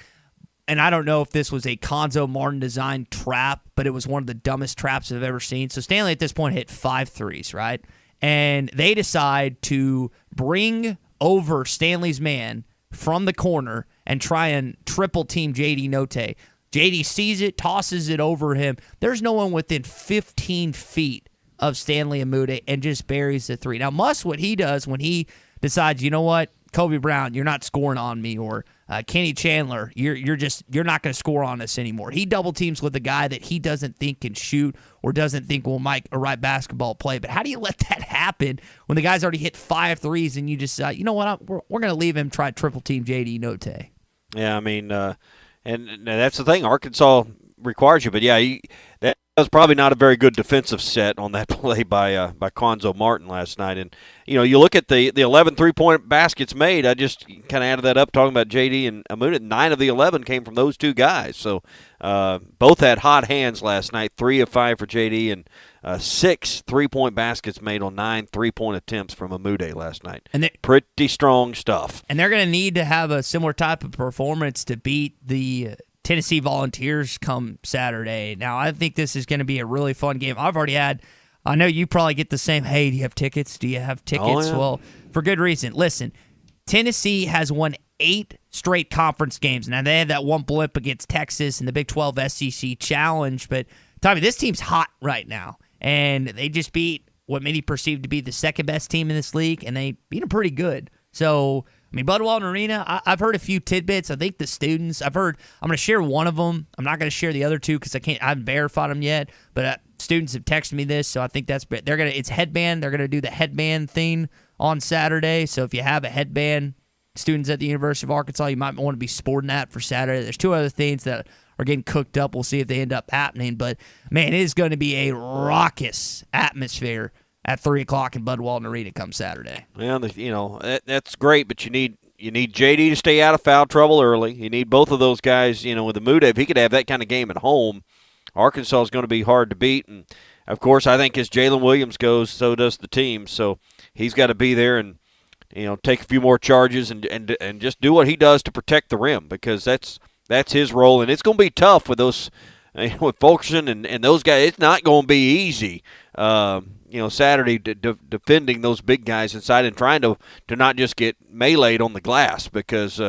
and I don't know if this was a Conzo Martin-designed trap, but it was one of the dumbest traps I've ever seen. So Stanley at this point hit 5 threes, right? And they decide to bring over Stanley's man from the corner and try and triple team J.D. Note. J.D. sees it, tosses it over him. There's no one within 15 feet of Stanley Amude and just buries the three. Now, what he does when he decides, you know what, Kobe Brown, you're not scoring on me, or Kenny Chandler, you're not going to score on us anymore. He double teams with a guy that he doesn't think can shoot or doesn't think will make a right basketball play. But how do you let that happen when the guy's already hit 5 threes and you just you know what, we're going to leave him try triple team J.D. Note? Yeah, I mean, and that's the thing. Arkansas requires you, but yeah, that was probably not a very good defensive set on that play by Conzo Martin last night. And you look at the 11 3-point baskets made. I just kind of added that up, talking about JD and Amude. 9 of the 11 came from those two guys. So both had hot hands last night. 3 of 5 for JD and 6 3-point baskets made on 9 3-point attempts from Amude last night. And pretty strong stuff. And they're going to need to have a similar type of performance to beat the Tennessee Volunteers come Saturday. Now, I think this is going to be a really fun game. I know you probably get the same, hey, do you have tickets? Do you have tickets? Oh, yeah. Well, for good reason. Listen, Tennessee has won 8 straight conference games. Now, they had that one blip against Texas in the Big 12 SEC Challenge, but, Tommy, this team's hot right now, and they just beat what many perceive to be the second-best team in this league, and they beat them pretty good. So, I mean, Bud Walton Arena, I've heard a few tidbits. I think the students, I'm going to share one of them. I'm not going to share the other two because I haven't verified them yet. But students have texted me this, so I think it's headband. They're going to do the headband thing on Saturday. So if you have a headband, students at the University of Arkansas, you might want to be sporting that for Saturday. There's 2 other things that are getting cooked up. We'll see if they end up happening. But, man, it is going to be a raucous atmosphere at 3 o'clock in Bud Walton Arena come Saturday. Well, that's great, but you need JD to stay out of foul trouble early. You need both of those guys, with Amude. If he could have that kind of game at home, Arkansas is going to be hard to beat. And, of course, I think as Jalen Williams goes, so does the team. So he's got to be there and, take a few more charges and just do what he does to protect the rim, because that's his role. And it's going to be tough with those with Fulkerson and those guys. It's not going to be easy. Saturday defending those big guys inside and trying to not just get meleeed on the glass, because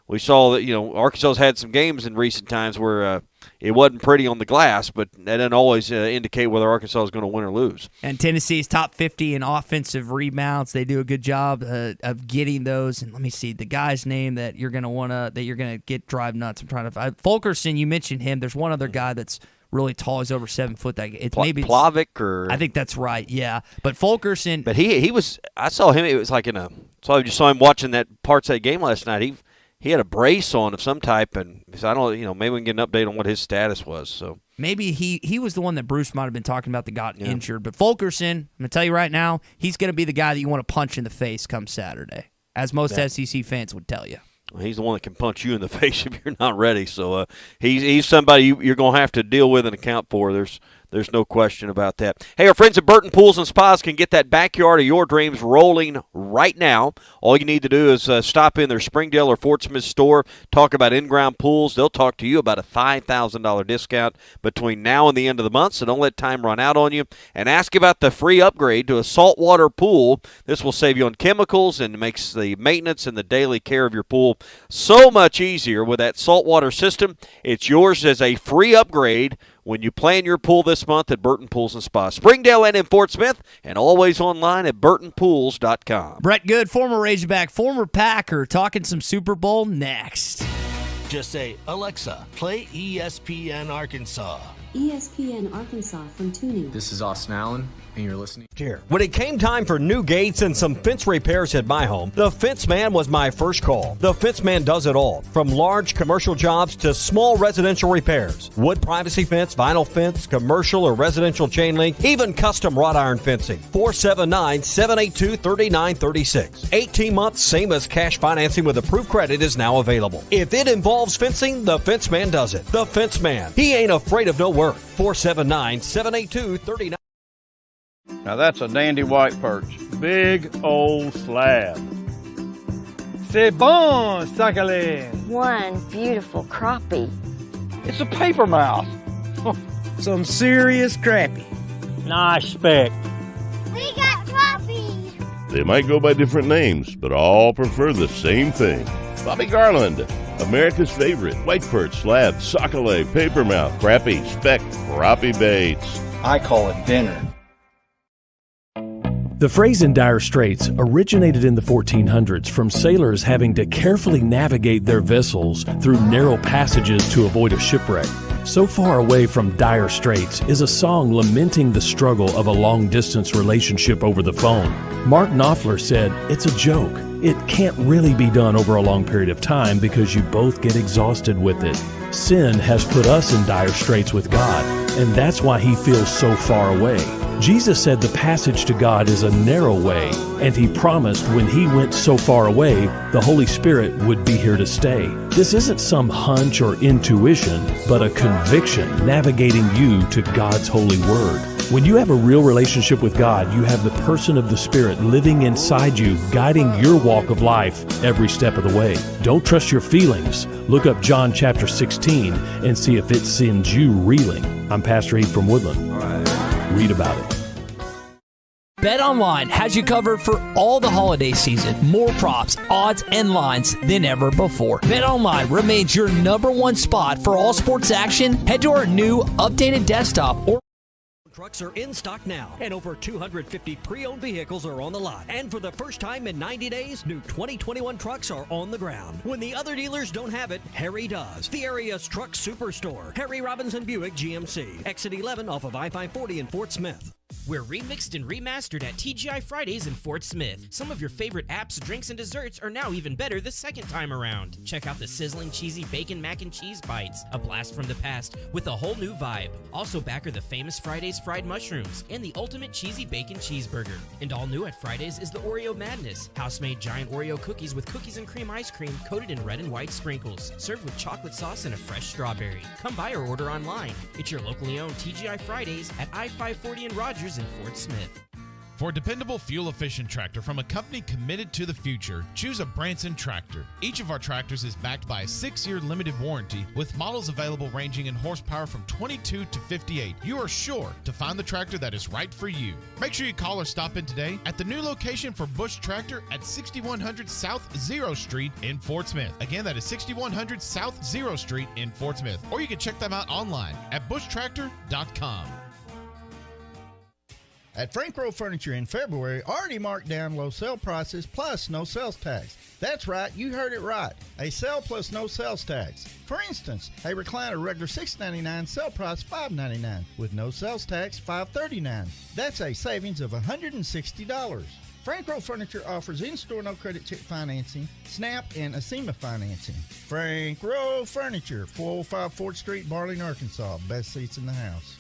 we saw that, Arkansas's had some games in recent times where it wasn't pretty on the glass, but that doesn't always indicate whether Arkansas is going to win or lose. And Tennessee's top 50 in offensive rebounds. They do a good job of getting those. And let me see the guy's name that you're going to get drive nuts. I'm trying to Fulkerson. You mentioned him. There's one other guy that's really tall. He's over 7 foot. It's maybe Plavic, or I think that's right. Yeah, but Fulkerson. But he was. I saw him. It was like So I just saw him watching that parts of that game last night. He had a brace on of some type, and so I don't. Maybe we can get an update on what his status was. So maybe he was the one that Bruce might have been talking about that got injured. But Fulkerson, I'm gonna tell you right now, he's gonna be the guy that you want to punch in the face come Saturday, as most SEC fans would tell you. He's the one that can punch you in the face if you're not ready. So he's somebody you're going to have to deal with and account for. There's no question about that. Hey, our friends at Burton Pools and Spas can get that backyard of your dreams rolling right now. All you need to do is stop in their Springdale or Fort Smith store, talk about in-ground pools. They'll talk to you about a $5,000 discount between now and the end of the month, so don't let time run out on you. And ask about the free upgrade to a saltwater pool. This will save you on chemicals and makes the maintenance and the daily care of your pool so much easier with that saltwater system. It's yours as a free upgrade when you plan your pool this month at Burton Pools and Spa, Springdale and in Fort Smith, and always online at burtonpools.com. Brett Goode, former Razorback, former Packer, talking some Super Bowl next. Just say, Alexa, play ESPN Arkansas. ESPN Arkansas from tuning. This is Austin Allen, and you're listening. Here. When it came time for new gates and some fence repairs at my home, the Fence Man was my first call. The Fence Man does it all, from large commercial jobs to small residential repairs. Wood privacy fence, vinyl fence, commercial or residential chain link, even custom wrought iron fencing. 479-782-3936. 18 months, same as cash financing with approved credit is now available. If it involves fencing, the Fence Man does it. The Fence Man. He ain't afraid of no work. 479-782-3936. Now that's a dandy white perch. Big old slab. C'est bon, sacalé. One beautiful crappie. It's a paper mouth. Some serious crappie. Nice speck. We got crappie. They might go by different names, but all prefer the same thing. Bobby Garland, America's favorite white perch, slab, sockeye, papermouth, crappie, speck, crappie baits. I call it dinner. The phrase in dire straits originated in the 1400s from sailors having to carefully navigate their vessels through narrow passages to avoid a shipwreck. So Far Away from Dire Straits is a song lamenting the struggle of a long-distance relationship over the phone. Mark Knopfler said, "It's a joke. It can't really be done over a long period of time because you both get exhausted with it. Sin has put us in dire straits with God, and that's why He feels so far away." Jesus said the passage to God is a narrow way, and He promised when He went so far away, the Holy Spirit would be here to stay. This isn't some hunch or intuition, but a conviction navigating you to God's holy word. When you have a real relationship with God, you have the person of the Spirit living inside you, guiding your walk of life every step of the way. Don't trust your feelings. Look up John chapter 16 and see if it sends you reeling. I'm Pastor Heath from Woodland. Read about it. BetOnline has you covered for all the holiday season. More props, odds, and lines than ever before. BetOnline remains your #1 spot for all sports action. Head to our new updated desktop or Trucks are in stock now, and over 250 pre-owned vehicles are on the lot. And for the first time in 90 days, new 2021 trucks are on the ground. When the other dealers don't have it, Harry does. The area's truck superstore, Harry Robinson Buick GMC, exit 11 off of I-540 in Fort Smith. We're remixed and remastered at TGI Fridays in Fort Smith. Some of your favorite apps, drinks, and desserts are now even better the second time around. Check out the sizzling cheesy bacon mac and cheese bites, a blast from the past with a whole new vibe. Also back are the famous Fridays fried mushrooms and the ultimate cheesy bacon cheeseburger. And all new at Fridays is the Oreo Madness, house-made giant Oreo cookies with cookies and cream ice cream coated in red and white sprinkles, served with chocolate sauce and a fresh strawberry. Come by or order online. It's your locally owned TGI Fridays at I-540 and Rogers in Fort Smith. For a dependable, fuel-efficient tractor from a company committed to the future, choose a Branson tractor. Each of our tractors is backed by a 6-year limited warranty with models available ranging in horsepower from 22 to 58. You are sure to find the tractor that is right for you. Make sure you call or stop in today at the new location for Bush Tractor at 6100 South 0 Street in Fort Smith. Again, that is 6100 South 0 Street in Fort Smith. Or you can check them out online at bushtractor.com. At Frank Rowe Furniture in February, already marked down low sale prices plus no sales tax. That's right, you heard it right. A sale plus no sales tax. For instance, a recliner regular $6.99, sale price $5.99. With no sales tax, $5.39. That's a savings of $160. Frank Rowe Furniture offers in-store no credit check financing, SNAP, and ASEMA financing. Frank Rowe Furniture, 405 4th Street, Barling, Arkansas. Best seats in the house.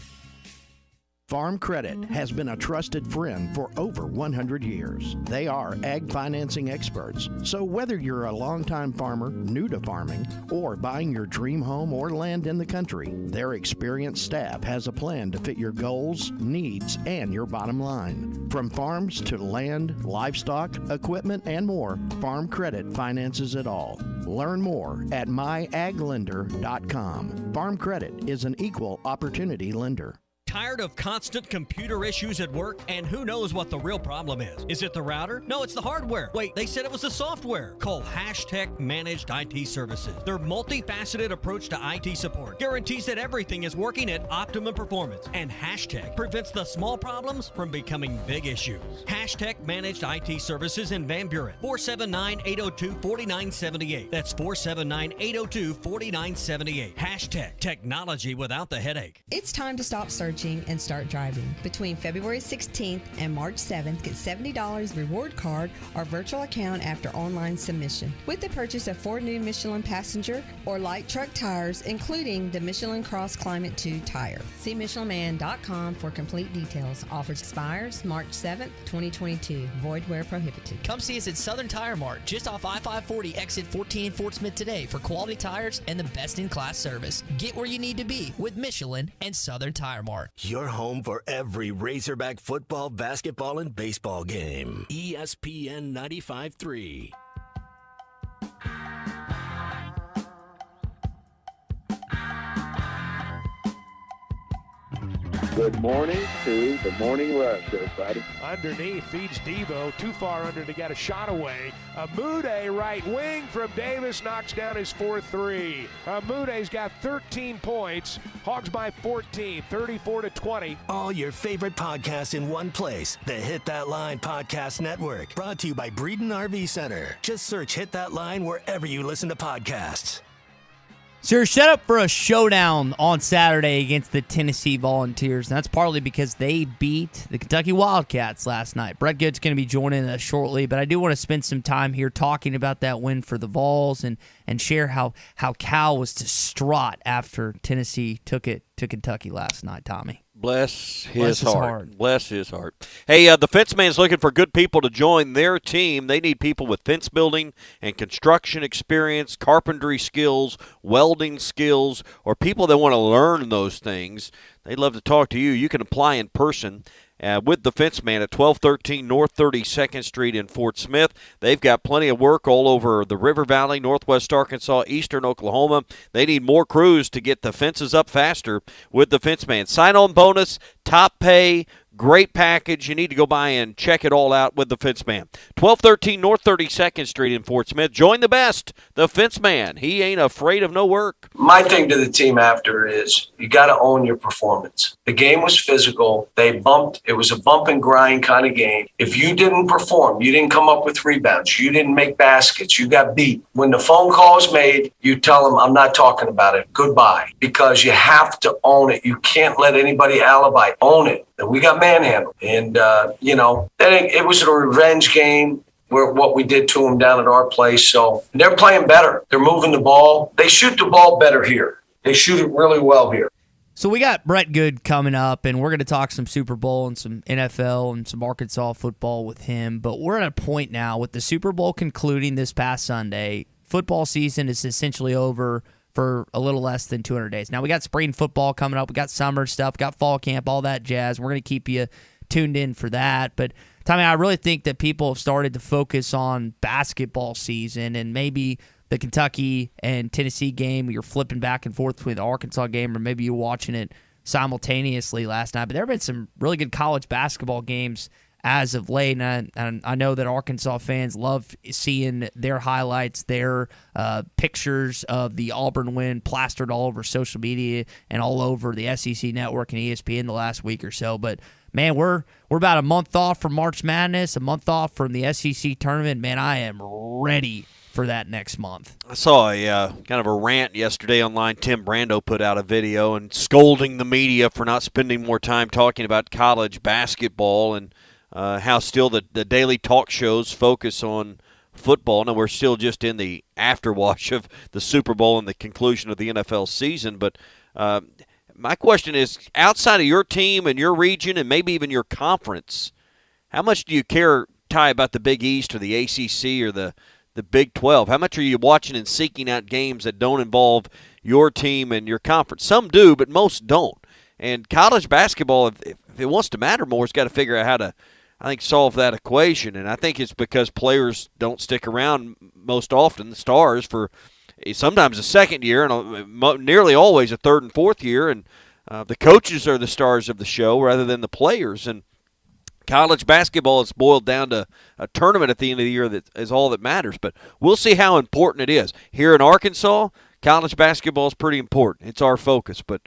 Farm Credit has been a trusted friend for over 100 years. They are ag financing experts. So whether you're a longtime farmer, new to farming, or buying your dream home or land in the country, their experienced staff has a plan to fit your goals, needs, and your bottom line. From farms to land, livestock, equipment, and more, Farm Credit finances it all. Learn more at myaglender.com. Farm Credit is an equal opportunity lender. Tired of constant computer issues at work? And who knows what the real problem is? Is it the router? No, it's the hardware. Wait, they said it was the software. Call Hashtag Managed IT Services. Their multifaceted approach to IT support guarantees that everything is working at optimum performance. And Hashtag prevents the small problems from becoming big issues. Hashtag Managed IT Services in Van Buren. 479-802-4978. That's 479-802-4978. Hashtag Technology without the headache. It's time to stop searching and start driving. Between February 16th and March 7th, get $70 reward card or virtual account after online submission. With the purchase of 4 new Michelin passenger or light truck tires, including the Michelin Cross Climate 2 tire. See michelinman.com for complete details. Offer expires March 7th, 2022. Void where prohibited. Come see us at Southern Tire Mart, just off I-540 exit 14 in Fort Smith today for quality tires and the best-in-class service. Get where you need to be with Michelin and Southern Tire Mart. Your home for every Razorback football, basketball, and baseball game. ESPN 95.3. Good morning to the Morning Rush, everybody. Underneath, feeds Devo. Too far under to get a shot away. Amude, right wing from Davis, knocks down his 4-3. Amude's got 13 points. Hogs by 14, 34-20. All your favorite podcasts in one place. The Hit That Line Podcast Network. Brought to you by Breeden RV Center. Just search Hit That Line wherever you listen to podcasts. So you're set up for a showdown on Saturday against the Tennessee Volunteers, and that's partly because they beat the Kentucky Wildcats last night. Brett Goode's going to be joining us shortly, but I do want to spend some time here talking about that win for the Vols and share how Cal was distraught after Tennessee took it to Kentucky last night, Tommy. Bless his heart. Bless his heart. Hey, the fence man's looking for good people to join their team. They need people with fence building and construction experience, carpentry skills, welding skills, or people that want to learn those things. They'd love to talk to you. You can apply in person with the fence man at 1213 North 32nd Street in Fort Smith. They've got plenty of work all over the River Valley, Northwest Arkansas, Eastern Oklahoma. They need more crews to get the fences up faster with the fence man. Sign-on bonus, top pay, great package. You need to go by and check it all out with the fence man. 1213 North 32nd Street in Fort Smith. Join the best, the fence man. He ain't afraid of no work. My thing to the team after is you got to own your performance. The game was physical. They bumped. It was a bump and grind kind of game. If you didn't perform, you didn't come up with rebounds, you didn't make baskets, you got beat. When the phone call is made, you tell them, I'm not talking about it. Goodbye. Because you have to own it. You can't let anybody alibi. Own it. And we got manhandled. And, it was a revenge game. What we did to them down at our place. So they're playing better. They're moving the ball. They shoot the ball better here. They shoot it really well here. So we got Brett Goode coming up, and we're going to talk some Super Bowl and some NFL and some Arkansas football with him. But we're at a point now with the Super Bowl concluding this past Sunday. Football season is essentially over for a little less than 200 days. Now, we got spring football coming up. We got summer stuff, got fall camp, all that jazz. We're going to keep you tuned in for that. But Tommy, I really think that people have started to focus on basketball season, and maybe the Kentucky and Tennessee game, you're flipping back and forth between the Arkansas game, or maybe you're watching it simultaneously last night. But there have been some really good college basketball games as of late, and I know that Arkansas fans love seeing their highlights, their pictures of the Auburn win plastered all over social media and all over the SEC Network and ESPN the last week or so. But man, we're about a month off from March Madness, a month off from the SEC tournament. Man, I am ready for that next month. I saw a kind of a rant yesterday online. Tim Brando put out a video and scolding the media for not spending more time talking about college basketball, and how still the daily talk shows focus on football. Now, we're still just in the afterwash of the Super Bowl and the conclusion of the NFL season. But my question is, outside of your team and your region and maybe even your conference, how much do you care, Ty, about the Big East or the ACC or the Big 12? How much are you watching and seeking out games that don't involve your team and your conference? Some do, but most don't. And college basketball, if it wants to matter more, it's got to figure out how to, I think, solve that equation. And I think it's because players don't stick around most often, the stars, for sometimes a second year and nearly always a third and fourth year. And the coaches are the stars of the show rather than the players. And college basketball is boiled down to a tournament at the end of the year that is all that matters. But we'll see how important it is. Here in Arkansas, college basketball is pretty important. It's our focus. But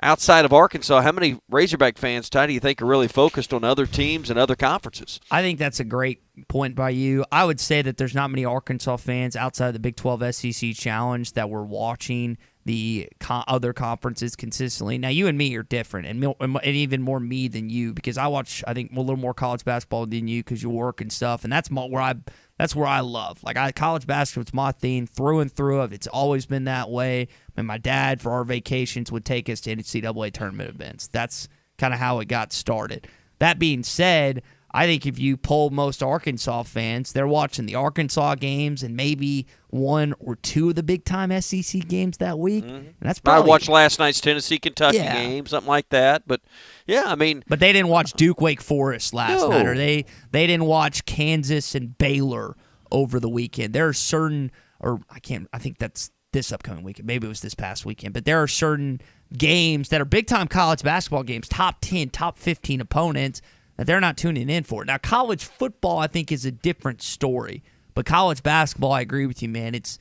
outside of Arkansas, how many Razorback fans, Ty, do you think are really focused on other teams and other conferences? I think that's a great point by you. I would say that there's not many Arkansas fans outside of the Big 12 SEC Challenge that were watching the other conferences consistently. Now, you and me are different, and even more me than you, because I watch, I think, a little more college basketball than you because you work and stuff, and that's where I love. Like, college basketball's my thing through and through. It's always been that way. And my dad, for our vacations, would take us to NCAA tournament events. That's kind of how it got started. That being said, I think if you poll most Arkansas fans, they're watching the Arkansas games and maybe one or two of the big-time SEC games that week. Mm-hmm. And that's probably, I watched last night's Tennessee-Kentucky game, something like that. But, yeah, I mean. But they didn't watch Duke-Wake Forest last night, or they didn't watch Kansas and Baylor over the weekend. There are certain, I think that's this upcoming weekend. Maybe it was this past weekend. But there are certain games that are big-time college basketball games, top 10, top 15 opponents, that they're not tuning in for. Now, college football, I think, is a different story. But college basketball, I agree with you, man. It's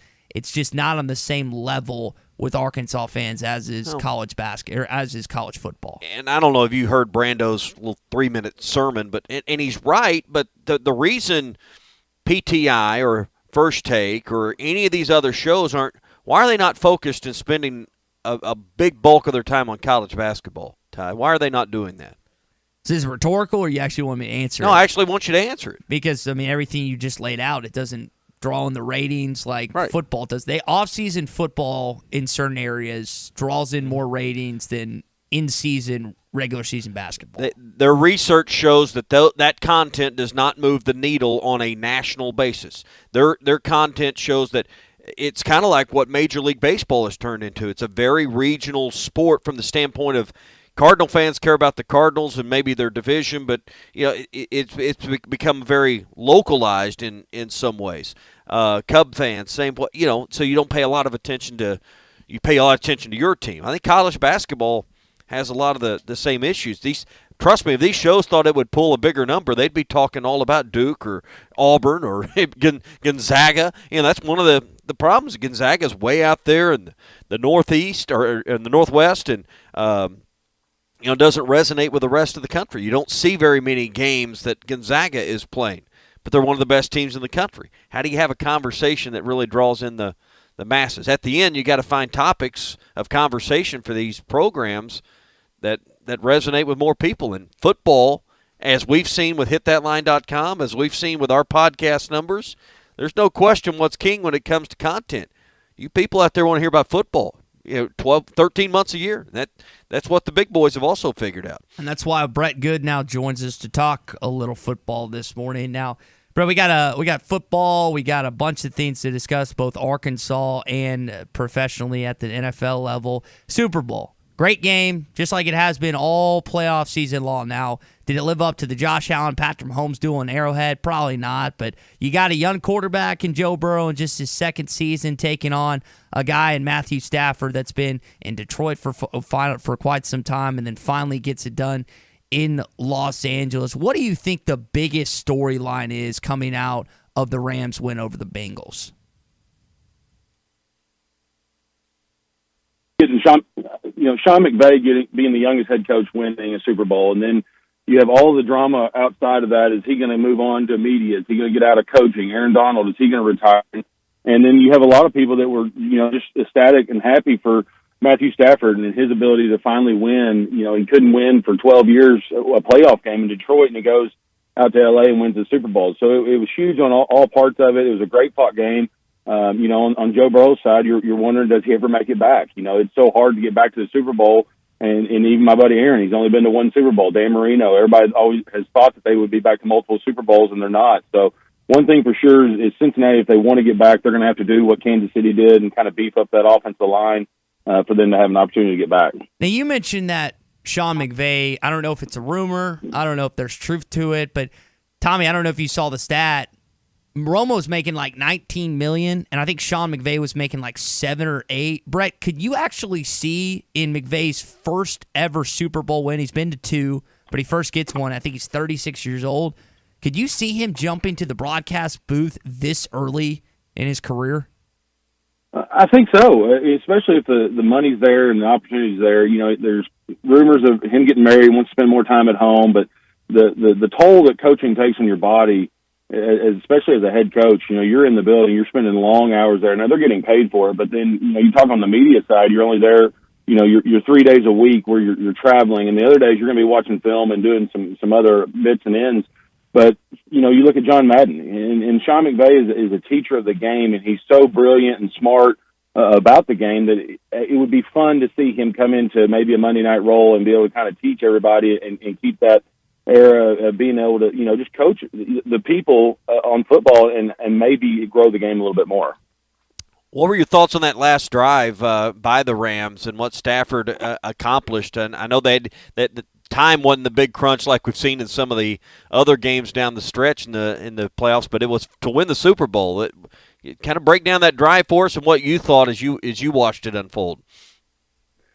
just not on the same level with Arkansas fans as is college basketball, or as is college football. And I don't know if you heard Brando's little 3-minute sermon, but and he's right. But the reason PTI or First Take or any of these other shows why are they not focused and spending a big bulk of their time on college basketball, Ty? Why are they not doing that? Is this rhetorical, or you actually want me to answer it? No, I actually want you to answer it. Because, I mean, everything you just laid out, it doesn't draw in the ratings like football does. Off-season football in certain areas draws in more ratings than in-season, regular season basketball. Their research shows that that content does not move the needle on a national basis. Their content shows that it's kind of like what Major League Baseball has turned into. It's a very regional sport from the standpoint of Cardinal fans care about the Cardinals and maybe their division, but it's become very localized in some ways. Cub fans, same way, so you don't pay a lot of attention to your team. I think college basketball has a lot of the same issues. Trust me, if these shows thought it would pull a bigger number, they'd be talking all about Duke or Auburn or Gonzaga. That's one of the problems. Gonzaga's way out there in the Northeast or in the Northwest, and doesn't resonate with the rest of the country. You don't see very many games that Gonzaga is playing, but they're one of the best teams in the country. How do you have a conversation that really draws in the masses? At the end, you got to find topics of conversation for these programs that resonate with more people. And football, as we've seen with hitthatline.com, as we've seen with our podcast numbers, there's no question what's king when it comes to content. You people out there want to hear about football. 12, 13 months a year. That's what the big boys have also figured out. And that's why Brett Goode now joins us to talk a little football this morning. Now, Brett, we got football. We got a bunch of things to discuss, both Arkansas and professionally at the NFL level. Super Bowl. Great game, just like it has been all playoff season long. Now, did it live up to the Josh Allen, Patrick Mahomes duel in Arrowhead? Probably not, but you got a young quarterback in Joe Burrow in just his second season taking on a guy in Matthew Stafford that's been in Detroit for quite some time and then finally gets it done in Los Angeles. What do you think the biggest storyline is coming out of the Rams win over the Bengals? Sean McVay being the youngest head coach winning a Super Bowl, and then you have all the drama outside of that. Is he going to move on to media? Is he going to get out of coaching? Aaron Donald, is he going to retire? And then you have a lot of people that were, just ecstatic and happy for Matthew Stafford and his ability to finally win. He couldn't win for 12 years a playoff game in Detroit, and he goes out to L.A. and wins the Super Bowl. So it was huge on all parts of it. It was a great fought game. On Joe Burrow's side, you're wondering, does he ever make it back? It's so hard to get back to the Super Bowl. And even my buddy Aaron, he's only been to one Super Bowl. Dan Marino, everybody always has thought that they would be back to multiple Super Bowls, and they're not. So one thing for sure is Cincinnati, if they want to get back, they're going to have to do what Kansas City did and kind of beef up that offensive line for them to have an opportunity to get back. Now, you mentioned that Sean McVay, I don't know if it's a rumor. I don't know if there's truth to it. But, Tommy, I don't know if you saw the stat. Romo's making like $19 million, and I think Sean McVay was making like 7 or 8. Brett, could you actually see in McVay's first ever Super Bowl win? He's been to 2, but he first gets one. I think he's 36 years old. Could you see him jumping to the broadcast booth this early in his career? I think so, especially if the money's there and the opportunity's there. There's rumors of him getting married, wants to spend more time at home, but the toll that coaching takes on your body, especially as a head coach, you're in the building, you're spending long hours there. Now they're getting paid for it, but then, you talk on the media side, you're only there, you're 3 days a week where you're traveling, and the other days you're going to be watching film and doing some other bits and ends. But, you look at John Madden, and Sean McVay is a teacher of the game, and he's so brilliant and smart about the game that it would be fun to see him come into maybe a Monday night role and be able to kind of teach everybody and keep that era of being able to, just coach the people on football and maybe grow the game a little bit more. What were your thoughts on that last drive by the Rams and what Stafford accomplished? And I know that the time wasn't the big crunch like we've seen in some of the other games down the stretch in the playoffs, but it was to win the Super Bowl. Kind of break down that drive for us and what you thought as you watched it unfold.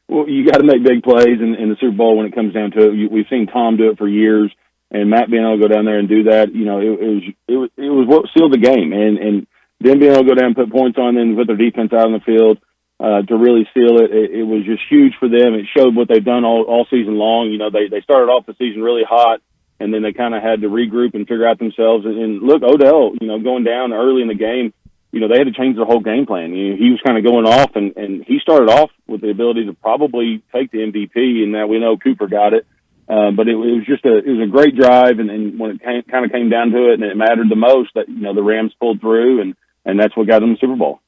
Well, you got to make big plays in the Super Bowl when it comes down to it. We've seen Tom do it for years, and Matt being able to go down there and do that, it was what sealed the game. And then being able to go down and put points on them, put their defense out on the field to really seal it, it was just huge for them. It showed what they've done all season long. They started off the season really hot, and then they kind of had to regroup and figure out themselves. And look, Odell, going down early in the game, they had to change their whole game plan. He was kind of going off, and he started off with the ability to probably take the MVP, and now we know Cooper got it. But it was just a great drive, and when it kind of came down to it, and it mattered the most that the Rams pulled through, and that's what got them the Super Bowl.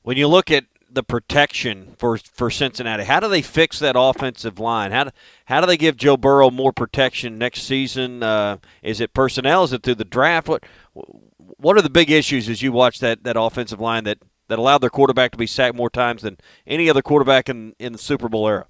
When you look at the protection for Cincinnati, how do they fix that offensive line? How do they give Joe Burrow more protection next season? Is it personnel? Is it through the draft? What are the big issues as you watch that offensive line that allowed their quarterback to be sacked more times than any other quarterback in the Super Bowl era?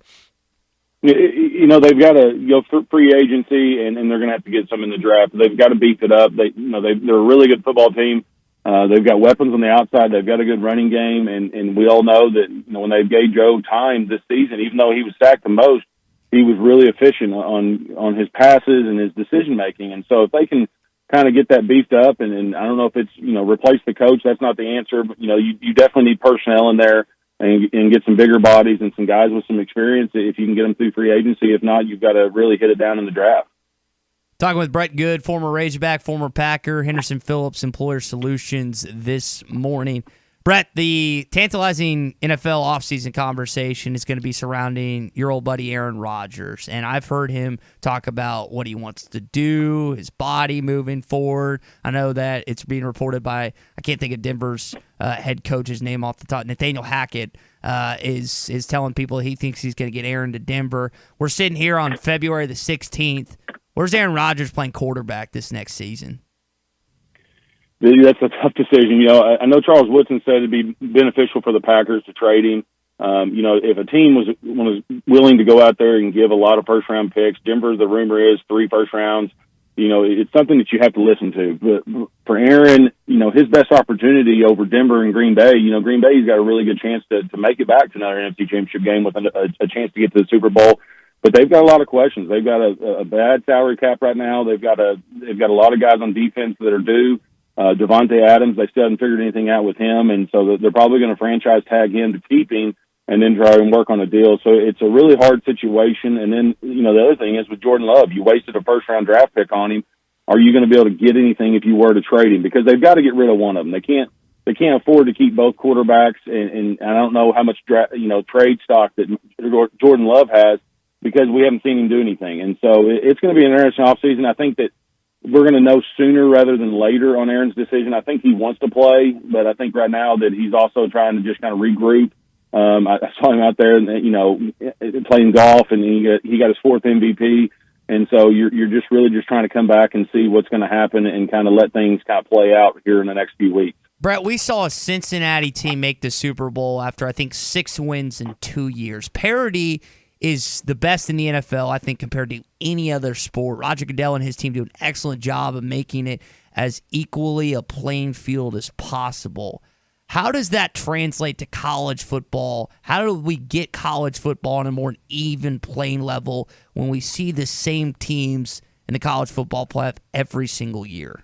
They've got to go for free agency, and they're going to have to get some in the draft. They've got to beef it up. They're a really good football team. They've got weapons on the outside. They've got a good running game, and we all know that when they gave Joe time this season, even though he was sacked the most, he was really efficient on his passes and his decision making. And so if they can kind of get that beefed up, and I don't know if it's replace the coach, that's not the answer, but you definitely need personnel in there and get some bigger bodies and some guys with some experience if you can get them through free agency. If not, you've got to really hit it down in the draft. Talking with Brett Goode, former Razorback, former Packer, Henderson Phillips Employer Solutions this morning. Brett, the tantalizing NFL offseason conversation is going to be surrounding your old buddy Aaron Rodgers. And I've heard him talk about what he wants to do, his body moving forward. I know that it's being reported by, I can't think of Denver's head coach's name off the top, Nathaniel Hackett, is telling people he thinks he's going to get Aaron to Denver. We're sitting here on February the 16th. Where's Aaron Rodgers playing quarterback this next season? That's a tough decision. I know Charles Woodson said it'd be beneficial for the Packers to trade him. If a team was willing to go out there and give a lot of first-round picks, Denver, the rumor is 3 first rounds. It's something that you have to listen to. But for Aaron, his best opportunity over Denver and Green Bay, Green Bay's got a really good chance to make it back to another NFC Championship game with a chance to get to the Super Bowl. But they've got a lot of questions. They've got a bad salary cap right now. They've got a lot of guys on defense that are due. Devontae Adams, they still haven't figured anything out with him, and so they're probably going to franchise tag him to keep him and then try and work on a deal. So it's a really hard situation. And then, the other thing is with Jordan Love, you wasted a first-round draft pick on him. Are you going to be able to get anything if you were to trade him? Because they've got to get rid of one of them. They can't afford to keep both quarterbacks. And I don't know how much trade stock that Jordan Love has because we haven't seen him do anything. And so it's going to be an interesting offseason. I think that we're going to know sooner rather than later on Aaron's decision. I think he wants to play, but I think right now that he's also trying to just kind of regroup. I saw him out there, playing golf, and he got his 4th MVP. And so you're just really just trying to come back and see what's going to happen and kind of let things kind of play out here in the next few weeks. Brett, we saw a Cincinnati team make the Super Bowl after, I think, 6 wins in 2 years. Parity is the best in the NFL, I think, compared to any other sport. Roger Goodell and his team do an excellent job of making it as equally a playing field as possible. How does that translate to college football? How do we get college football on a more even playing level when we see the same teams in the college football playoff every single year?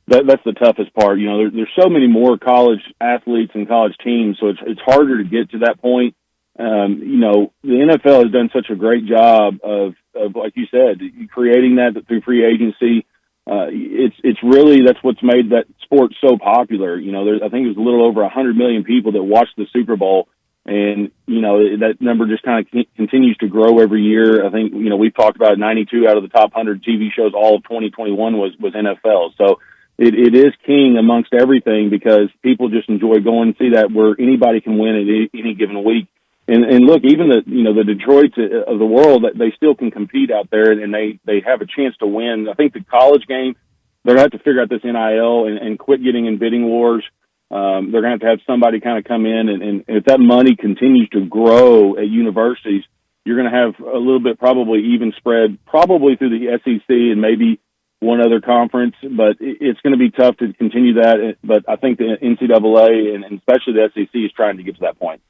That's the toughest part. There's so many more college athletes and college teams, so it's harder to get to that point. The NFL has done such a great job of like you said, creating that through free agency. It's really, that's what's made that sport so popular. I think it was a little over 100 million people that watched the Super Bowl, and that number just kind of continues to grow every year. I think we've talked about 92 out of the top 100 TV shows all of 2021 was NFL. So it is king amongst everything because people just enjoy going and see that where anybody can win at any given week. And look, even the Detroits of the world, they still can compete out there, and they have a chance to win. I think the college game, they're going to have to figure out this NIL and quit getting in bidding wars. They're going to have somebody kind of come in, and if that money continues to grow at universities, you're going to have a little bit probably even spread, probably through the SEC and maybe one other conference, but it's going to be tough to continue that. But I think the NCAA and especially the SEC is trying to get to that point.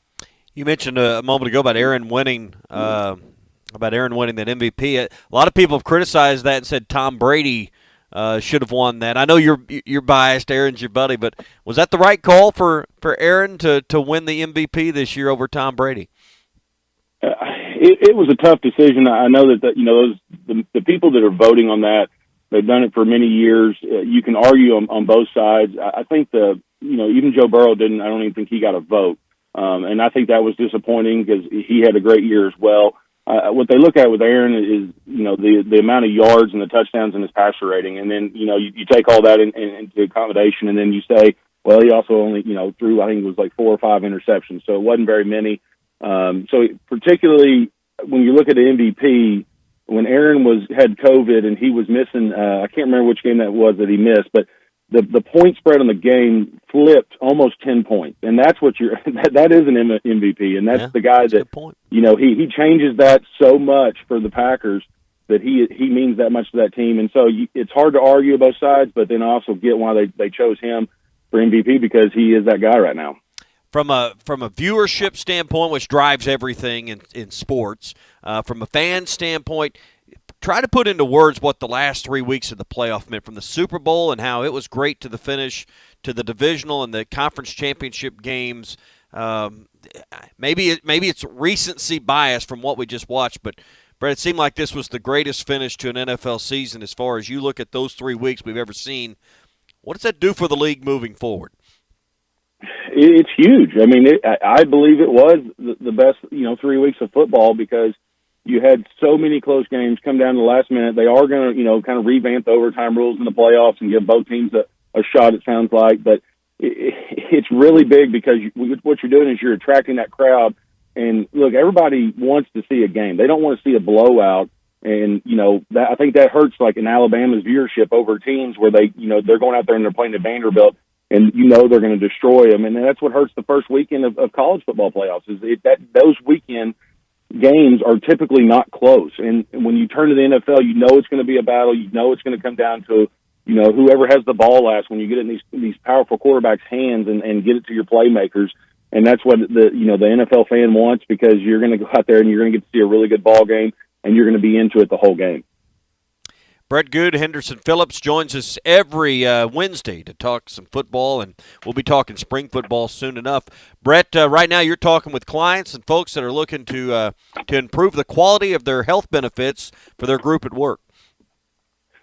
You mentioned a moment ago about Aaron winning that MVP. A lot of people have criticized that and said Tom Brady should have won that. I know you're biased. Aaron's your buddy, but was that the right call for Aaron to win the MVP this year over Tom Brady? It was a tough decision. I know that the people that are voting on that, they've done it for many years. You can argue on both sides. I think even Joe Burrow didn't. I don't even think he got a vote. And I think that was disappointing because he had a great year as well. What they look at with Aaron is, the amount of yards and the touchdowns and his passer rating. And then, you take all that into accommodation and then you say, well, he also only, threw, I think it was like 4 or 5 interceptions. So it wasn't very many. So particularly when you look at the MVP, when Aaron had COVID and he was missing, I can't remember which game that was that he missed, but the point spread on the game flipped almost 10 points. And that's what that is an MVP. And that's the guy that, he changes that so much for the Packers that he means that much to that team. And so it's hard to argue both sides, but then also get why they chose him for MVP because he is that guy right now. From a viewership standpoint, which drives everything in sports, from a fan standpoint, try to put into words what the last 3 weeks of the playoff meant, from the Super Bowl and how it was great to the finish, to the divisional and the conference championship games. Maybe it's recency bias from what we just watched, but Brett, it seemed like this was the greatest finish to an NFL season as far as you look at those 3 weeks we've ever seen. What does that do for the league moving forward? It's huge. I mean, I believe it was the best, 3 weeks of football because you had so many close games come down to the last minute. They are going to, kind of revamp the overtime rules in the playoffs and give both teams a shot, it sounds like. But it's really big because what you're doing is you're attracting that crowd. And, look, everybody wants to see a game. They don't want to see a blowout. And, I think that hurts, like, in Alabama's viewership over teams where they're going out there and they're playing at Vanderbilt. and they're going to destroy them. And that's what hurts the first weekend of college football playoffs is that those weekend games are typically not close. And when you turn to the NFL, it's going to be a battle. It's going to come down to, whoever has the ball last when you get it in these powerful quarterbacks' hands and get it to your playmakers. And that's what the NFL fan wants, because you're going to go out there and you're going to get to see a really good ball game, and you're going to be into it the whole game. Brett Goode, Henderson Phillips, joins us every Wednesday to talk some football, and we'll be talking spring football soon enough. Brett, right now you're talking with clients and folks that are looking to improve the quality of their health benefits for their group at work.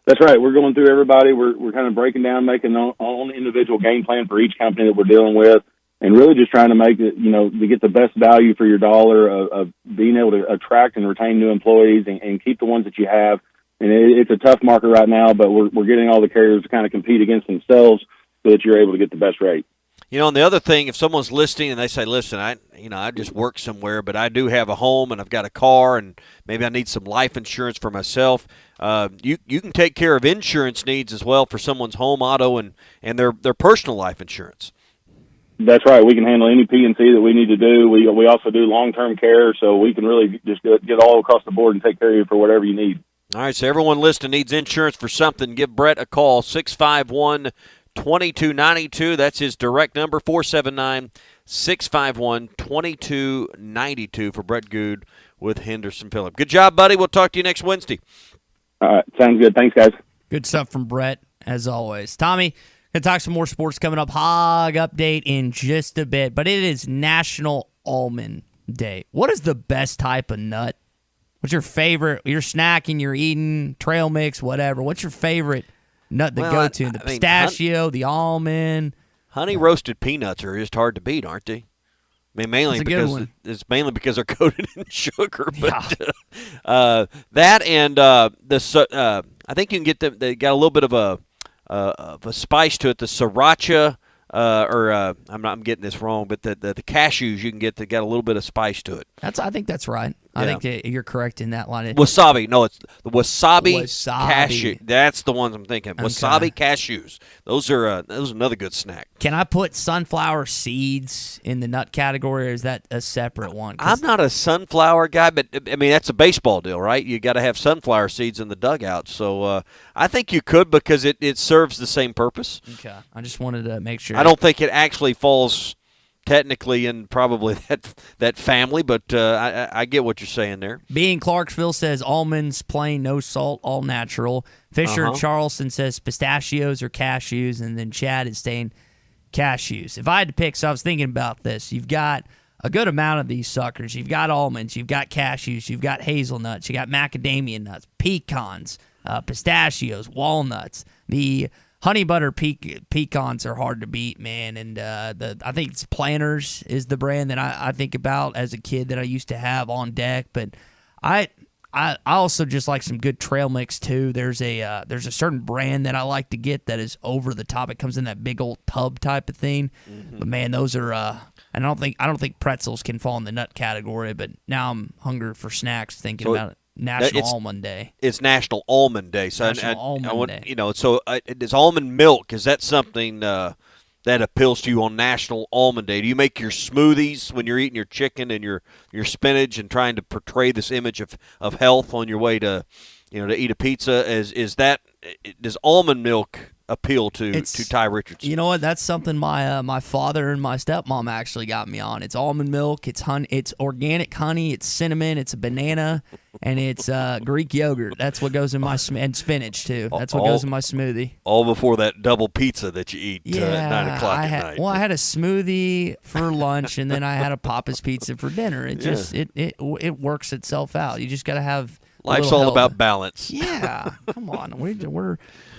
That's right. We're going through everybody. We're kind of breaking down, making our own individual game plan for each company that we're dealing with, and really just trying to make it, to get the best value for your dollar of being able to attract and retain new employees and keep the ones that you have. And it's a tough market right now, but we're getting all the carriers to kind of compete against themselves so that you're able to get the best rate. And the other thing, if someone's listening and they say, listen, I just work somewhere, but I do have a home and I've got a car and maybe I need some life insurance for myself, you can take care of insurance needs as well for someone's home, auto, and their personal life insurance. That's right. We can handle any P&C that we need to do. We also do long-term care, so we can really just get all across the board and take care of you for whatever you need. All right, so everyone listening needs insurance for something. Give Brett a call, 651-2292. That's his direct number, 479-651-2292 for Brett Goode with Henderson Phillips. Good job, buddy. We'll talk to you next Wednesday. All right, sounds good. Thanks, guys. Good stuff from Brett, as always. Tommy, going to talk some more sports coming up. Hog update in just a bit, but it is National Almond Day. What is the best type of nut? What's your favorite? You're snacking, you're eating, trail mix, whatever. What's your favorite nut to go to? The pistachio, the almond. Honey roasted peanuts are just hard to beat, aren't they? Mainly because they're coated in sugar. But that and I think you can get them. They got a little bit of a spice to it. The sriracha. I'm getting this wrong, but the cashews you can get that got a little bit of spice to it. I think that's right. I think you're correct in that line. Wasabi. No, it's the wasabi cashew. That's the ones I'm thinking. Okay. Wasabi cashews. Those are another good snack. Can I put sunflower seeds in the nut category, or is that a separate one? I'm not a sunflower guy, but I mean that's a baseball deal, right? You got to have sunflower seeds in the dugout. So I think you could because it serves the same purpose. Okay. I just wanted to make sure. I don't think it actually falls technically in probably that family, but I get what you're saying there. Being Clarksville says almonds, plain, no salt, all natural. Fisher Charleston says pistachios or cashews, and then Chad is saying cashews. If I had to pick, so I was thinking about this. You've got a good amount of these suckers. You've got almonds, you've got cashews, you've got hazelnuts, you got macadamia nuts, pecans, pistachios, walnuts. The honey butter pecans are hard to beat, man, and I think it's Planters is the brand that I think about as a kid that I used to have on deck. But I also just like some good trail mix too. There's a certain brand that I like to get that is over the top. It comes in that big old tub type of thing. Mm-hmm. But man, those are and I don't think pretzels can fall in the nut category. But now I'm hungry for snacks thinking about it. National Almond Day. It's National Almond Day. So National Almond Day. So is almond milk, is that something that appeals to you on National Almond Day? Do you make your smoothies when you're eating your chicken and your spinach and trying to portray this image of health on your way to eat a pizza? Does almond milk appeal to Ty Richardson? You know what? That's something my father and my stepmom actually got me on. It's almond milk. It's honey. It's organic honey. It's cinnamon. It's a banana, and it's Greek yogurt. That's what goes in my and spinach too. That's what goes in my smoothie. All before that double pizza that you eat at 9 o'clock at night. Well, I had a smoothie for lunch, and then I had a Papa's pizza for dinner. It just it works itself out. You just got to have. Life's all about balance. Yeah, come on. We're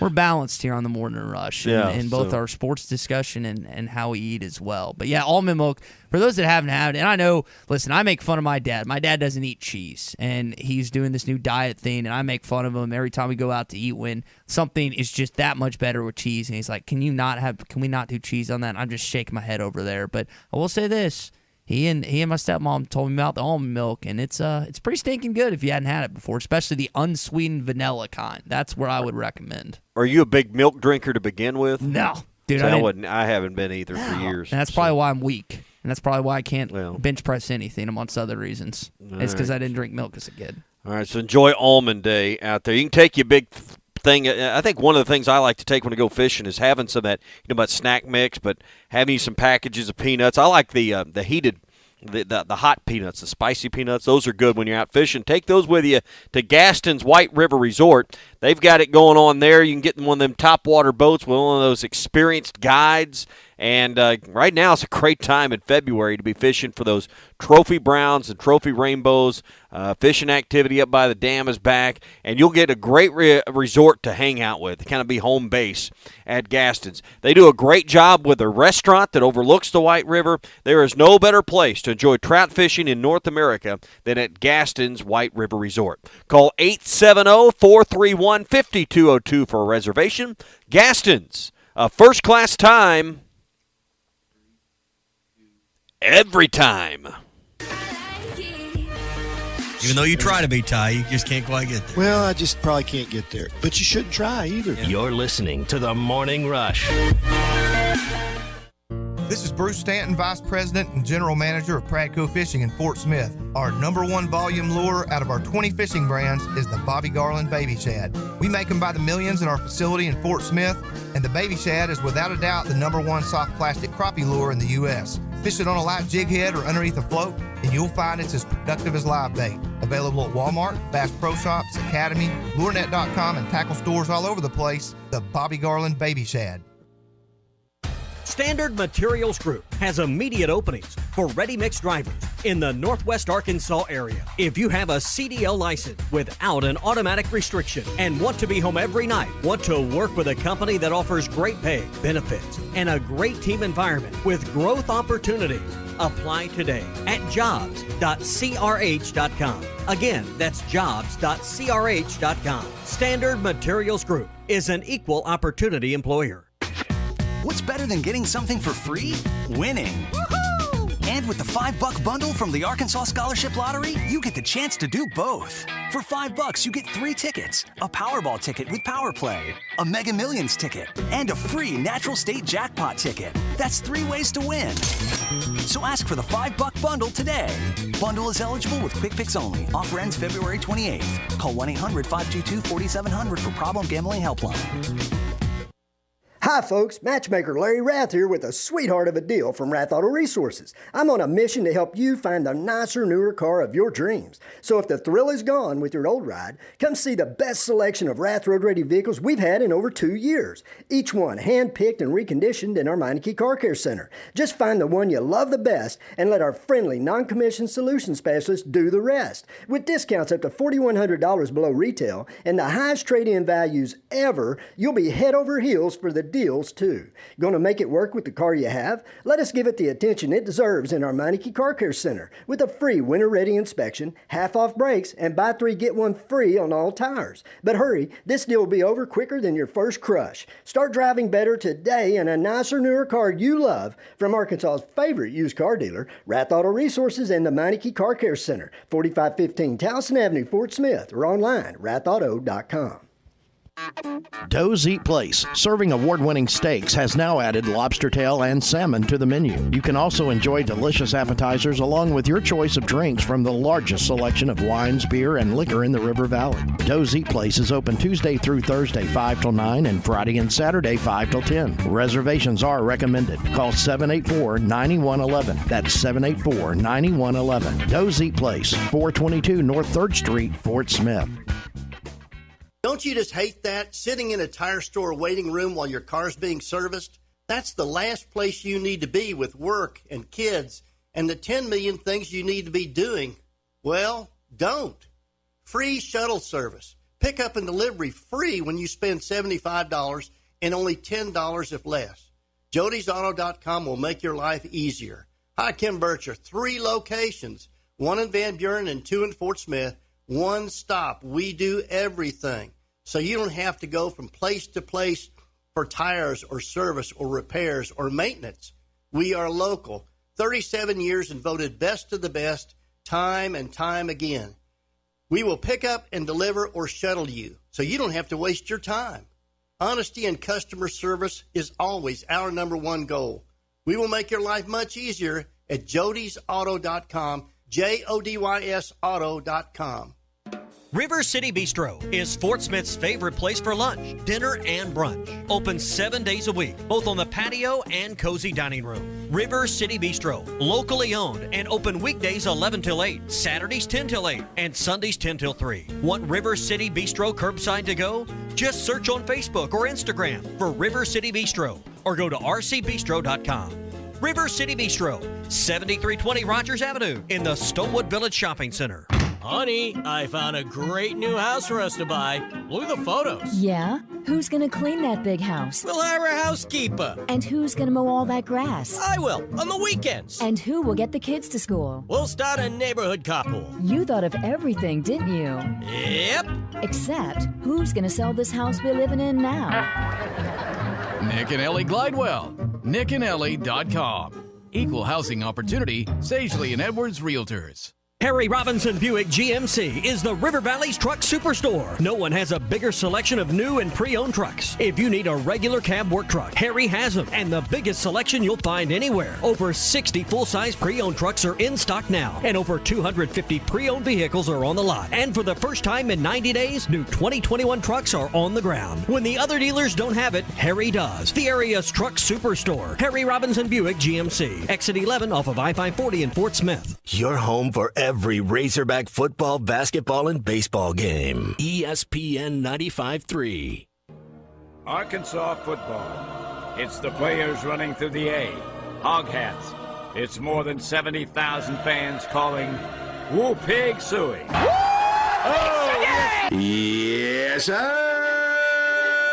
balanced here on the Morning Rush in both our sports discussion and how we eat as well. But yeah, almond milk, for those that haven't had it, and I know, listen, I make fun of my dad. My dad doesn't eat cheese, and he's doing this new diet thing, and I make fun of him every time we go out to eat when something is just that much better with cheese. And he's like, can we not do cheese on that? And I'm just shaking my head over there. But I will say this. He and my stepmom told me about the almond milk, and it's pretty stinking good if you hadn't had it before, especially the unsweetened vanilla kind. That's where I would recommend. Are you a big milk drinker to begin with? No. Dude, I haven't been either for years. And that's probably why I'm weak. And that's probably why I can't bench press anything, amongst other reasons. It's because I didn't drink milk as a kid. All right, so enjoy Almond Day out there. You can take your big thing. I think one of the things I like to take when I go fishing is having some of that, about snack mix, but having some packages of peanuts. I like the heated, the hot peanuts, the spicy peanuts. Those are good when you're out fishing. Take those with you to Gaston's White River Resort. They've got it going on there. You can get in one of them top water boats with one of those experienced guides. And right now it's a great time in February to be fishing for those trophy browns and trophy rainbows. Fishing activity up by the dam is back, and you'll get a great resort to hang out with, to kind of be home base at Gaston's. They do a great job with a restaurant that overlooks the White River. There is no better place to enjoy trout fishing in North America than at Gaston's White River Resort. Call 870-431-5202 for a reservation. Gaston's, a first-class time every time. Even though you try to be Ty, you just can't quite get there. Well, I just probably can't get there. But you shouldn't try either. You're listening to The Morning Rush. This is Bruce Stanton, Vice President and General Manager of Pradco Fishing in Fort Smith. Our #1 volume lure out of our 20 fishing brands is the Bobby Garland Baby Shad. We make them by the millions in our facility in Fort Smith, and the Baby Shad is without a doubt the #1 soft plastic crappie lure in the U.S. Fish it on a light jig head or underneath a float, and you'll find it's as productive as live bait. Available at Walmart, Bass Pro Shops, Academy, LureNet.com, and tackle stores all over the place. The Bobby Garland Baby Shad. Standard Materials Group has immediate openings for ready-mix drivers in the Northwest Arkansas area. If you have a CDL license without an automatic restriction and want to be home every night, want to work with a company that offers great pay, benefits, and a great team environment with growth opportunities, apply today at jobs.crh.com. Again, that's jobs.crh.com. Standard Materials Group is an equal opportunity employer. What's better than getting something for free? Winning. Woohoo! And with the $5 bundle from the Arkansas Scholarship Lottery, you get the chance to do both. For $5, you get 3 tickets, a Powerball ticket with Power Play, a Mega Millions ticket, and a free Natural State Jackpot ticket. That's 3 ways to win. So ask for the $5 bundle today. Bundle is eligible with Quick Picks only. Offer ends February 28th. Call 1-800-522-4700 for Problem Gambling Helpline. Hi folks, Matchmaker Larry Rath here with a sweetheart of a deal from Rath Auto Resources. I'm on a mission to help you find the nicer, newer car of your dreams. So if the thrill is gone with your old ride, come see the best selection of Rath Road Ready vehicles we've had in over 2 years. Each one hand-picked and reconditioned in our Meineke Car Care Center. Just find the one you love the best and let our friendly, non-commissioned solution specialists do the rest. With discounts up to $4,100 below retail and the highest trade-in values ever, you'll be head over heels for the deals too. Gonna make it work with the car you have? Let us give it the attention it deserves in our Meineke Car Care Center with a free winter-ready inspection, half-off brakes, and buy 3 get 1 free on all tires. But hurry, this deal will be over quicker than your first crush. Start driving better today in a nicer, newer car you love from Arkansas's favorite used car dealer, Rath Auto Resources and the Meineke Car Care Center, 4515 Towson Avenue, Fort Smith, or online, rathauto.com. Doe's Eat Place, serving award-winning steaks, has now added lobster tail and salmon to the menu. You can also enjoy delicious appetizers along with your choice of drinks from the largest selection of wines, beer, and liquor in the River Valley. Doe's Eat Place is open Tuesday through Thursday 5 till 9 and Friday and Saturday 5 till 10. Reservations are recommended. Call 784-9111. That's 784-9111. Doe's Eat Place, 422 North 3rd Street, Fort Smith. Don't you just hate that? Sitting in a tire store waiting room while your car's being serviced? That's the last place you need to be with work and kids and the 10 million things you need to be doing. Well, don't. Free shuttle service. Pickup and delivery free when you spend $75 and only $10 if less. Jody'sAuto.com will make your life easier. Hi, Kim Bircher. 3 locations, 1 in Van Buren and 2 in Fort Smith. One stop. We do everything. So you don't have to go from place to place for tires or service or repairs or maintenance. We are local. 37 years and voted best of the best time and time again. We will pick up and deliver or shuttle you, so you don't have to waste your time. Honesty and customer service is always our number one goal. We will make your life much easier at jodysauto.com, JODYS auto.com. River City Bistro is Fort Smith's favorite place for lunch, dinner, and brunch. Open 7 days a week, both on the patio and cozy dining room. River City Bistro, locally owned and open weekdays 11 till 8, Saturdays 10 till 8, and Sundays 10 till 3. Want River City Bistro curbside to go? Just search on Facebook or Instagram for River City Bistro or go to rcbistro.com. River City Bistro, 7320 Rogers Avenue in the Stonewood Village Shopping Center. Honey, I found a great new house for us to buy. Look at the photos. Yeah? Who's gonna clean that big house? We'll hire a housekeeper. And who's gonna mow all that grass? I will, on the weekends. And who will get the kids to school? We'll start a neighborhood carpool. You thought of everything, didn't you? Yep. Except, who's gonna sell this house we're living in now? Nick and Ellie Glidewell. nickandellie.com. Equal housing opportunity, Sagely and Edwards Realtors. Harry Robinson Buick GMC is the River Valley's truck superstore. No one has a bigger selection of new and pre-owned trucks. If you need a regular cab work truck, Harry has them, and the biggest selection you'll find anywhere. Over 60 full-size pre-owned trucks are in stock now, and over 250 pre-owned vehicles are on the lot. And for the first time in 90 days, new 2021 trucks are on the ground. When the other dealers don't have it, Harry does. The area's truck superstore. Harry Robinson Buick GMC. Exit 11 off of I-540 in Fort Smith. Your home for every Razorback football, basketball, and baseball game. ESPN 95.3. Arkansas football. It's the players running through the A. Hog hats. It's more than 70,000 fans calling Woo Pig Suey. Oh, yes, sir.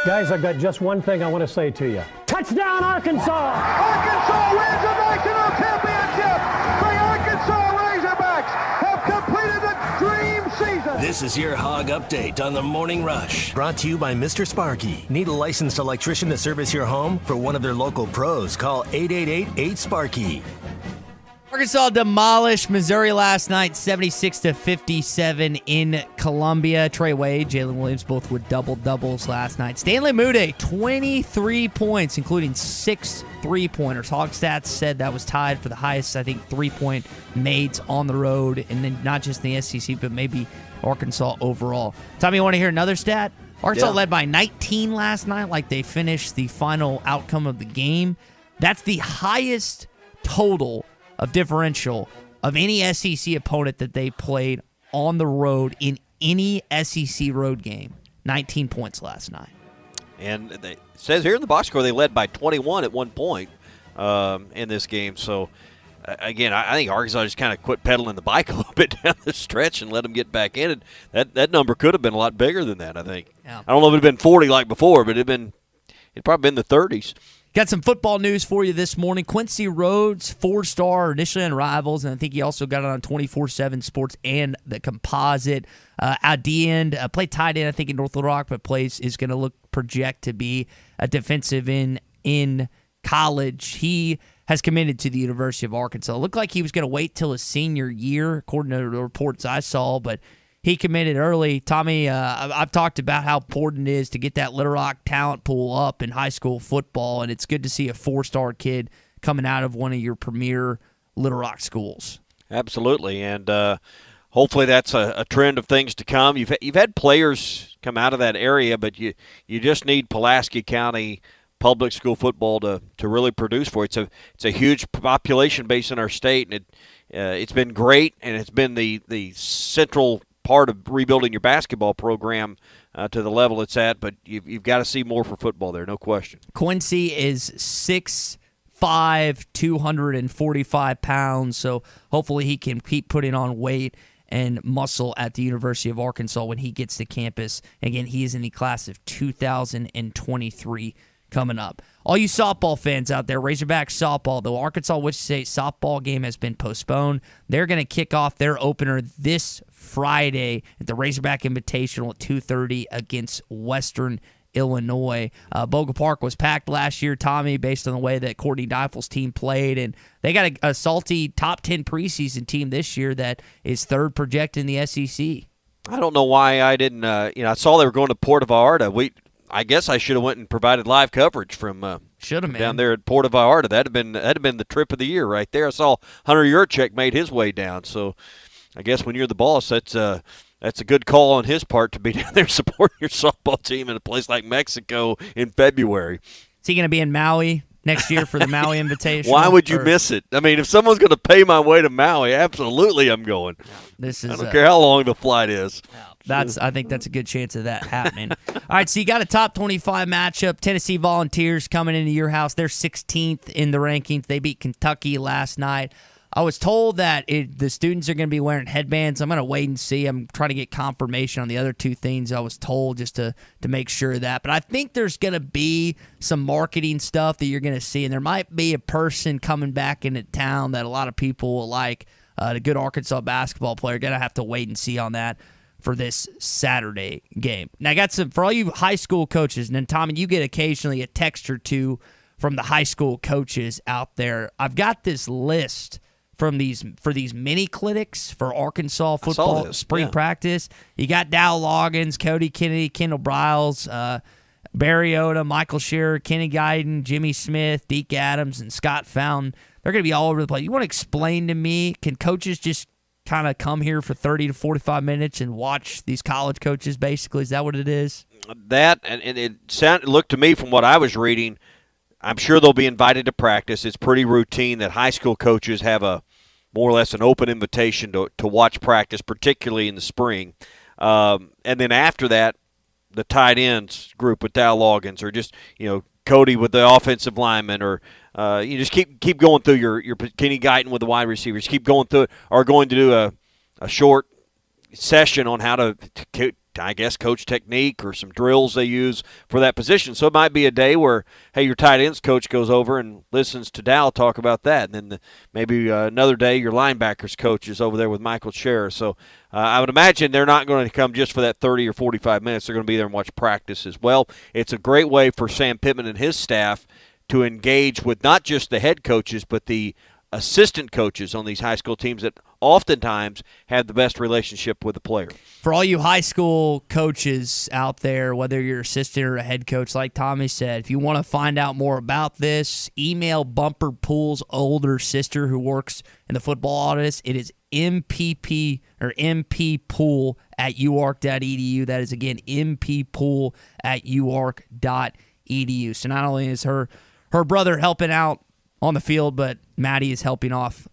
Guys, I've got just one thing I want to say to you. Touchdown, Arkansas! Arkansas wins the national championship! The Arkansas Razorbacks have completed the dream season! This is your Hog Update on the Morning Rush. Brought to you by Mr. Sparky. Need a licensed electrician to service your home? For one of their local pros, call 888-8-SPARKY. Arkansas demolished Missouri last night, 76-57 in Columbia. Trey Wade, Jalen Williams, both with double-doubles last night. Stanley Mude, 23 points, including 6 3-pointers. Hogstats said that was tied for the highest, I think, 3-point mades on the road, and then not just in the SEC, but maybe Arkansas overall. Tommy, you want to hear another stat? Arkansas led by 19 last night, like they finished the final outcome of the game. That's the highest total of differential of any SEC opponent that they played on the road in any SEC road game. 19 points last night. And it says here in the box score they led by 21 at one point in this game. So, again, I think Arkansas just kind of quit pedaling the bike a little bit down the stretch and let them get back in it. That number could have been a lot bigger than that, I think. Yeah. I don't know if it had been 40 like before, but it'd probably been the 30s. Got some football news for you this morning. Quincy Rhodes, 4-star, initially on Rivals, and I think he also got it on 24/7 Sports and the Composite. At the end, played tight end, I think, in North Little Rock, but is going to project to be a defensive end in college. He has committed to the University of Arkansas. It looked like he was going to wait till his senior year, according to the reports I saw, but he committed early. Tommy, I've talked about how important it is to get that Little Rock talent pool up in high school football, and it's good to see a 4-star kid coming out of one of your premier Little Rock schools. Absolutely, and hopefully that's a trend of things to come. You've had players come out of that area, but you just need Pulaski County public school football to really produce for it. It's a huge population base in our state, and it's been great, and it's been the central part of rebuilding your basketball program to the level it's at, but you've got to see more for football there, no question. Quincy is 6'5", 245 pounds, so hopefully he can keep putting on weight and muscle at the University of Arkansas when he gets to campus. Again, he is in the class of 2023 coming up. All you softball fans out there, Razorback softball, the Arkansas Wichita State softball game has been postponed. They're going to kick off their opener this Friday at the Razorback Invitational at 2:30 against Western Illinois. Boga Park was packed last year, Tommy, based on the way that Courtney Deifel's team played, and they got a salty top 10 preseason team this year that is third projected in the SEC. I don't know why I didn't. I saw they were going to Puerto Vallarta. I guess I should have went and provided live coverage from down there at Puerto Vallarta. That'd have been the trip of the year right there. I saw Hunter Yurchek made his way down. So I guess when you're the boss, that's a good call on his part to be down there supporting your softball team in a place like Mexico in February. Is he going to be in Maui next year for the Maui Invitational? Why would you miss it? I mean, if someone's going to pay my way to Maui, absolutely I'm going. I don't care how long the flight is. I think that's a good chance of that happening. All right, so you got a top 25 matchup. Tennessee Volunteers coming into your house. They're 16th in the rankings. They beat Kentucky last night. I was told that the students are going to be wearing headbands. I'm going to wait and see. I'm trying to get confirmation on the other two things I was told just to make sure of that. But I think there's going to be some marketing stuff that you're going to see, and there might be a person coming back into town that a lot of people will like. The good Arkansas basketball player. Going to have to wait and see on that for this Saturday game. Now, I got some for all you high school coaches, and then Tommy, you get occasionally a text or two from the high school coaches out there. I've got this list for these mini clinics for Arkansas football spring practice. You got Dow Loggins, Cody Kennedy, Kendall Briles, Barry Oda, Michael Shearer, Kenny Guyton, Jimmy Smith, Deke Adams, and Scott Fountain. They're going to be all over the place. You want to explain to me, can coaches just kind of come here for 30 to 45 minutes and watch these college coaches, basically? Is that what it is? That, and it looked to me from what I was reading, I'm sure they'll be invited to practice. It's pretty routine that high school coaches have a more or less an open invitation to watch practice, particularly in the spring. And then after that, the tight ends group with Dow Loggins, or just, Cody with the offensive lineman, or you just keep going through your Kenny Guyton with the wide receivers. Keep going through it, or going to do a short session on how to I guess, coach technique or some drills they use for that position. So it might be a day where, hey, your tight ends coach goes over and listens to Dow talk about that. And then maybe another day your linebackers coach is over there with Michael Scherer. So I would imagine they're not going to come just for that 30 or 45 minutes. They're going to be there and watch practice as well. It's a great way for Sam Pittman and his staff to engage with not just the head coaches but the assistant coaches on these high school teams that oftentimes have the best relationship with the player. For all you high school coaches out there, whether you're assistant or a head coach, like Tommy said, if you want to find out more about this, email Bumper Pool's older sister who works in the football office. It is MPP or mppool@uark.edu. That is, again, mppool@uark.edu. So not only is her brother helping out on the field, but Maddie is helping off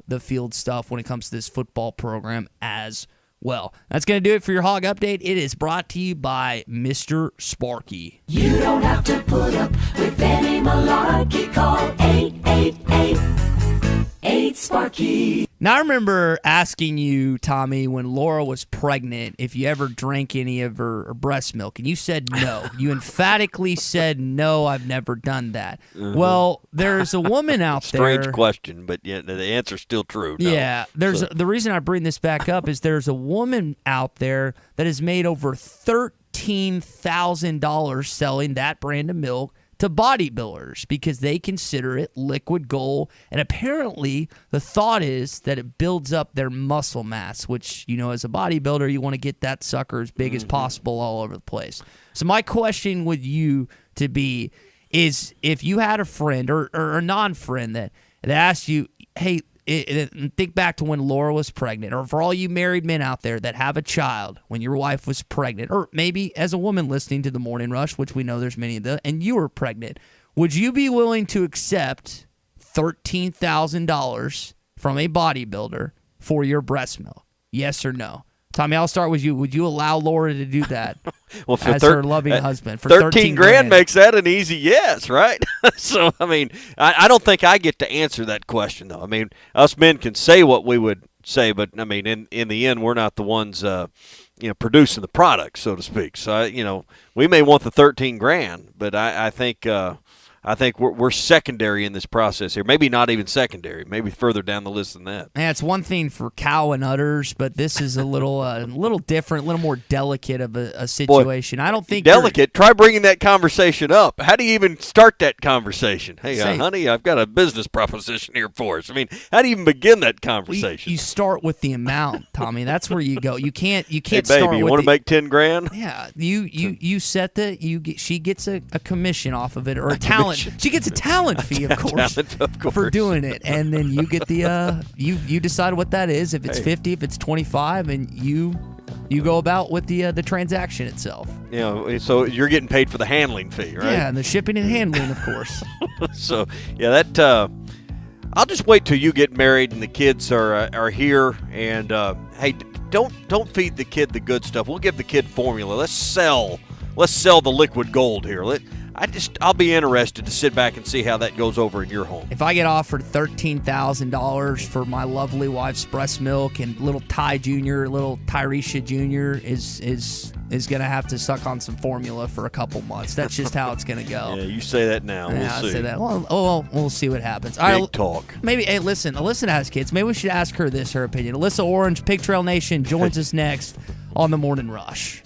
the field stuff when it comes to this football program as well. That's going to do it for your Hog Update. It is brought to you by Mr. Sparky. You don't have to put up with any malarkey. Call 888-8-SPARKY. Now, I remember asking you, Tommy, when Laura was pregnant, if you ever drank any of her breast milk, and you said no. You emphatically said, no, I've never done that. Mm-hmm. Well, there's a woman out there. Strange question, but yeah, the answer's still true. No. Yeah, the reason I bring this back up is there's a woman out there that has made over $13,000 selling that brand of milk to bodybuilders because they consider it liquid gold, and apparently the thought is that it builds up their muscle mass, which, as a bodybuilder, you want to get that sucker as big as possible all over the place. So my question with you to be is, if you had a friend or a non-friend that asked you, hey, think back to when Laura was pregnant, or for all you married men out there that have a child when your wife was pregnant, or maybe as a woman listening to the Morning Rush, which we know there's many of them, and you were pregnant, would you be willing to accept $13,000 from a bodybuilder for your breast milk? Yes or no? Tommy, I'll start with you. Would you allow Laura to do that well, for as her loving husband? For 13 grand makes that an easy yes, right? So, I mean, I don't think I get to answer that question, though. I mean, us men can say what we would say, but, I mean, in the end, we're not the ones, producing the product, so to speak. So, we may want the 13 grand, but I think I think we're secondary in this process here. Maybe not even secondary. Maybe further down the list than that. Yeah, it's one thing for cow and udders, but this is a little different, a little more delicate of a situation. Boy, I don't think delicate. Try bringing that conversation up. How do you even start that conversation? Hey, honey, I've got a business proposition here for us. I mean, how do you even begin that conversation? You start with the amount, Tommy. That's where you go. You can't hey, start baby, with you want to make $10,000? Yeah, you set she gets a commission off of it, or a talent. She gets a talent fee, of course, for doing it, and then you get the you decide what that is. If it's 50, if it's 25, and you go about with the transaction itself. So you're getting paid for the handling fee, right? Yeah, and the shipping and handling, of course. So yeah, that I'll just wait till you get married and the kids are here. And hey, don't feed the kid the good stuff. We'll give the kid formula. Let's sell the liquid gold here. I'll be interested to sit back and see how that goes over in your home. If I get offered $13,000 for my lovely wife's breast milk, and little Ty Jr., little Tyresha Jr. is going to have to suck on some formula for a couple months. That's just how it's going to go. Yeah, you say that now. We'll see. I say that. Well, we'll see what happens. Big All right, talk. Maybe, hey, listen, Alyssa has kids. Maybe we should ask her her opinion. Alyssa Orange, Pig Trail Nation, joins us next on the Morning Rush.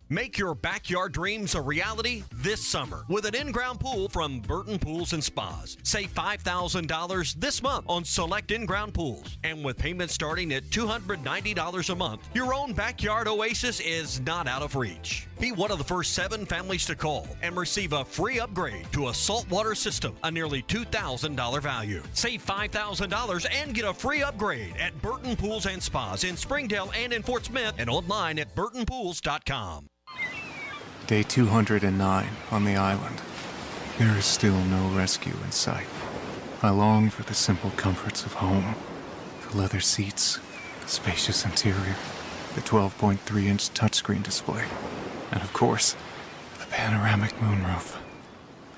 Make your backyard dreams a reality this summer with an in-ground pool from Burton Pools and Spas. Save $5,000 this month on select in-ground pools. And with payments starting at $290 a month, your own backyard oasis is not out of reach. Be one of the first 7 families to call and receive a free upgrade to a saltwater system, a nearly $2,000 value. Save $5,000 and get a free upgrade at Burton Pools and Spas in Springdale and in Fort Smith, and online at burtonpools.com. Day 209 on the island. There is still no rescue in sight. I long for the simple comforts of home. The leather seats, the spacious interior, the 12.3-inch touchscreen display, and of course, the panoramic moonroof.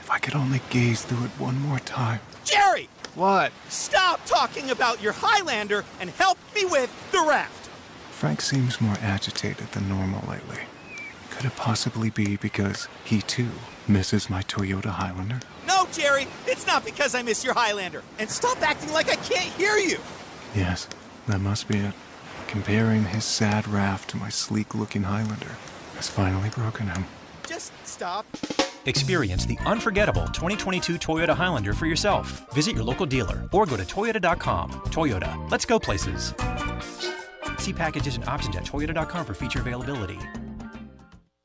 If I could only gaze through it one more time. Jerry! What? Stop talking about your Highlander and help me with the raft! Frank seems more agitated than normal lately. Could it possibly be because he, too, misses my Toyota Highlander? No, Jerry! It's not because I miss your Highlander. And stop acting like I can't hear you! Yes, that must be it. Comparing his sad raft to my sleek-looking Highlander has finally broken him. Just stop. Experience the unforgettable 2022 Toyota Highlander for yourself. Visit your local dealer or go to Toyota.com. Toyota, let's go places. See packages and options at Toyota.com for feature availability.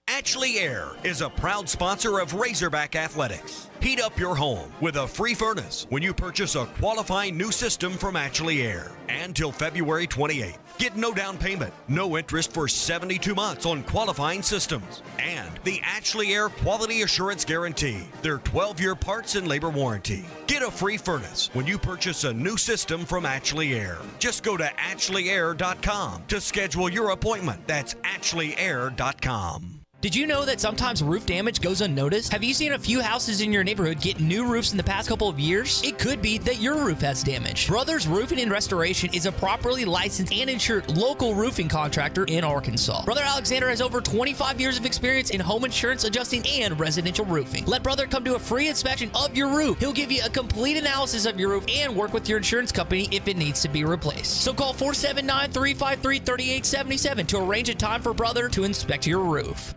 Ashley Air is a proud sponsor of Razorback Athletics. Heat up your home with a free furnace when you purchase a qualifying new system from Ashley Air. And till February 28th. Get no down payment, no interest for 72 months on qualifying systems. And the Ashley Air Quality Assurance Guarantee, their 12-year parts and labor warranty. Get a free furnace when you purchase a new system from Ashley Air. Just go to AshleyAir.com to schedule your appointment. That's AshleyAir.com. Did you know that sometimes roof damage goes unnoticed? Have you seen a few houses in your neighborhood get new roofs in the past couple of years? It could be that your roof has damage. Brothers Roofing and Restoration is a properly licensed and insured local roofing contractor in Arkansas. Brother Alexander has over 25 years of experience in home insurance adjusting and residential roofing. Let Brother come do a free inspection of your roof. He'll give you a complete analysis of your roof and work with your insurance company if it needs to be replaced. So call 479-353-3877 to arrange a time for Brother to inspect your roof.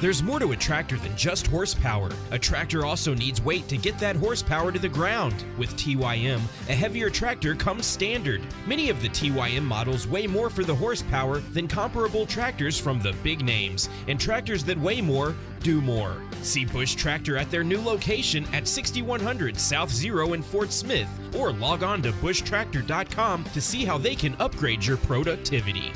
There's more to a tractor than just horsepower. A tractor also needs weight to get that horsepower to the ground. With TYM, a heavier tractor comes standard. Many of the TYM models weigh more for the horsepower than comparable tractors from the big names, and tractors that weigh more do more. See Bush Tractor at their new location at 6100 South Zero in Fort Smith, or log on to bushtractor.com to see how they can upgrade your productivity.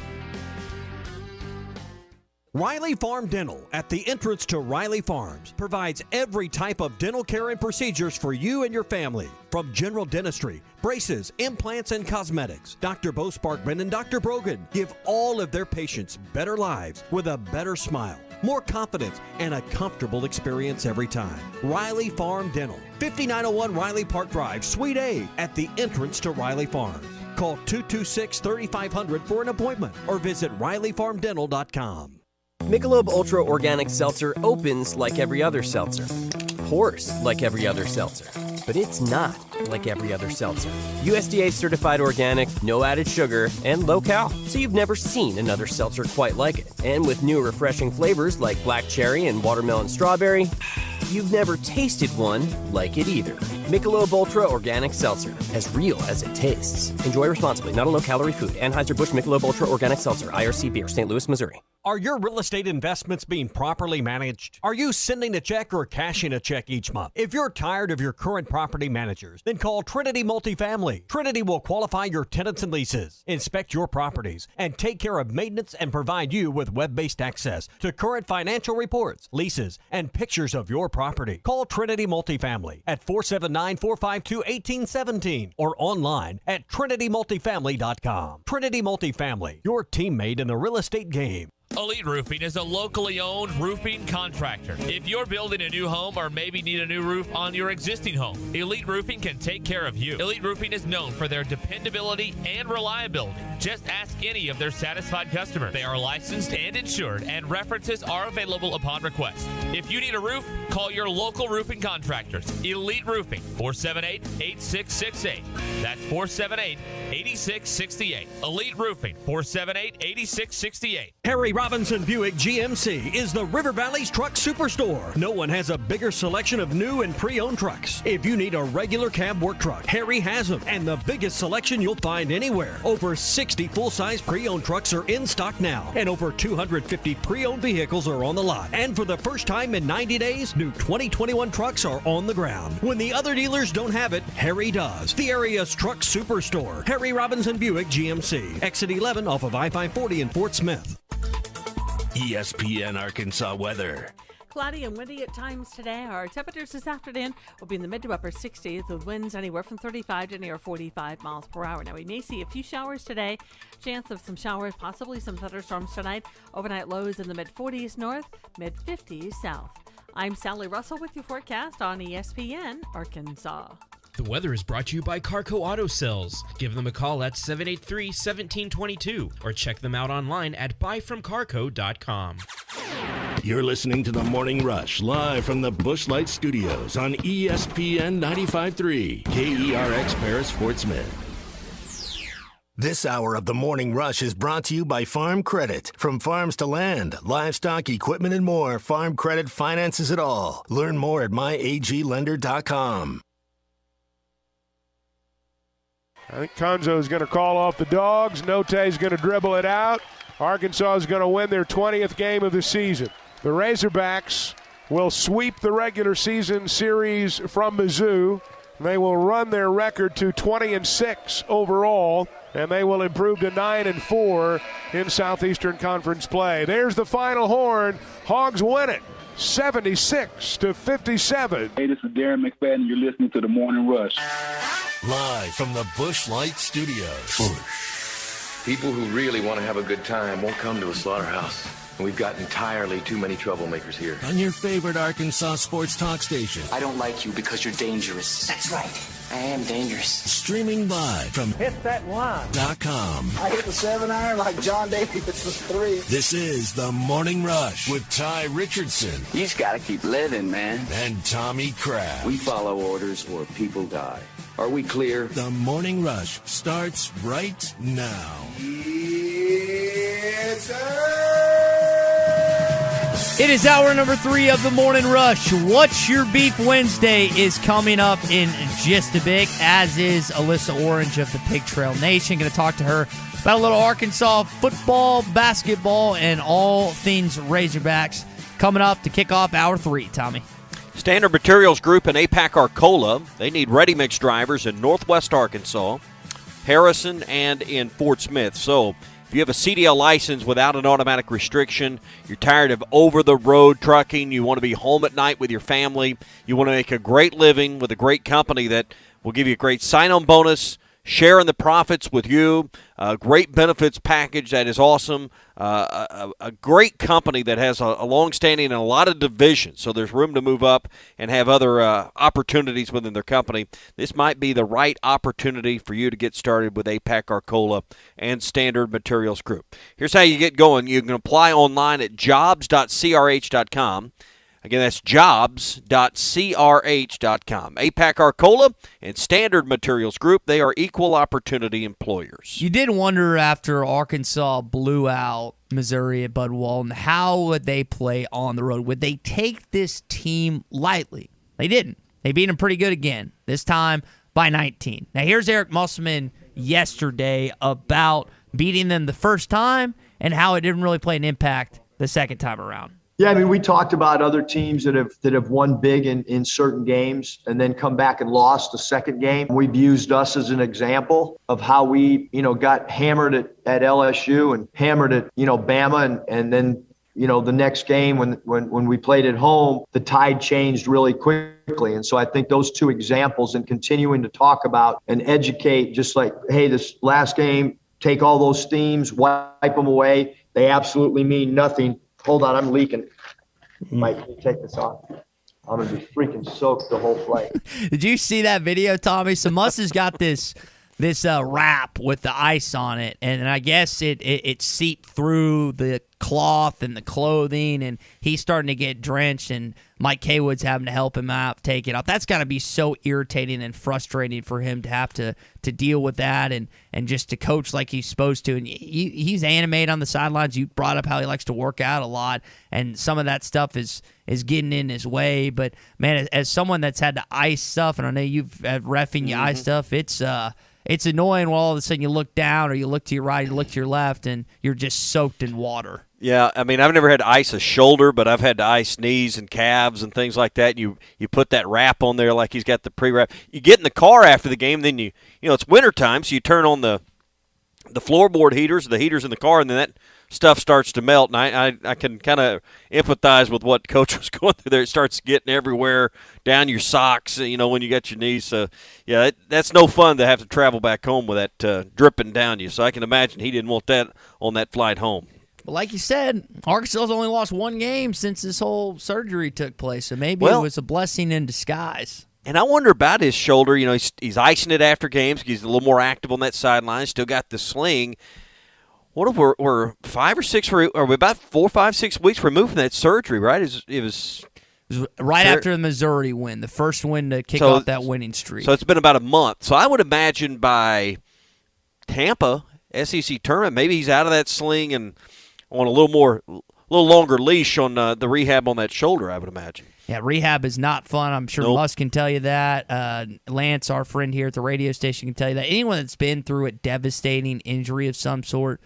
Riley Farm Dental, at the entrance to Riley Farms, provides every type of dental care and procedures for you and your family. From general dentistry, braces, implants, and cosmetics, Dr. Bo Sparkman and Dr. Brogan give all of their patients better lives with a better smile, more confidence, and a comfortable experience every time. Riley Farm Dental, 5901 Riley Park Drive, Suite A, at the entrance to Riley Farms. Call 226-3500 for an appointment or visit RileyFarmDental.com. Michelob Ultra Organic Seltzer opens like every other seltzer, pours like every other seltzer, but it's not like every other seltzer. USDA certified organic, no added sugar, and low cal, so you've never seen another seltzer quite like it. And with new refreshing flavors like black cherry and watermelon strawberry, you've never tasted one like it either. Michelob Ultra Organic Seltzer, as real as it tastes. Enjoy responsibly, not a low-calorie food. Anheuser-Busch Michelob Ultra Organic Seltzer, IRC Beer, St. Louis, Missouri. Are your real estate investments being properly managed? Are you sending a check or cashing a check each month? If you're tired of your current property managers, then call Trinity Multifamily. Trinity will qualify your tenants and leases, inspect your properties, and take care of maintenance and provide you with web-based access to current financial reports, leases, and pictures of your property. Call Trinity Multifamily at 479-452-1817 or online at trinitymultifamily.com. Trinity Multifamily, your teammate in the real estate game. Elite Roofing is a locally owned roofing contractor. If you're building a new home or maybe need a new roof on your existing home, Elite Roofing can take care of you. Elite Roofing is known for their dependability and reliability. Just ask any of their satisfied customers. They are licensed and insured, and references are available upon request. If you need a roof, call your local roofing contractors. Elite Roofing, 478-8668. That's 478-8668. Elite Roofing, 478-8668. Harry Robinson Buick GMC is the River Valley's truck superstore. No one has a bigger selection of new and pre-owned trucks. If you need a regular cab work truck, Harry has them, and the biggest selection you'll find anywhere. Over 60 full-size pre-owned trucks are in stock now, and over 250 pre-owned vehicles are on the lot. And for the first time in 90 days, new 2021 trucks are on the ground. When the other dealers don't have it, Harry does. The area's truck superstore, Harry Robinson Buick GMC, exit 11 off of I-540 in Fort Smith. ESPN Arkansas weather. Cloudy and windy at times today. Our temperatures this afternoon will be in the mid to upper 60s with winds anywhere from 35 to near 45 miles per hour. Now, we may see a few showers today. Chance of some showers, possibly some thunderstorms tonight. Overnight lows in the mid-40s north, mid-50s south. I'm Sally Russell with your forecast on ESPN Arkansas. The weather is brought to you by Carco Auto Sales. Give them a call at 783-1722 or check them out online at buyfromcarco.com. You're listening to the Morning Rush live from the Bushlight Studios on ESPN 95.3 KERX Paris Fort Smith. This hour of the Morning Rush is brought to you by Farm Credit. From farms to land, livestock, equipment, and more, Farm Credit finances it all. Learn more at myaglender.com. I think Conzo is going to call off the Dogs. Note is going to dribble it out. Arkansas is going to win their 20th game of the season. The Razorbacks will sweep the regular season series from Mizzou. They will run their record to 20-6 overall, and they will improve to 9-4 in Southeastern Conference play. There's the final horn. Hogs win it, 76-57. Hey, this is Darren McFadden, and you're listening to the Morning Rush. Live from the Bushlight Studios. People who really want to have a good time won't come to a slaughterhouse. And we've got entirely too many troublemakers here. On your favorite Arkansas sports talk station. I don't like you because you're dangerous. That's right. I am dangerous. Streaming live from hitthatline.com. I hit the 7-iron like John Davis was 3. This is the Morning Rush with Ty Richardson. You just got to keep living, man. And Tommy Kraft. We follow orders or people die. Are we clear? The Morning Rush starts right now. It is hour number 3 of the Morning Rush. What's Your Beef Wednesday is coming up in just a bit, as is Alyssa Orange of the Pig Trail Nation. Going to talk to her about a little Arkansas football, basketball, and all things Razorbacks coming up to kick off hour 3, Tommy. Standard Materials Group in APAC Arcola. They need ready-mix drivers in Northwest Arkansas, Harrison, and in Fort Smith. So if you have a CDL license without an automatic restriction, you're tired of over-the-road trucking, you want to be home at night with your family, you want to make a great living with a great company that will give you a great sign-on bonus, sharing the profits with you. Great benefits package that is awesome. A great company that has a long-standing and a lot of divisions, so there's room to move up and have other opportunities within their company. This might be the right opportunity for you to get started with APAC Arcola and Standard Materials Group. Here's how you get going. You can apply online at jobs.crh.com. Again, that's jobs.crh.com. APAC Arcola and Standard Materials Group, they are equal opportunity employers. You did wonder after Arkansas blew out Missouri at Bud Walton, how would they play on the road? Would they take this team lightly? They didn't. They beat them pretty good again, this time by 19. Now, here's Eric Musselman yesterday about beating them the first time and how it didn't really play an impact the second time around. Yeah, I mean, we talked about other teams that have won big in certain games and then come back and lost the second game. We've used us as an example of how we, got hammered at LSU and hammered at, Bama, and then, the next game when we played at home, the tide changed really quickly. And so I think those two examples and continuing to talk about and educate, just like, hey, this last game, take all those themes, wipe them away. They absolutely mean nothing. Hold on, I'm leaking. Mike, can you take this off? I'm going to be freaking soaked the whole flight. Did you see that video, Tommy? So Muss has got this wrap with the ice on it, and I guess it seeped through the cloth and the clothing, and he's starting to get drenched, and Mike Haywood's having to help him out, take it off. That's got to be so irritating and frustrating for him to have to deal with that and just to coach like he's supposed to. And he's animated on the sidelines. You brought up how he likes to work out a lot, and some of that stuff is getting in his way. But, man, as someone that's had to ice stuff, and I know you've had reffing you ice stuff, it's annoying when all of a sudden you look down or you look to your right, you look to your left, and you're just soaked in water. Yeah, I mean, I've never had to ice a shoulder, but I've had to ice knees and calves and things like that. You put that wrap on there like he's got the pre-wrap. You get in the car after the game, then it's wintertime, so you turn on the floorboard heaters, the heaters in the car, and then that stuff starts to melt. And I can kind of empathize with what Coach was going through there. It starts getting everywhere, down your socks, when you got your knees. So, yeah, that's no fun to have to travel back home with that dripping down you. So I can imagine he didn't want that on that flight home. But like you said, Arkansas's only lost one game since this whole surgery took place, so maybe it was a blessing in disguise. And I wonder about his shoulder. He's icing it after games. He's a little more active on that sideline. Still got the sling. What if we're 5 or 6? Are we about 4, 5, 6 weeks removed from that surgery? Right? It was right after the Missouri win, the first win to kick off that winning streak. So it's been about a month. So I would imagine by Tampa SEC tournament, maybe he's out of that sling and on a little longer leash on the rehab on that shoulder, I would imagine. Yeah, rehab is not fun. I'm sure Musk can tell you that. Lance, our friend here at the radio station, can tell you that. Anyone that's been through a devastating injury of some sort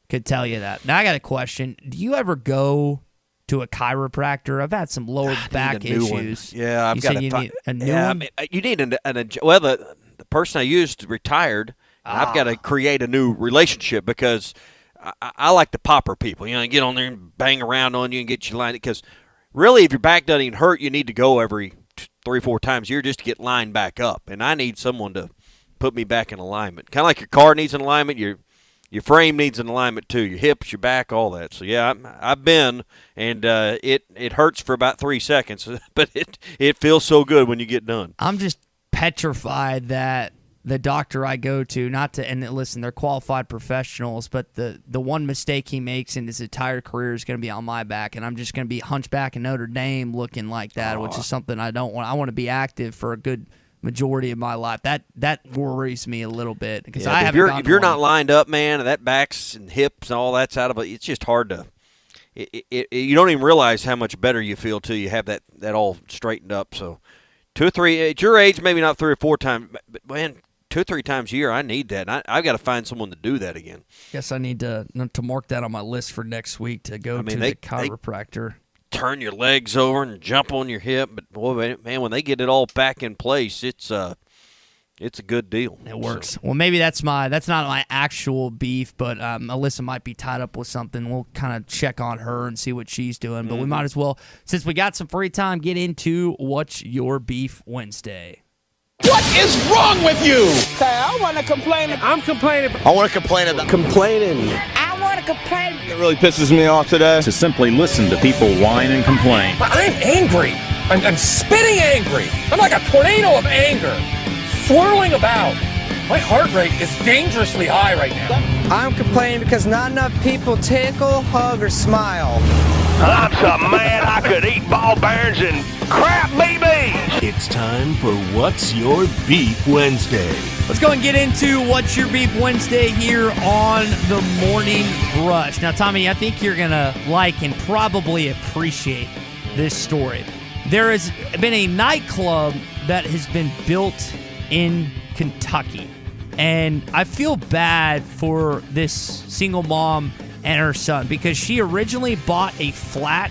could tell you that. Now, I got a question. Do you ever go to a chiropractor? I've had some lower back issues. Yeah, I've got need a new one? You need the person I used retired. I've got to create a new relationship because I like to popper people. Get on there and bang around on you and get you lined. Because really, if your back doesn't even hurt, you need to go every 3 or 4 times a year just to get lined back up. And I need someone to put me back in alignment. Kind of like your car needs an alignment, your frame needs an alignment too. Your hips, your back, all that. So yeah, I've been, and it hurts for about 3 seconds, but it feels so good when you get done. I'm just petrified that the doctor I go to, and listen, they're qualified professionals, but the one mistake he makes in his entire career is going to be on my back, and I'm just going to be hunchback in Notre Dame looking like that, which is something I don't want. I want to be active for a good majority of my life. That worries me a little bit because I haven't. If you're not lined up, man, and that backs and hips and all that's out of it, it's just hard to. You don't even realize how much better you feel till you have that all straightened up. So 2 or 3 at your age, maybe not 3 or 4 times, but man, 2 or 3 times a year, I need that. And I've got to find someone to do that again. Guess I need to mark that on my list for next week to go to the chiropractor. Turn your legs over and jump on your hip, but boy, man, when they get it all back in place, it's a good deal. It works. Well, maybe that's not my actual beef, but Alyssa might be tied up with something. We'll kind of check on her and see what she's doing. But we might as well, since we got some free time, get into What's Your Beef Wednesday. What is wrong with you? I want to complain. I'm complaining. I want to complain about complaining. I want to complain. It really pisses me off today. To simply listen to people whine and complain. I'm angry. I'm spitting angry. I'm like a tornado of anger, swirling about. My heart rate is dangerously high right now. I'm complaining because not enough people tickle, hug, or smile. I'm so mad I could eat ball bearings and crap BBs. It's time for What's Your Beef Wednesday. Let's go and get into What's Your Beef Wednesday here on the Morning Rush. Now, Tommy, I think you're going to like and probably appreciate this story. There has been a nightclub that has been built in Kentucky. And I feel bad for this single mom and her son because she originally bought a flat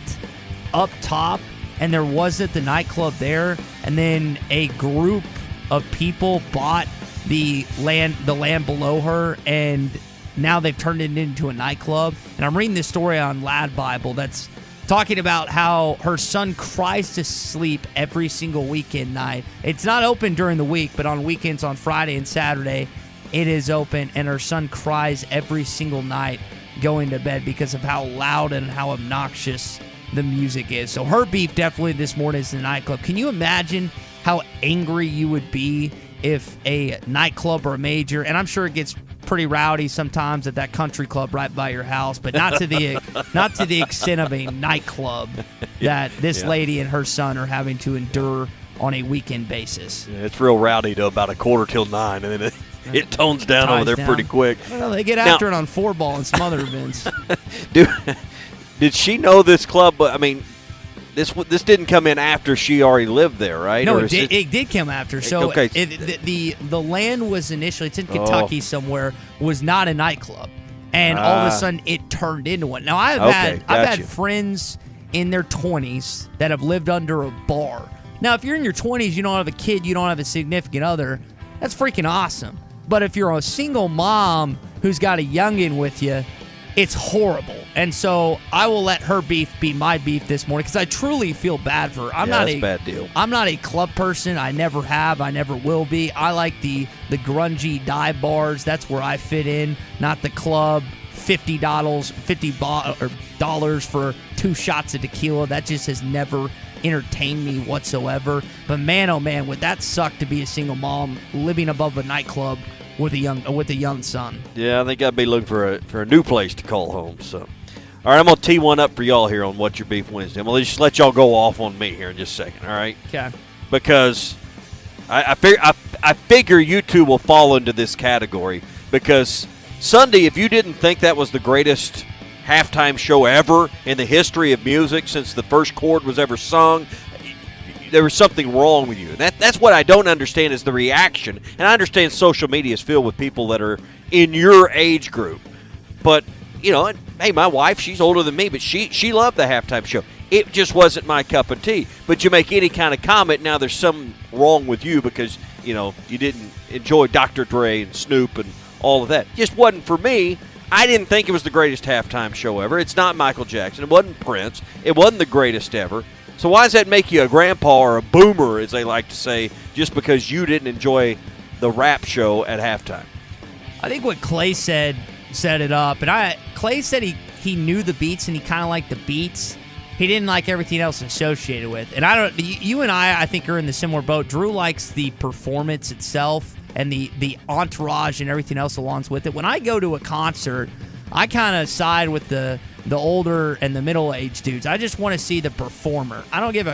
up top and there wasn't the nightclub there. And then a group of people bought the land below her, and now they've turned it into a nightclub. And I'm reading this story on Lad Bible that's talking about how her son cries to sleep every single weekend night. It's not open during the week, but on weekends, on Friday and Saturday, it is open, and her son cries every single night going to bed because of how loud and how obnoxious the music is. So her beef definitely this morning is the nightclub. Can you imagine how angry you would be if a nightclub or a major, and I'm sure it gets pretty rowdy sometimes at that country club right by your house, but not to the extent of a nightclub that this lady and her son are having to endure on a weekend basis. Yeah, it's real rowdy to about 8:45, and then it tones down over there pretty quick. Well, they get after it on 4-ball and some other events. Did she know this club? I mean, this didn't come in after she already lived there, right? No, it did come after. So okay. The land was initially, it's in Kentucky somewhere, was not a nightclub. And all of a sudden it turned into one. Now, I've had friends in their 20s that have lived under a bar. Now, if you're in your 20s, you don't have a kid, you don't have a significant other, that's freaking awesome. But if you're a single mom who's got a youngin' with you, it's horrible. And so I will let her beef be my beef this morning because I truly feel bad for her. That's a bad deal. I'm not a club person. I never have. I never will be. I like the grungy dive bars. That's where I fit in, not the club. $50 for 2 shots of tequila. That just has never entertained me whatsoever. But man, oh man, would that suck to be a single mom living above a nightclub with a young son. Yeah, I think I'd be looking for a new place to call home. So, all right, I'm gonna tee one up for y'all here on What's Your Beef Wednesday. I'm gonna just let y'all go off on me here in just a second. All right? Okay. Because I figure you two will fall into this category because Sunday, if you didn't think that was the greatest halftime show ever in the history of music since the first chord was ever sung, there was something wrong with you. And that's what I don't understand is the reaction. And I understand social media is filled with people that are in your age group. But, you know, hey, my wife, she's older than me, but she loved the halftime show. It just wasn't my cup of tea. But you make any kind of comment, now there's something wrong with you because, you know, you didn't enjoy Dr. Dre and Snoop and all of that. It just wasn't for me. I didn't think it was the greatest halftime show ever. It's not Michael Jackson. It wasn't Prince. It wasn't the greatest ever. So why does that make you a grandpa or a boomer, as they like to say, just because you didn't enjoy the rap show at halftime? I think what Clay said set it up. And Clay said he knew the beats and he kind of liked the beats. He didn't like everything else associated with. And you and I think, are in the similar boat. Drew likes the performance itself and the entourage and everything else along with it. When I go to a concert, I kind of side with the older and the middle-aged dudes. I just want to see the performer. I don't give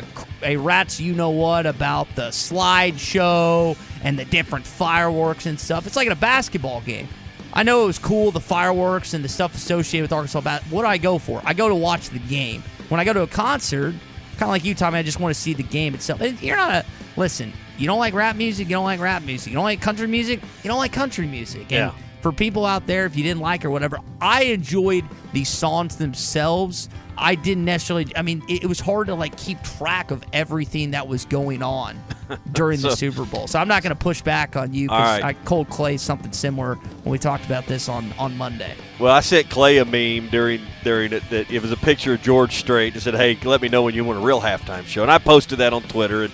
a rat's you-know-what about the slideshow and the different fireworks and stuff. It's like at a basketball game. I know it was cool, the fireworks and the stuff associated with Arkansas basketball. What do I go for? I go to watch the game. When I go to a concert, kind of like you, Tommy, I just want to see the game itself. You're not listen, you don't like rap music, you don't like rap music. You don't like country music, you don't like country music. Yeah. And for people out there, if you didn't like or whatever, I enjoyed the songs themselves. I didn't necessarily, it was hard to keep track of everything that was going on during the Super Bowl. So I'm not going to push back on you because I told Clay something similar when we talked about this on Monday. Well, I sent Clay a meme during it that it was a picture of George Strait and said, hey, let me know when you want a real halftime show. And I posted that on Twitter. And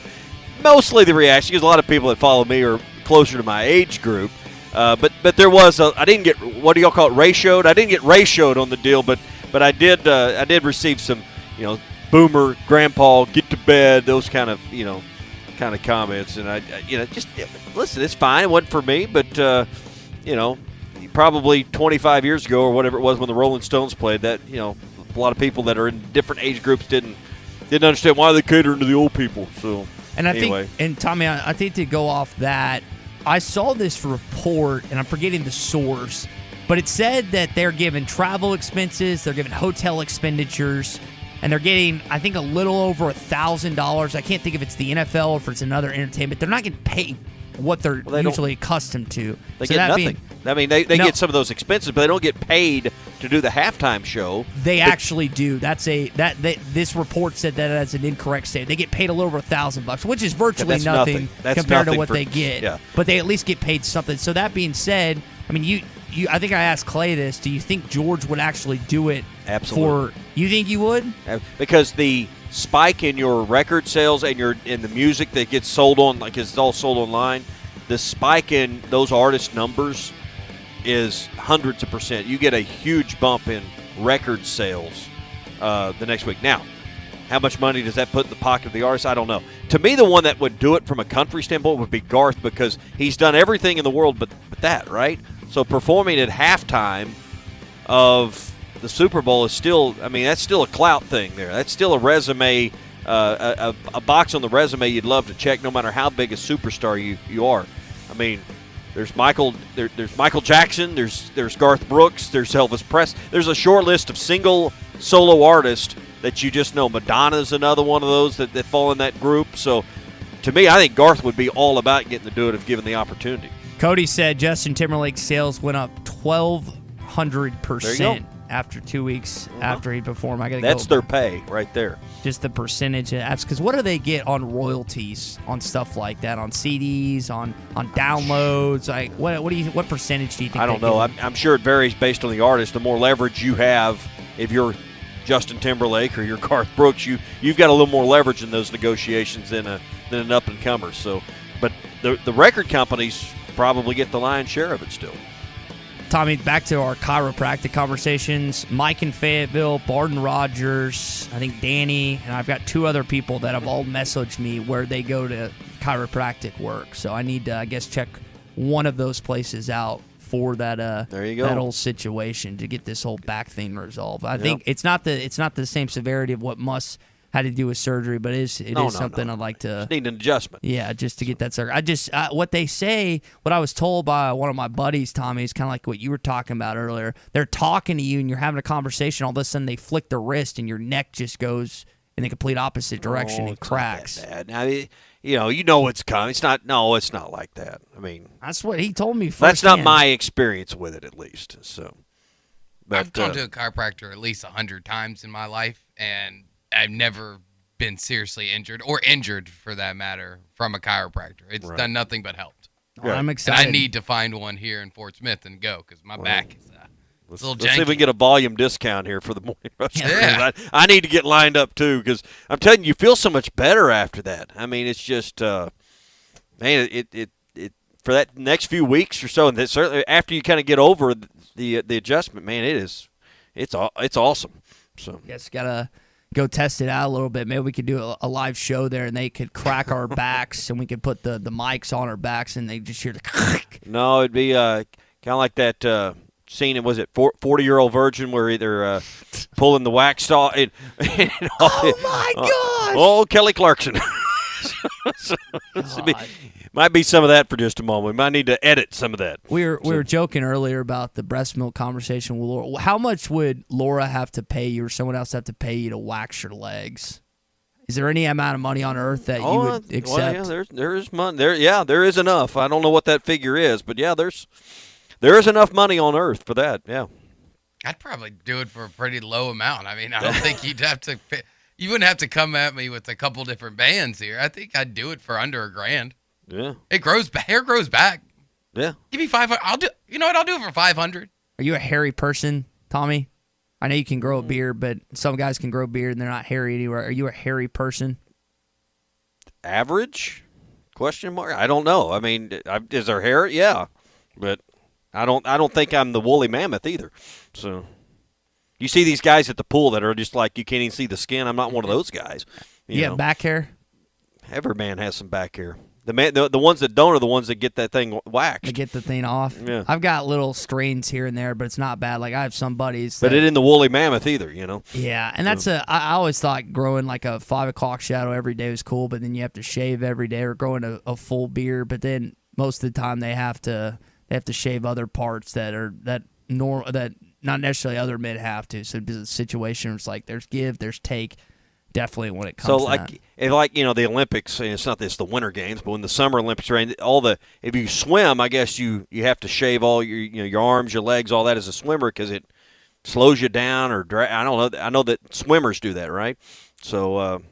mostly the reaction, because a lot of people that follow me are closer to my age group. But there was I didn't get, what do y'all call it, ratioed? I didn't get ratioed on the deal, but I did receive some, boomer, grandpa, get to bed, those kind of comments, and I just listen. It's fine. It wasn't for me, but probably 25 years ago or whatever it was when the Rolling Stones played that, a lot of people that are in different age groups didn't understand why they cater to the old people. So and I anyway. think, and Tommy, I think to go off that, I saw this report, and I'm forgetting the source, but it said that they're giving travel expenses, they're giving hotel expenditures, and they're getting, I think, a little over $1,000. I can't think if it's the NFL or if it's another entertainment. They're not getting paid what they're usually accustoed to. They get nothing. They get some of those expenses, but they don't get paid to do the halftime show. They actually do. This report said that as an incorrect statement. They get paid a little over $1,000, which is virtually nothing compared to what they get. Yeah. But they at least get paid something. So that being said, I mean, I think I asked Clay this. Do you think George would actually do it? Absolutely. You think you would? Because the spike in your record sales and in the music that gets sold on, like it's all sold online, the spike in those artist numbers is hundreds of percent. You get a huge bump in record sales the next week. Now, how much money does that put in the pocket of the artist? I don't know. To me, the one that would do it from a country standpoint would be Garth, because he's done everything in the world but that, right? So performing at halftime of the Super Bowl is still, I mean, that's still a clout thing there. That's still a resume, a box on the resume you'd love to check no matter how big a superstar you are. I mean, there's Michael Jackson, there's Garth Brooks, there's Elvis Presley. There's a short list of single solo artists that you just know. Madonna's another one of those that fall in that group. So to me, I think Garth would be all about getting to do it if given the opportunity. Cody said Justin Timberlake's sales went up 1,200% after 2 weeks after he performed. That's their pay right there. Just the percentage of apps. Because what do they get on royalties on stuff like that? On CDs, on downloads? Like what percentage do you think? I don't know. I'm sure it varies based on the artist. The more leverage you have, if you're Justin Timberlake or you're Garth Brooks, you've got a little more leverage in those negotiations than an up and comer. So, but the record companies probably get the lion's share of it still. Tommy, back to our chiropractic conversations. Mike in Fayetteville, Barton Rogers, I think Danny, and I've got 2 other people that have all messaged me where they go to chiropractic work. So I need to, I guess, check one of those places out for that there you go. That whole situation to get this whole back thing resolved. I think it's not the same severity of what Muss had to do with surgery, but it is something I'd like to just need an adjustment. Yeah, just to get that surgery. What they say, what I was told by one of my buddies, Tommy, is kind of like what you were talking about earlier. They're talking to you and you're having a conversation. All of a sudden, they flick the wrist and your neck just goes in the complete opposite direction and cracks. Not that bad. Now, you know what's coming. It's not like that. I mean, that's what he told me first. That's not my experience with it, at least. So, but, I've gone to a chiropractor at least 100 times in my life, and I've never been seriously injured, or injured for that matter, from a chiropractor. It's done nothing but helped. Well, I'm excited. And I need to find one here in Fort Smith and go, because my back is a little janky. Let's see if we can get a volume discount here for the Morning Rush. Yeah. I need to get lined up, too, because I'm telling you, you feel so much better after that. I mean, it's just, man, it for that next few weeks or so, and certainly after you kind of get over the adjustment, man, it's awesome. So yes, gotta go test it out a little bit. Maybe we could do a live show there, and they could crack our backs, and we could put the mics on our backs, and they just hear the crack. No, it'd be kind of like that scene. Was it 40-Year-Old Virgin, where either pulling the wax off? Oh my gosh! Oh, Kelly Clarkson. Might be some of that for just a moment. We might need to edit some of that. We were joking earlier about the breast milk conversation with Laura. How much would Laura have to pay you, or someone else have to pay you to wax your legs? Is there any amount of money on earth that you would accept? Well, yeah, there is money. There is enough. I don't know what that figure is, but yeah, there is enough money on earth for that. Yeah, I'd probably do it for a pretty low amount. I mean, I don't think you'd have to pay. You wouldn't have to come at me with a couple different bands here. I think I'd do it for under $1,000. Yeah, hair grows back. Yeah, give me $500. I'll do it for $500. Are you a hairy person, Tommy? I know you can grow a beard, but some guys can grow a beard and they're not hairy anywhere. Are you a hairy person? Average. Question mark? I don't know. I mean, is there hair? Yeah, but I don't think I'm the woolly mammoth either. So you see these guys at the pool that are just like you can't even see the skin. I'm not one of those guys. You have back hair? Every man has some back hair. The ones that don't are the ones that get that thing waxed. To get the thing off. Yeah. I've got little strains here and there, but it's not bad. Like I have some buddies. But it isn't the woolly mammoth either, you know. Yeah, and that's I always thought growing like a 5 o'clock shadow every day was cool, but then you have to shave every day, or growing a full beard. But then most of the time they have to shave other parts that not necessarily other men have to. So it's a situation, it's like there's give, there's take. Definitely when it comes to that. Like you know, the Olympics, and it's not that it's the Winter Games, but when the Summer Olympics are in, if you swim, I guess you have to shave all your arms, your legs, all that as a swimmer because it slows you down or I don't know. I know that swimmers do that, right? So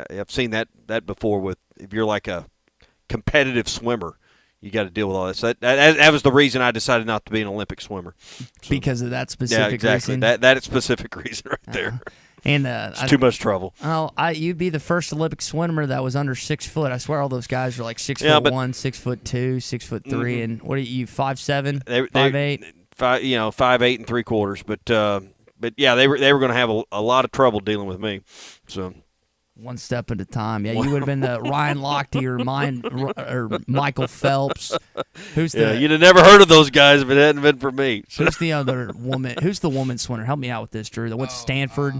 I've seen that before with if you're like a competitive swimmer. You got to deal with all this. That was the reason I decided not to be an Olympic swimmer. So, because of that specific exactly. reason? That specific reason right there. And it's too much trouble. Oh, you'd be the first Olympic swimmer that was under 6 foot. I swear all those guys were like 6'1", 6'2", 6'3", and what are you 5'7", 5'8"? 5'8" 3/4. But yeah, they were going to have a lot of trouble dealing with me. So. One step at a time. Yeah, you would have been the Ryan Lochte or Michael Phelps. You'd have never heard of those guys if it hadn't been for me. So. Who's the other woman? Who's the woman swimmer? Help me out with this, Drew. That went to Stanford.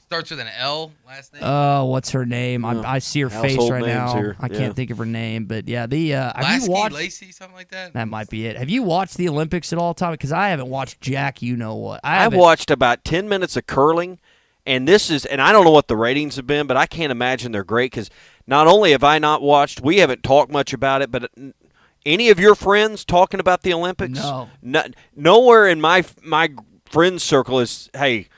Starts with an L, last name. Oh, what's her name? I see her face right now. Here. I can't think of her name, but yeah, have you watched Lacey, something like that? That might be it. Have you watched the Olympics at all, Tommy? Because I haven't watched jack. You know what? I've watched about 10 minutes of curling. And I don't know what the ratings have been, but I can't imagine they're great because not only have I not watched, we haven't talked much about it, but any of your friends talking about the Olympics? No. Nowhere in my friends circle is, hey,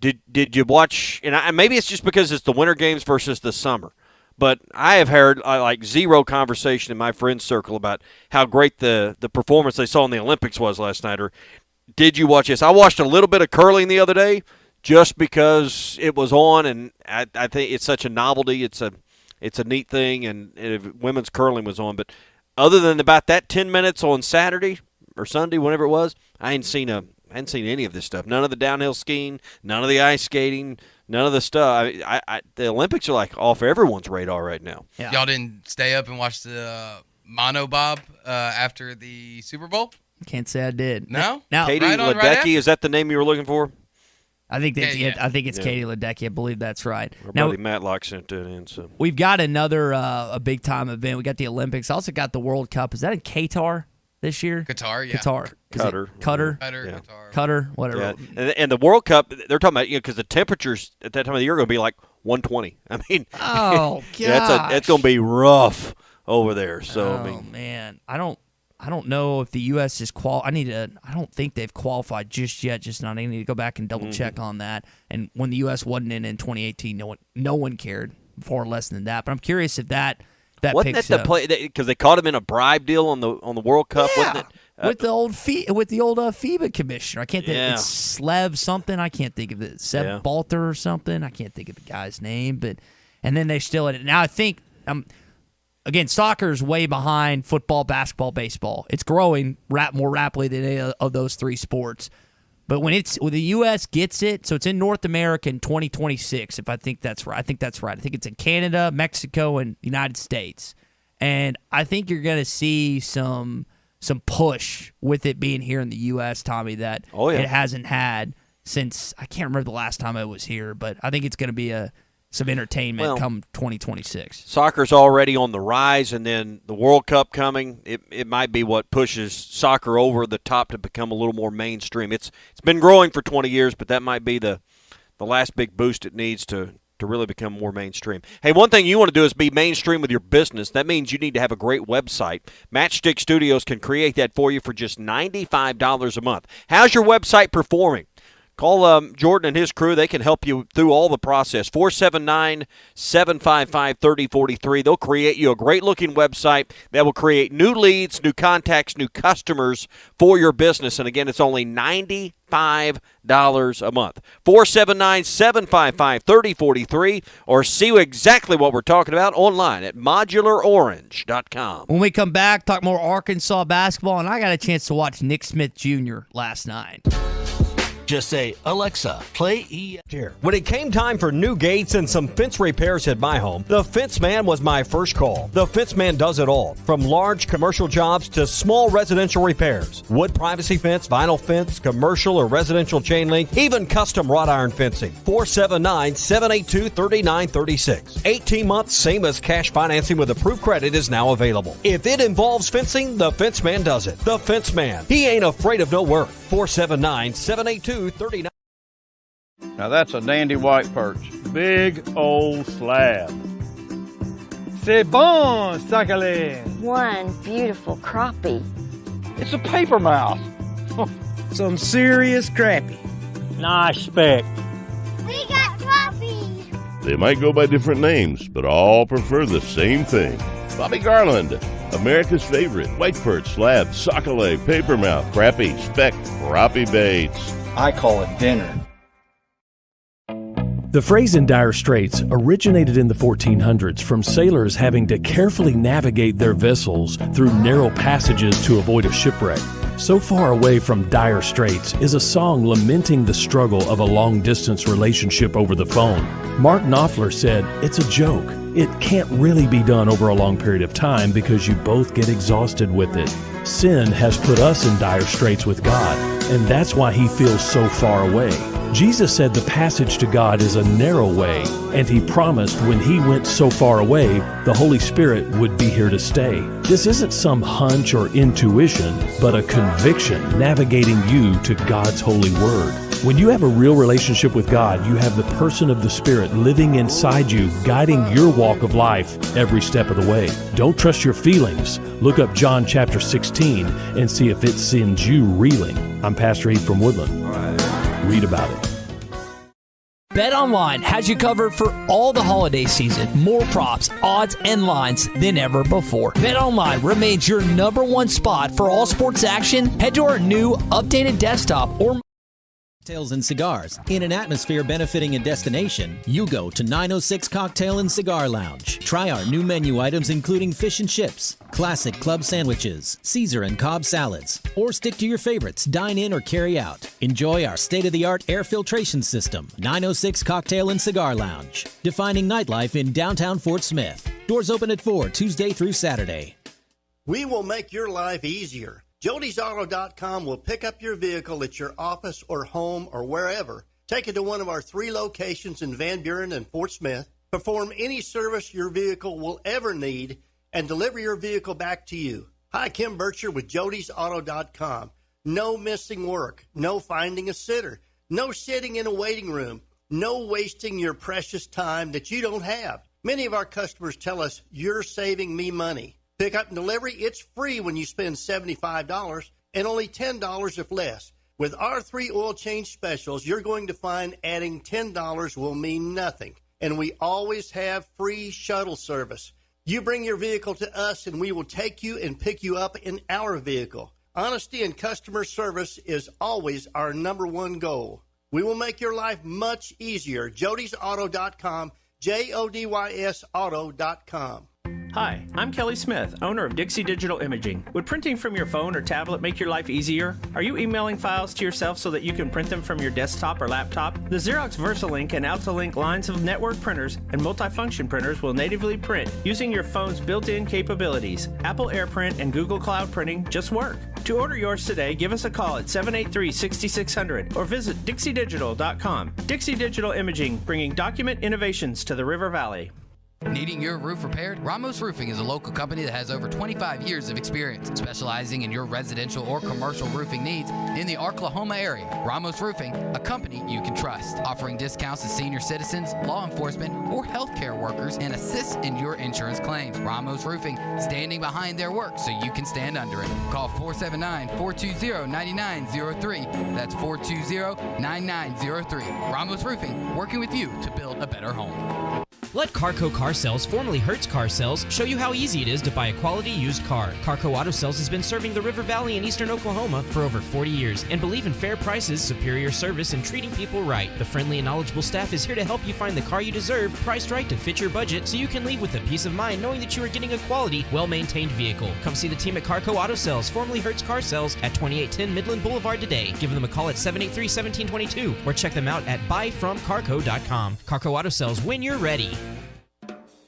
did you watch? And maybe it's just because it's the Winter Games versus the summer. But I have heard like zero conversation in my friends circle about how great the performance they saw in the Olympics was last night. Or did you watch this? I watched a little bit of curling the other day. Just because it was on, and I think it's such a novelty. It's a neat thing, and women's curling was on. But other than about that 10 minutes on Saturday or Sunday, whenever it was, I hadn't seen any of this stuff. None of the downhill skiing, none of the ice skating, none of the stuff. The Olympics are like off everyone's radar right now. Yeah. Y'all didn't stay up and watch the monobob after the Super Bowl? Can't say I did. No? Katie Ledecky, is that the name you were looking for? I think it's Katie Ledecky. I believe that's right. Our buddy Matlock sent that in. So we've got another a big time event. We got the Olympics. Also got the World Cup. Is that in Qatar this year? Qatar, yeah. Qatar, whatever. Yeah. And the World Cup, they're talking about because the temperatures at that time of the year are going to be like 120. I mean, oh god, it's going to be rough over there. So man, I don't know if the U.S. is I don't think they've qualified just yet. I need to go back and double check on that. And when the U.S. wasn't in 2018, no one cared, far less than that. But I'm curious if that wasn't picks that up. the play because they caught him in a bribe deal on the World Cup, yeah. wasn't it? With the old FIBA commissioner, I can't think. It's Slev something. I can't think of it. Seb Balter or something. I can't think of the guy's name. And then they still now I think. Again, soccer's way behind football, basketball, baseball. It's growing more rapidly than any of those three sports. But when the U.S. gets it, so it's in North America in 2026, if I think that's right. I think it's in Canada, Mexico, and the United States. And I think you're going to see some push with it being here in the U.S., Tommy, that it hasn't had since, I can't remember the last time it was here, but I think it's going to be some entertainment come 2026. Soccer's already on the rise, and then the World Cup coming, it might be what pushes soccer over the top to become a little more mainstream. It's been growing for 20 years, but that might be the last big boost it needs to really become more mainstream. Hey, one thing you want to do is be mainstream with your business. That means you need to have a great website. Matchstick Studios can create that for you for just $95 a month. How's your website performing? Call Jordan and his crew. They can help you through all the process. 479-755-3043. They'll create you a great-looking website that will create new leads, new contacts, new customers for your business. And, again, it's only $95 a month. 479-755-3043, or see exactly what we're talking about online at modularorange.com. When we come back, talk more Arkansas basketball, and I got a chance to watch Nick Smith Jr. last night. Just say, Alexa, play ESPN. When it came time for new gates and some fence repairs at my home, the Fence Man was my first call. The Fence Man does it all, from large commercial jobs to small residential repairs. Wood privacy fence, vinyl fence, commercial or residential chain link, even custom wrought iron fencing. 479-782-3936. 18 months, same as cash financing with approved credit is now available. If it involves fencing, the Fence Man does it. The Fence Man. He ain't afraid of no work. 479-782-3936. Now that's a dandy white perch. Big old slab. C'est bon, sacalé. One beautiful crappie. It's a paper mouse. Some serious crappie. Nice speck. We got crappies. They might go by different names, but all prefer the same thing. Bobby Garland, America's favorite white perch, slab, sockeye, papermouth, crappie, speck, crappie baits. I call it dinner. The phrase in dire straits originated in the 1400s from sailors having to carefully navigate their vessels through narrow passages to avoid a shipwreck. So Far Away from Dire Straits is a song lamenting the struggle of a long-distance relationship over the phone. Mark Knopfler said, "It's a joke. It can't really be done over a long period of time because you both get exhausted with it. Sin has put us in dire straits with God, and that's why he feels so far away." Jesus said the passage to God is a narrow way, and he promised when he went so far away, the Holy Spirit would be here to stay. This isn't some hunch or intuition, but a conviction navigating you to God's holy word. When you have a real relationship with God, you have the person of the Spirit living inside you, guiding your walk of life every step of the way. Don't trust your feelings. Look up John chapter 16 and see if it sends you reeling. I'm Pastor Heath from Woodland. Read about it. BetOnline has you covered for all the holiday season. More props, odds, and lines than ever before. BetOnline remains your number one spot for all sports action. Head to our new updated desktop or Cocktails and cigars. In an atmosphere benefiting a destination, you go to 906 Cocktail and Cigar Lounge. Try our new menu items including fish and chips, classic club sandwiches, Caesar and Cobb salads, or stick to your favorites, dine in or carry out. Enjoy our state-of-the-art air filtration system. 906 Cocktail and Cigar Lounge. Defining nightlife in downtown Fort Smith. Doors open at 4 Tuesday through Saturday. We will make your life easier. Jody'sAuto.com will pick up your vehicle at your office or home or wherever. Take it to one of our 3 locations in Van Buren and Fort Smith. Perform any service your vehicle will ever need and deliver your vehicle back to you. Hi, Kim Bircher with Jody'sAuto.com. No missing work. No finding a sitter. No sitting in a waiting room. No wasting your precious time that you don't have. Many of our customers tell us, "You're saving me money." Pickup and delivery, it's free when you spend $75 and only $10 if less. With our 3 oil change specials, you're going to find adding $10 will mean nothing. And we always have free shuttle service. You bring your vehicle to us and we will take you and pick you up in our vehicle. Honesty and customer service is always our number one goal. We will make your life much easier. Jody'sAuto.com, JODYS Auto.com. Hi, I'm Kelly Smith, owner of Dixie Digital Imaging. Would printing from your phone or tablet make your life easier? Are you emailing files to yourself so that you can print them from your desktop or laptop? The Xerox VersaLink and AltaLink lines of network printers and multifunction printers will natively print using your phone's built-in capabilities. Apple AirPrint and Google Cloud Printing just work. To order yours today, give us a call at 783-6600 or visit dixiedigital.com. Dixie Digital Imaging, bringing document innovations to the River Valley. Needing your roof repaired? Ramos Roofing is a local company that has over 25 years of experience specializing in your residential or commercial roofing needs in the Oklahoma area. Ramos Roofing, a company you can trust, offering discounts to senior citizens, law enforcement, or healthcare workers and assists in your insurance claims. Ramos Roofing, standing behind their work so you can stand under it. Call 479-420-9903. That's 420-9903. Ramos Roofing, working with you to build a better home. Let Carco Car Sales, formerly Hertz Car Sales, show you how easy it is to buy a quality used car. Carco Auto Sales has been serving the River Valley in eastern Oklahoma for over 40 years and believe in fair prices, superior service, and treating people right. The friendly and knowledgeable staff is here to help you find the car you deserve, priced right to fit your budget, so you can leave with a peace of mind knowing that you are getting a quality, well-maintained vehicle. Come see the team at Carco Auto Sales, formerly Hertz Car Sales, at 2810 Midland Boulevard today. Give them a call at 783-1722 or check them out at buyfromcarco.com. Carco Auto Sales, when you're ready.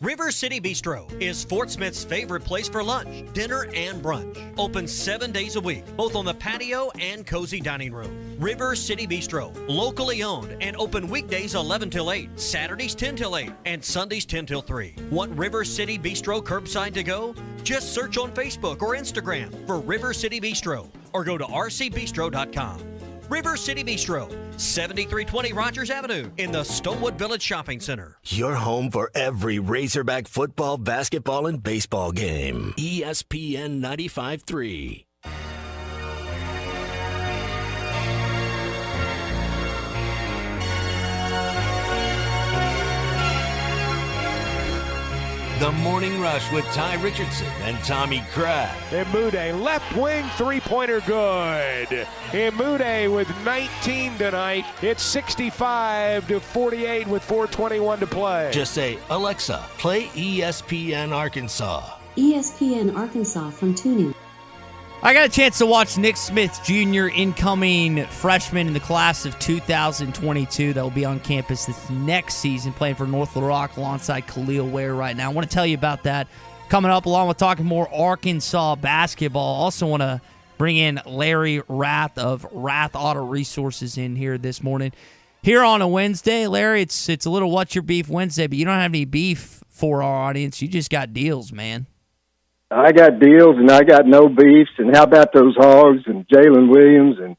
River City Bistro is Fort Smith's favorite place for lunch, dinner, and brunch. Open 7 days a week, both on the patio and cozy dining room. River City Bistro, locally owned and open weekdays 11 till 8, Saturdays 10 till 8, and Sundays 10 till 3. Want River City Bistro curbside to go? Just search on Facebook or Instagram for River City Bistro or go to rcbistro.com. River City Bistro, 7320 Rogers Avenue in the Stonewood Village Shopping Center. Your home for every Razorback football, basketball, and baseball game. ESPN 95.3. The Morning Rush with Ty Richardson and Tommy Crabb. Emude, left wing three-pointer good. Emude with 19 tonight. It's 65-48 with 4:21 to play. Just say, Alexa, play ESPN Arkansas. ESPN Arkansas from TuneIn. I got a chance to watch Nick Smith, Jr., incoming freshman in the class of 2022 that will be on campus this next season, playing for North Little Rock alongside Khalil Ware right now. I want to tell you about that coming up, along with talking more Arkansas basketball. Also want to bring in Larry Rath of Rath Auto Resources in here this morning. Here on a Wednesday, Larry, it's a little What's Your Beef Wednesday, but you don't have any beef for our audience. You just got deals, man. I got deals and I got no beefs. And how about those Hogs and Jalen Williams? And,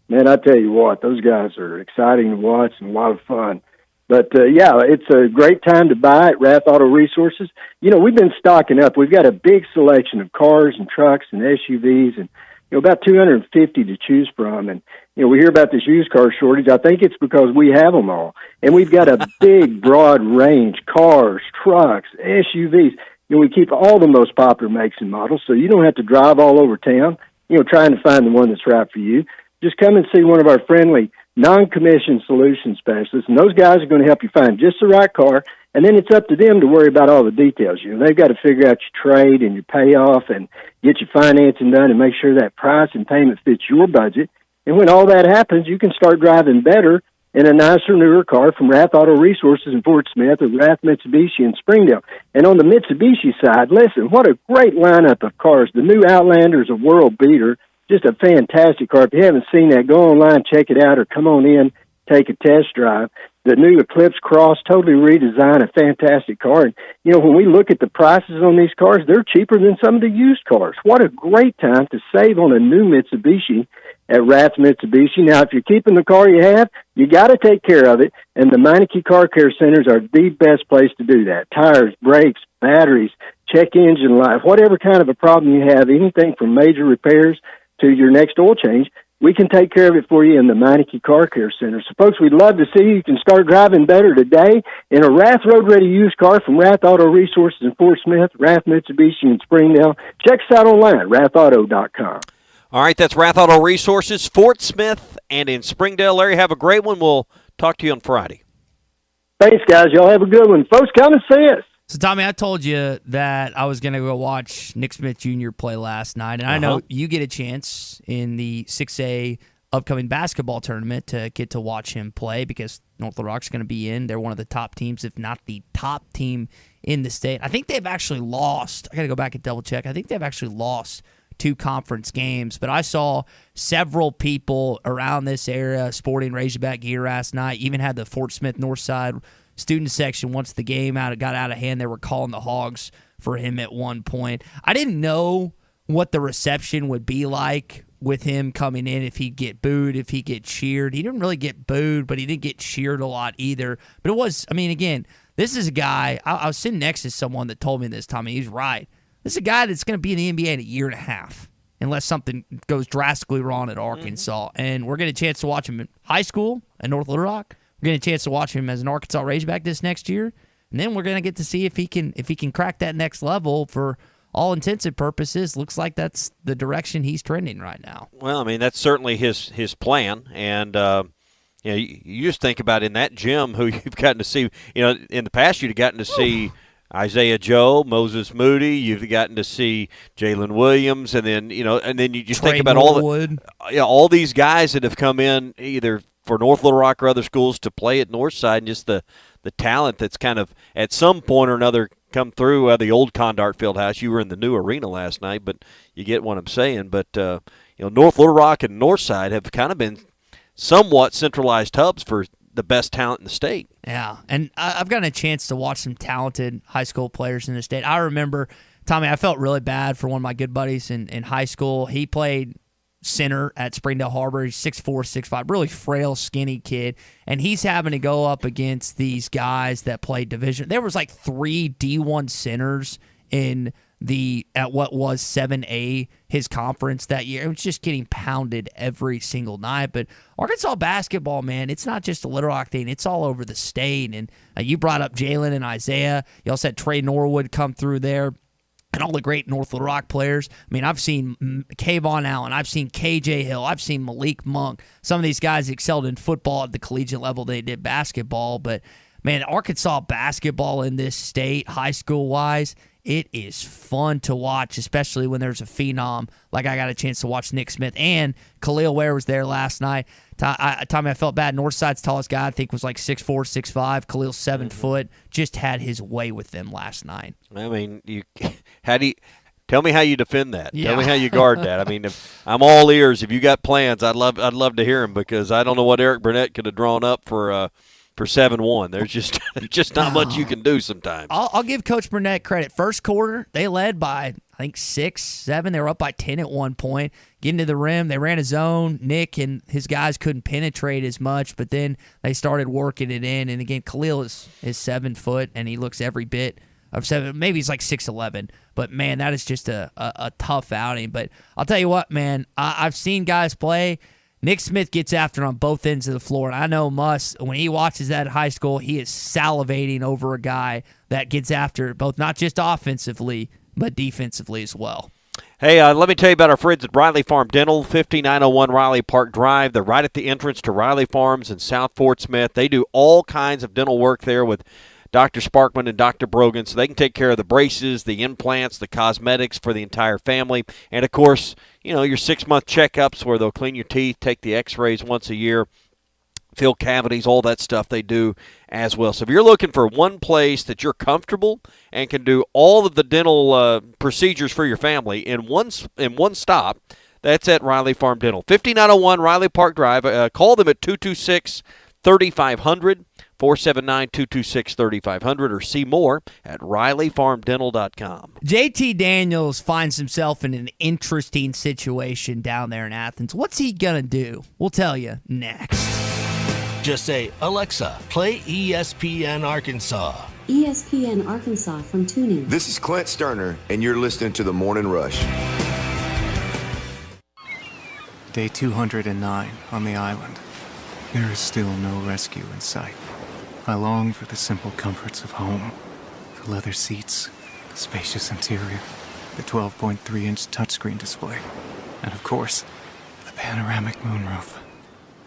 man, I tell you what, those guys are exciting to watch and a lot of fun. But, yeah, it's a great time to buy at Rath Auto Resources. You know, we've been stocking up. We've got a big selection of cars and trucks and SUVs and, you know, about 250 to choose from. And, you know, we hear about this used car shortage. I think it's because we have them all. And we've got a big, broad range, cars, trucks, SUVs. You know, we keep all the most popular makes and models, so you don't have to drive all over town, you know, trying to find the one that's right for you. Just come and see one of our friendly, non-commissioned solution specialists, and those guys are going to help you find just the right car, and then it's up to them to worry about all the details. You know, they've got to figure out your trade and your payoff and get your financing done and make sure that price and payment fits your budget. And when all that happens, you can start driving better in a nicer, newer car from Rath Auto Resources in Fort Smith or Rath Mitsubishi in Springdale. And on the Mitsubishi side, listen, what a great lineup of cars. The new Outlander is a world beater, just a fantastic car. If you haven't seen that, go online, check it out, or come on in, take a test drive. The new Eclipse Cross, totally redesigned, a fantastic car. And, you know, when we look at the prices on these cars, they're cheaper than some of the used cars. What a great time to save on a new Mitsubishi at Rath Mitsubishi. Now, if you're keeping the car you have, you got to take care of it, and the Meineke Car Care Centers are the best place to do that. Tires, brakes, batteries, check engine light, whatever kind of a problem you have, anything from major repairs to your next oil change, we can take care of it for you in the Meineke Car Care Center. So, folks, we'd love to see you. You can start driving better today in a Rath Road-Ready used car from Rath Auto Resources in Fort Smith, Rath Mitsubishi in Springdale. Check us out online, rathauto.com. All right, that's Rath Auto Resources, Fort Smith, and in Springdale. Larry, have a great one. We'll talk to you on Friday. Thanks, guys. Y'all have a good one. Folks, come and see us. So, Tommy, I told you that I was going to go watch Nick Smith Jr. play last night, and I know you get a chance in the 6A upcoming basketball tournament to get to watch him play because North Little Rock's going to be in. They're one of the top teams, if not the top team in the state. I think they've actually lost. I got to go back and double-check. I think they've actually lost 2 conference games, but I saw several people around this area sporting Razorback gear last night, even had the Fort Smith Northside student section, once the game got out of hand, they were calling the Hogs for him at one point. I didn't know what the reception would be like with him coming in, if he'd get booed, if he'd get cheered. He didn't really get booed, but he didn't get cheered a lot either. But it was, I mean, again, this is a guy, I was sitting next to someone that told me this, Tommy. He's right. This is a guy that's going to be in the NBA in a year and a half, unless something goes drastically wrong at Arkansas. And we're getting a chance to watch him in high school at North Little Rock. We're getting a chance to watch him as an Arkansas Razorback this next year. And then we're going to get to see if he can crack that next level. For all intents and purposes, looks like that's the direction he's trending right now. Well, I mean, that's certainly his plan. And, you just think about in that gym who you've gotten to see. In the past you'd have gotten to see Isaiah Joe, Moses Moody. You've gotten to see Jalen Williams, and then you just think about all these guys that have come in either for North Little Rock or other schools to play at Northside, and just the talent that's kind of at some point or another come through the old Condart Fieldhouse. You were in the new arena last night, but you get what I'm saying. But North Little Rock and Northside have kind of been somewhat centralized hubs for the best talent in the state. Yeah, and I've gotten a chance to watch some talented high school players in the state. I remember, Tommy, I felt really bad for one of my good buddies in high school. He played center at Springdale Harbor. He's 6'4", 6'5", really frail, skinny kid, and he's having to go up against these guys that played division. There was like 3 D1 centers at what was 7A, his conference that year. It was just getting pounded every single night. But Arkansas basketball, man, it's not just a Little Rock thing. It's all over the state. And you brought up Jalen and Isaiah. You also had Trey Norwood come through there. And all the great North Little Rock players. I mean, I've seen Kayvon Allen. I've seen KJ Hill. I've seen Malik Monk. Some of these guys excelled in football at the collegiate level. They did basketball. But, man, Arkansas basketball in this state, high school-wise, it is fun to watch, especially when there's a phenom like I got a chance to watch Nick Smith. And Khalil Ware was there last night. Tommy, I felt bad. Northside's tallest guy, I think, was like 6'4", 6'5". Khalil's 7 foot. Just had his way with them last night. I mean, tell me how you defend that. Yeah. Tell me how you guard that. I mean, if I'm all ears. If you got plans, I'd love to hear them, because I don't know what Eric Burnett could have drawn up for 7-1. There's just not much you can do sometimes. I'll give Coach Burnett credit. First quarter, they led by, I think, 6, 7. They were up by 10 at one point. Getting to the rim, they ran a zone. Nick and his guys couldn't penetrate as much, but then they started working it in. And, again, Khalil is 7 foot, and he looks every bit of 7. Maybe he's like 6'11". But, man, that is just a tough outing. But I'll tell you what, man, I've seen guys play. Nick Smith gets after it on both ends of the floor, and I know Muss, when he watches that in high school, he is salivating over a guy that gets after it, both not just offensively, but defensively as well. Hey, let me tell you about our friends at Riley Farm Dental, 5901 Riley Park Drive. They're right at the entrance to Riley Farms in South Fort Smith. They do all kinds of dental work there with Dr. Sparkman and Dr. Brogan, so they can take care of the braces, the implants, the cosmetics for the entire family. And, of course, your 6-month checkups where they'll clean your teeth, take the x-rays once a year, fill cavities, all that stuff they do as well. So if you're looking for one place that you're comfortable and can do all of the dental procedures for your family in one stop, that's at Riley Farm Dental. 5901 Riley Park Drive. Call them at 226-3500. 479-226-3500, or see more at RileyFarmDental.com. JT Daniels finds himself in an interesting situation down there in Athens. What's he going to do? We'll tell you next. Just say, Alexa, play ESPN Arkansas. ESPN Arkansas from TuneIn. This is Clint Sterner, and you're listening to The Morning Rush. Day 209 on the island. There is still no rescue in sight. I long for the simple comforts of home. The leather seats, the spacious interior, the 12.3-inch touchscreen display, and of course, the panoramic moonroof.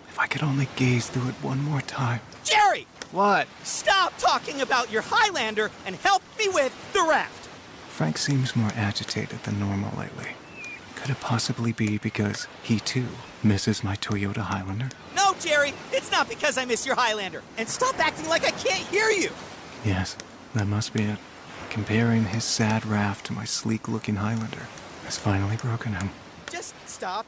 If I could only gaze through it one more time. Jerry! What? Stop talking about your Highlander and help me with the raft! Frank seems more agitated than normal lately. Could it possibly be because he, too, misses my Toyota Highlander? No, Jerry, it's not because I miss your Highlander. And stop acting like I can't hear you. Yes, that must be it. Comparing his sad raft to my sleek-looking Highlander has finally broken him. Just stop.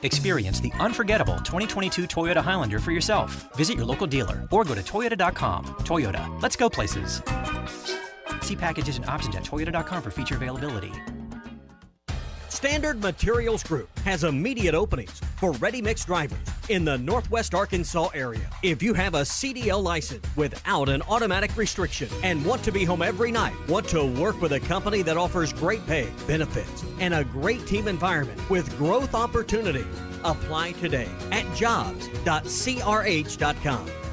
Experience the unforgettable 2022 Toyota Highlander for yourself. Visit your local dealer or go to Toyota.com. Toyota, let's go places. See packages and options at Toyota.com for feature availability. Standard Materials Group has immediate openings for ready-mix drivers in the Northwest Arkansas area. If you have a CDL license without an automatic restriction and want to be home every night, want to work with a company that offers great pay, benefits, and a great team environment with growth opportunity, apply today at jobs.crh.com.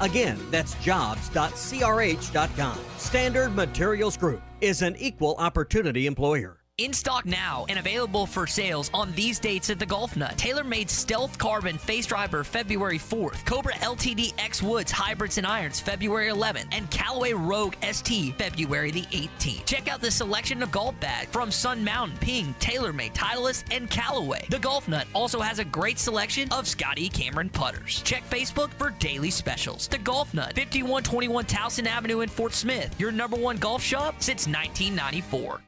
Again, that's jobs.crh.com. Standard Materials Group is an equal opportunity employer. In stock now and available for sales on these dates at the Golf Nut. TaylorMade Stealth Carbon Face Driver February 4th. Cobra LTD X Woods Hybrids and Irons February 11th. And Callaway Rogue ST February the 18th. Check out the selection of golf bags from Sun Mountain, Ping, TaylorMade, Titleist, and Callaway. The Golf Nut also has a great selection of Scotty Cameron putters. Check Facebook for daily specials. The Golf Nut, 5121 Towson Avenue in Fort Smith. Your #1 golf shop since 1994.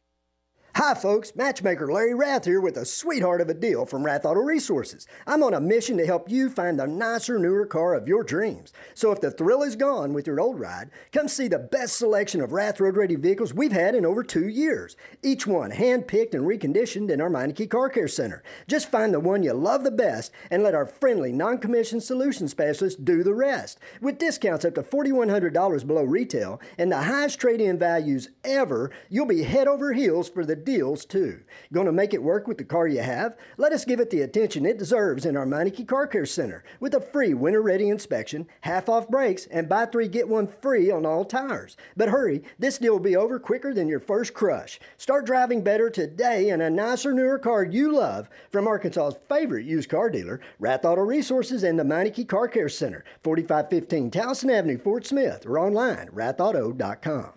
Hi folks, matchmaker Larry Rath here with a sweetheart of a deal from Rath Auto Resources. I'm on a mission to help you find the nicer, newer car of your dreams. So if the thrill is gone with your old ride, come see the best selection of Rath Road Ready vehicles we've had in over 2 years. Each one hand-picked and reconditioned in our Meineke Car Care Center. Just find the one you love the best and let our friendly, non-commissioned solution specialists do the rest. With discounts up to $4,100 below retail and the highest trade-in values ever, you'll be head over heels for the deals too. Gonna make it work with the car you have? Let us give it the attention it deserves in our Meineke Car Care Center with a free winter-ready inspection, half-off brakes, and buy 3 get 1 free on all tires. But hurry, this deal will be over quicker than your first crush. Start driving better today in a nicer, newer car you love from Arkansas's favorite used car dealer, Rath Auto Resources and the Meineke Car Care Center, 4515 Towson Avenue, Fort Smith, or online, rathauto.com.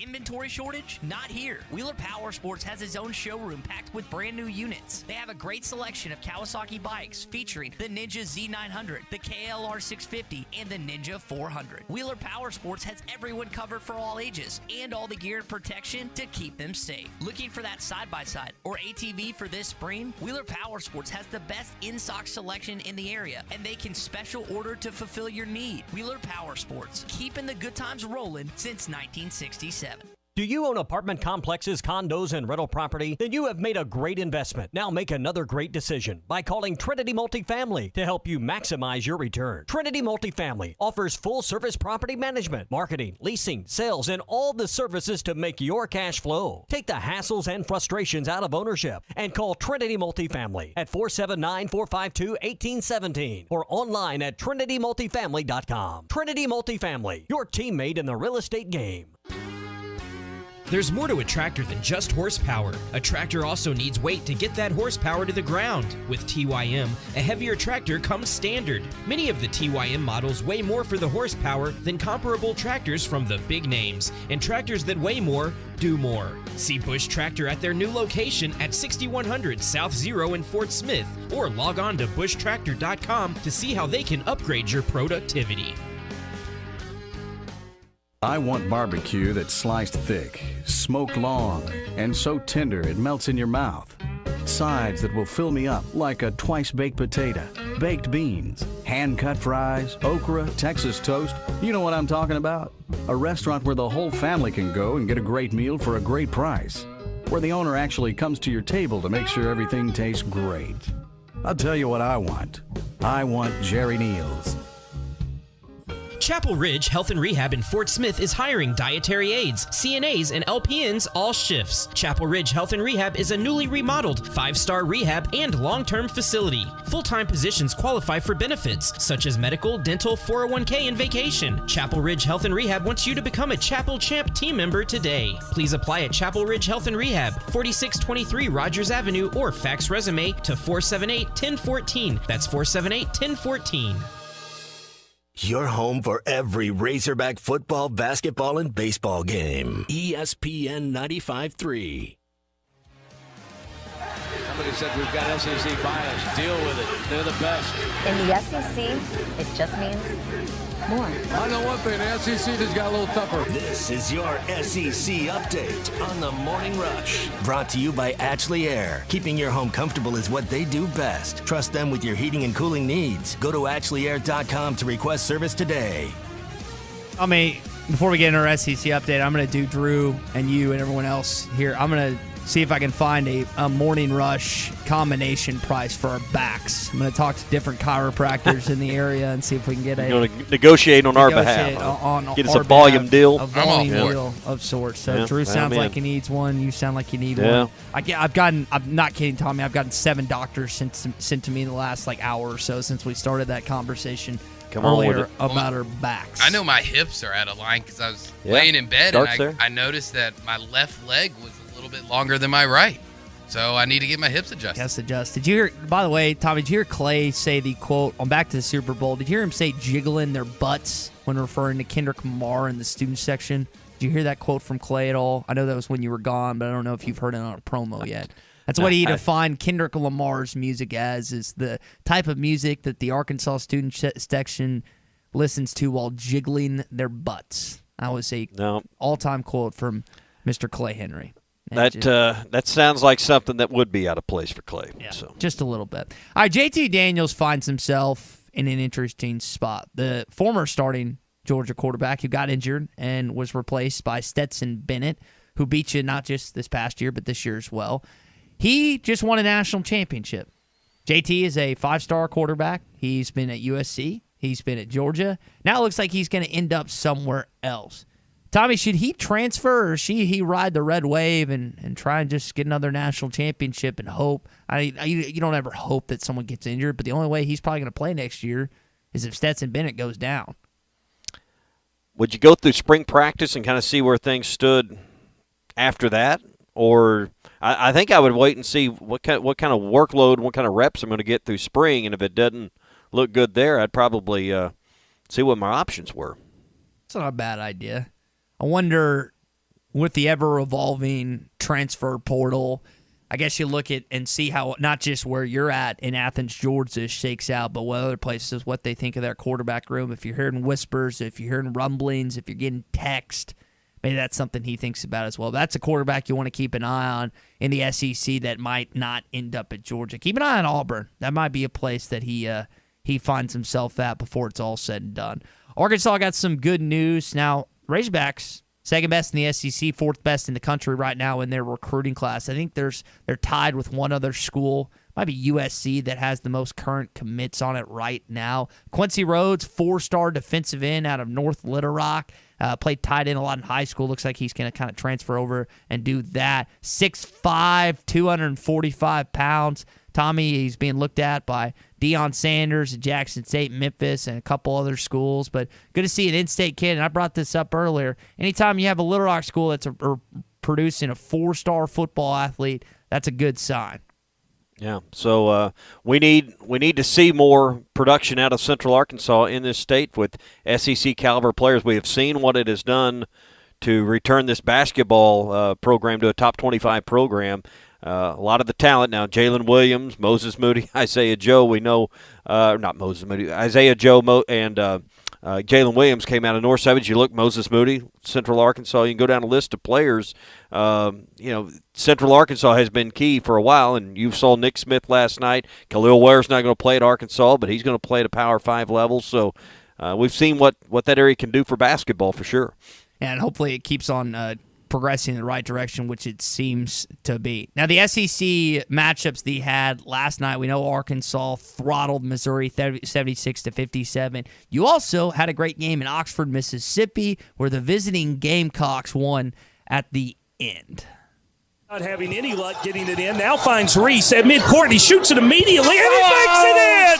Inventory shortage? Not here. Wheeler Power Sports has its own showroom packed with brand new units. They have a great selection of Kawasaki bikes featuring the Ninja Z900, the KLR 650, and the Ninja 400. Wheeler Power Sports has everyone covered for all ages and all the gear and protection to keep them safe. Looking for that side-by-side or ATV for this spring? Wheeler Power Sports has the best in-stock selection in the area, and they can special order to fulfill your need. Wheeler Power Sports, keeping the good times rolling since 1967. Do you own apartment complexes, condos, and rental property? Then you have made a great investment. Now make another great decision by calling Trinity Multifamily to help you maximize your return. Trinity Multifamily offers full-service property management, marketing, leasing, sales, and all the services to make your cash flow. Take the hassles and frustrations out of ownership and call Trinity Multifamily at 479-452-1817 or online at trinitymultifamily.com. Trinity Multifamily, your teammate in the real estate game. There's more to a tractor than just horsepower. A tractor also needs weight to get that horsepower to the ground. With TYM, a heavier tractor comes standard. Many of the TYM models weigh more for the horsepower than comparable tractors from the big names, and tractors that weigh more do more. See Bush Tractor at their new location at 6100 South Zero in Fort Smith, or log on to bushtractor.com to see how they can upgrade your productivity. I want barbecue that's sliced thick, smoked long, and so tender it melts in your mouth. Sides that will fill me up like a twice-baked potato, baked beans, hand-cut fries, okra, Texas toast. You know what I'm talking about? A restaurant where the whole family can go and get a great meal for a great price. Where the owner actually comes to your table to make sure everything tastes great. I'll tell you what I want. I want Jerry Neal's. Chapel Ridge Health and Rehab in Fort Smith is hiring dietary aides, CNAs, and LPNs all shifts. Chapel Ridge Health and Rehab is a newly remodeled 5-star rehab and long-term facility. Full-time positions qualify for benefits such as medical, dental, 401k, and vacation. Chapel Ridge Health and Rehab wants you to become a Chapel Champ team member today. Please apply at Chapel Ridge Health and Rehab, 4623 Rogers Avenue, or fax resume to 478-1014. That's 478-1014. Your home for every Razorback football, basketball, and baseball game. ESPN 95.3. Somebody said we've got SEC bias. Deal with it. They're the best. In the SEC, it just means more. I know one thing, the SEC just got a little tougher. This is your SEC update on the Morning Rush. Brought to you by Ashley Air. Keeping your home comfortable is what they do best. Trust them with your heating and cooling needs. Go to ashley.air.com to request service today. Before we get into our SEC update, I'm going to do Drew and you and everyone else here. I'm going to see if I can find a Morning Rush combination price for our backs. I'm going to talk to different chiropractors in the area and see if we can get negotiate on our behalf. Get us a volume deal. A volume deal of sorts. So Drew sounds like he needs one. You sound like you need one. I'm not kidding, Tommy. I've gotten 7 doctors sent to me in the last hour or so since we started that conversation. Earlier about our backs. I know my hips are out of line because I was laying in bed and I noticed that my left leg was a little bit longer than my right. So I need to get my hips adjusted. Yes, adjusted. Did you hear, by the way, Tommy, did you hear Clay say the quote on back to the Super Bowl? Did you hear him say jiggling their butts when referring to Kendrick Lamar in the student section? Did you hear that quote from Clay at all? I know that was when you were gone, but I don't know if you've heard it on a promo yet. That's what he defined Kendrick Lamar's music as, is the type of music that the Arkansas student section listens to while jiggling their butts. That was a all-time quote from Mr. Clay Henry. That sounds like something that would be out of place for Clay. Yeah, just a little bit. All right, JT Daniels finds himself in an interesting spot. The former starting Georgia quarterback who got injured and was replaced by Stetson Bennett, who beat you not just this past year but this year as well. He just won a national championship. JT is a 5-star quarterback. He's been at USC. He's been at Georgia. Now it looks like he's going to end up somewhere else. Tommy, should he transfer or should he ride the red wave and try and just get another national championship and hope? You don't ever hope that someone gets injured, but the only way he's probably going to play next year is if Stetson Bennett goes down. Would you go through spring practice and kind of see where things stood after that? Or I think I would wait and see what kind of workload, what kind of reps I'm going to get through spring, and if it doesn't look good there, I'd probably see what my options were. It's not a bad idea. I wonder, with the ever-evolving transfer portal, I guess you look at and see how not just where you're at in Athens, Georgia shakes out, but what other places, what they think of their quarterback room. If you're hearing whispers, if you're hearing rumblings, if you're getting text, maybe that's something he thinks about as well. That's a quarterback you want to keep an eye on in the SEC that might not end up at Georgia. Keep an eye on Auburn. That might be a place that he finds himself at before it's all said and done. Arkansas got some good news. Now, Razorbacks, second best in the SEC, fourth best in the country right now in their recruiting class. I think they're tied with one other school. Might be USC that has the most current commits on it right now. Quincy Rhodes, 4-star defensive end out of North Little Rock. Played tight end a lot in high school. Looks like he's going to kind of transfer over and do that. 6'5", 245 pounds. Tommy, he's being looked at by Deion Sanders at Jackson State, Memphis, and a couple other schools. But good to see an in-state kid, and I brought this up earlier. Anytime you have a Little Rock school that's producing a 4-star football athlete, that's a good sign. Yeah, so we need to see more production out of Central Arkansas in this state with SEC caliber players. We have seen what it has done to return this basketball program to a top 25 program. A lot of the talent now, Jalen Williams, Moses Moody, Isaiah Joe, we know, not Moses Moody, Isaiah Joe and Jalen Williams came out of North Savage. You look, Moses Moody, Central Arkansas, you can go down a list of players. Central Arkansas has been key for a while, and you saw Nick Smith last night. Khalil Ware's not going to play at Arkansas, but he's going to play at a Power 5 level. So we've seen what that area can do for basketball for sure. And hopefully it keeps on progressing in the right direction, which it seems to be. Now, the SEC matchups they had last night, we know Arkansas throttled Missouri 76-57. You also had a great game in Oxford, Mississippi, where the visiting Gamecocks won at the end. Not having any luck getting it in. Now finds Reese at midcourt. He shoots it immediately, and he makes it in!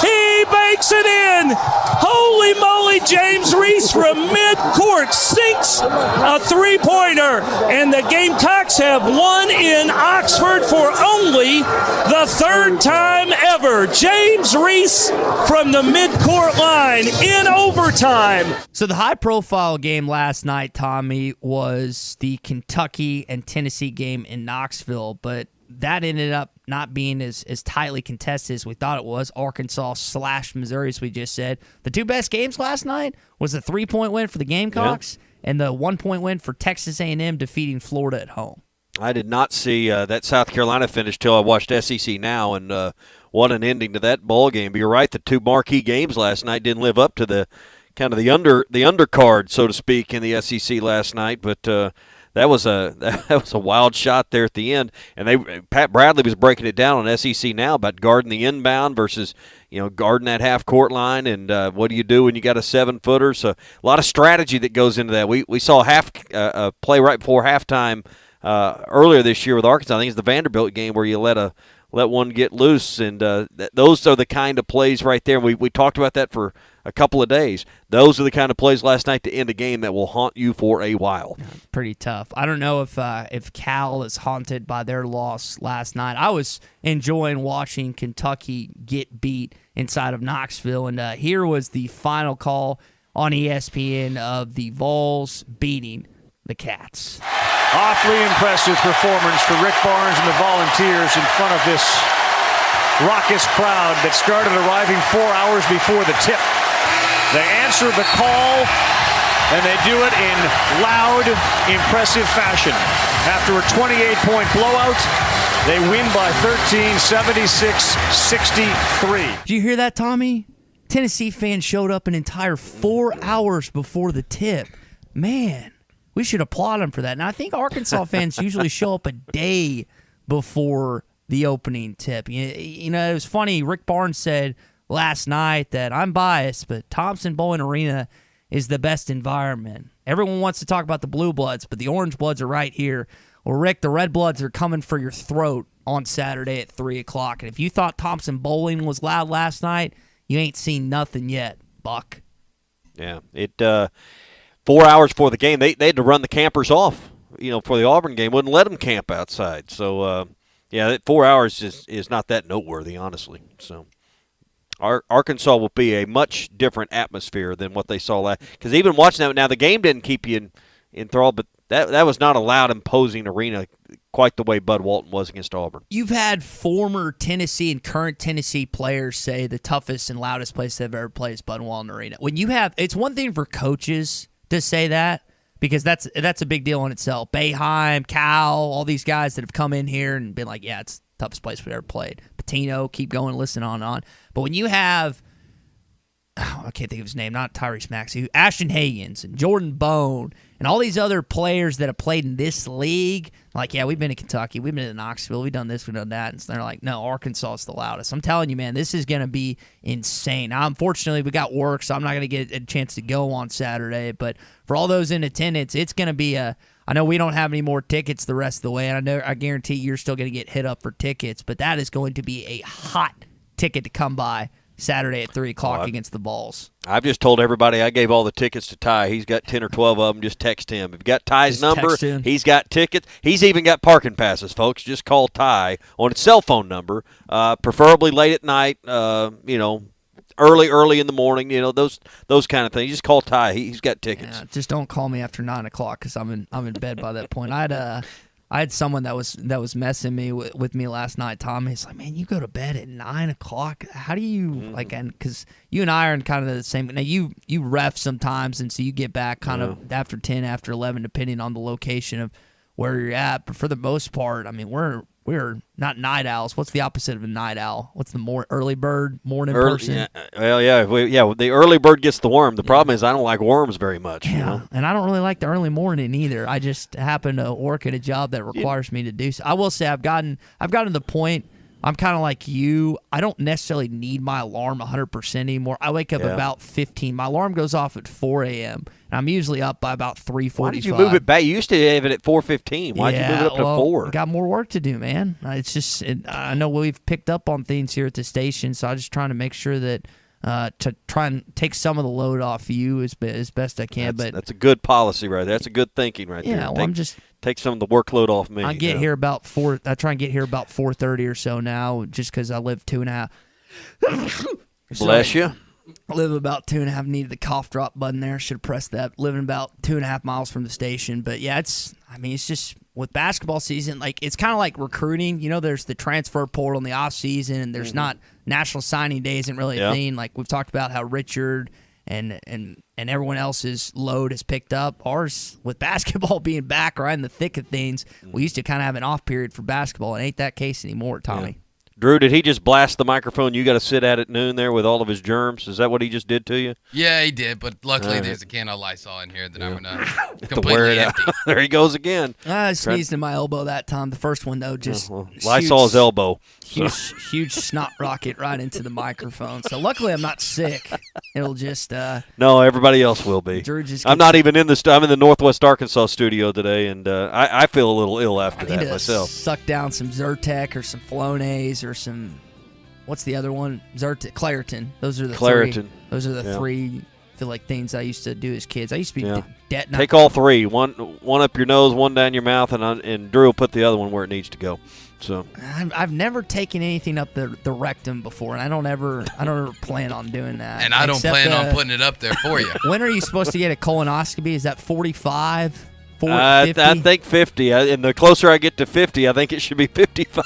He makes it in! Holy moly, James Reese from midcourt sinks a three-pointer, and the Gamecocks have won in Oxford for only the third time ever. James Reese from the midcourt line in overtime. So the high-profile game last night, Tommy, was the Kentucky and Tennessee game in Knoxville, but that ended up not being as tightly contested as we thought it was. Arkansas / Missouri, as we just said. The two best games last night was a 3-point win for the Gamecocks and the 1-point win for Texas A&M defeating Florida at home. I did not see that South Carolina finish till I watched SEC Now, and what an ending to that ball game. But you're right, the two marquee games last night didn't live up to the kind of the undercard, so to speak, in the SEC last night. But that was a wild shot there at the end, and Pat Bradley was breaking it down on SEC Now about guarding the inbound versus guarding that half court line, and what do you do when you got a 7-footer? So a lot of strategy that goes into that. We saw a play right before halftime earlier this year with Arkansas. I think it's the Vanderbilt game where you let one get loose, and those are the kind of plays right there. We talked about that for a couple of days. Those are the kind of plays last night to end a game that will haunt you for a while. Pretty tough. I don't know if Cal is haunted by their loss last night. I was enjoying watching Kentucky get beat inside of Knoxville, and here was the final call on ESPN of the Vols beating the Cats. Awfully impressive performance for Rick Barnes and the Volunteers in front of this raucous crowd that started arriving 4 hours before the tip. They answer the call, and they do it in loud, impressive fashion. After a 28-point blowout, they win by 13, 76-63. Did you hear that, Tommy? Tennessee fans showed up an entire 4 hours before the tip. Man, we should applaud them for that. And I think Arkansas fans usually show up a day before the opening tip. You know, it was funny. Rick Barnes said last night that I'm biased, but Thompson Bowling Arena is the best environment. Everyone wants to talk about the Blue Bloods, but the Orange Bloods are right here. Well, Rick, the Red Bloods are coming for your throat on Saturday at 3 o'clock. And if you thought Thompson Bowling was loud last night, you ain't seen nothing yet, Buck. Yeah, 4 hours before the game, they had to run the campers off, for the Auburn game. Wouldn't let them camp outside. So, 4 hours is not that noteworthy, honestly. So, Arkansas will be a much different atmosphere than what they saw last. Because even watching that, now the game didn't keep you enthralled, but that was not a loud, imposing arena quite the way Bud Walton was against Auburn. You've had former Tennessee and current Tennessee players say the toughest and loudest place they've ever played is Bud Walton Arena. It's one thing for coaches to say that, because that's a big deal in itself. Boeheim, Cal, all these guys that have come in here and been like, yeah, it's the toughest place we've ever played. Patino, keep going, listen on and on. But when you have, I can't think of his name, not Tyrese Maxey, Ashton Hagans and Jordan Bone and all these other players that have played in this league, like, yeah, we've been to Kentucky, we've been to Knoxville, we've done this, we've done that, and so they're like, no, Arkansas is the loudest. I'm telling you, man, this is going to be insane. Now, unfortunately, we got work, so I'm not going to get a chance to go on Saturday, but for all those in attendance, it's going to be I know we don't have any more tickets the rest of the way, and I guarantee you're still going to get hit up for tickets, but that is going to be a hot ticket to come by Saturday at 3 o'clock against the Vols. I've just told everybody I gave all the tickets to Ty. He's got 10 or 12 of them. Just text him. If you got Ty's number, he's got tickets. He's even got parking passes, folks. Just call Ty on his cell phone number, preferably late at night, early in the morning, those kind of things. Just call Ty. He's got tickets. Yeah, just don't call me after 9 o'clock because I'm in bed by that point. I had someone that was messing me with me last night, Tom. He's like, man, you go to bed at 9 o'clock. How do you because you and I are in kind of the same. Now you ref sometimes, and so you get back kind of after 10, after 11, depending on the location of where you're at. But for the most part, I mean, we're not night owls. What's the opposite of a night owl? What's the early bird, morning person? Yeah, well, yeah, the early bird gets the worm. The problem is I don't like worms very much. Yeah, and I don't really like the early morning either. I just happen to work at a job that requires me to do so. I will say I've gotten to the point. I'm kind of like you. I don't necessarily need my alarm 100% anymore. I wake up about 15. My alarm goes off at 4 a.m., and I'm usually up by about 3:45. Why did you move it back? You used to have it at 4:15. Why did you move it up to 4? Got more work to do, man. It's just I know we've picked up on things here at the station, so I'm just trying to make sure that to try and take some of the load off you as best I can. That's a good policy right there. That's a good thinking right there. Yeah, well, take some of the workload off me. I get here about 4. I try and get here about 4:30 or so now, just because I live 2.5. Bless you. Live about 2.5. Needed the cough drop button there. Should have pressed that. Living about 2.5 miles from the station. But yeah, it's just with basketball season, like it's kind of like recruiting. There's the transfer portal in the off season, and there's not National Signing Day isn't really a thing. Like we've talked about how Richard and everyone else's load has picked up. Ours, with basketball being back right in the thick of things, we used to kind of have an off period for basketball. It ain't that case anymore, Tommy. Yeah. Drew, did he just blast the microphone you got to sit at noon there with all of his germs? Is that what he just did to you? Yeah, he did, but luckily there's a can of Lysol in here that I'm going to completely empty. There he goes again. I sneezed in my elbow that time. The first one, though, just Lysol's elbow. Huge snot rocket right into the microphone. So luckily I'm not sick. It'll just no, everybody else will be. I'm not even in the I'm in the Northwest Arkansas studio today, and I feel a little ill after that myself. Suck down some Zyrtec or some Flonase or some, what's the other one? Claritin. Those are the Claritin. Three. Those are the three. I feel like things I used to do as kids. I used to be dead. Take all three. One up your nose, one down your mouth, and Drew will put the other one where it needs to go. So I've never taken anything up the rectum before, and I don't ever plan on doing that. And I don't plan on putting it up there for you. When are you supposed to get a colonoscopy? Is that 45? 50? I think 50. And the closer I get to 50, I think it should be 55.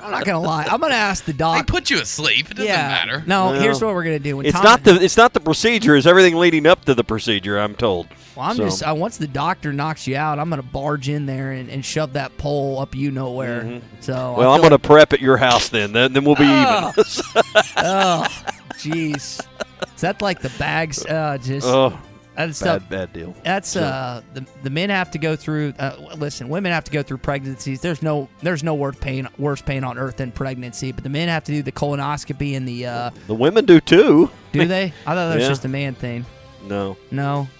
I'm not gonna lie. I'm gonna ask the doc. They put you asleep. It doesn't matter. No, here's what we're gonna do. It's not the procedure. It's everything leading up to the procedure, I'm told. Well, once the doctor knocks you out, I'm gonna barge in there and shove that pole up nowhere. Mm-hmm. So I'm gonna prep at your house then. Then we'll be even. Oh, jeez. Is that like the bags? That's bad deal. That's the men have to go through. Listen, women have to go through pregnancies. There's no worse pain on earth than pregnancy. But the men have to do the colonoscopy and the women do too. Do they? I thought that was just a man thing. No.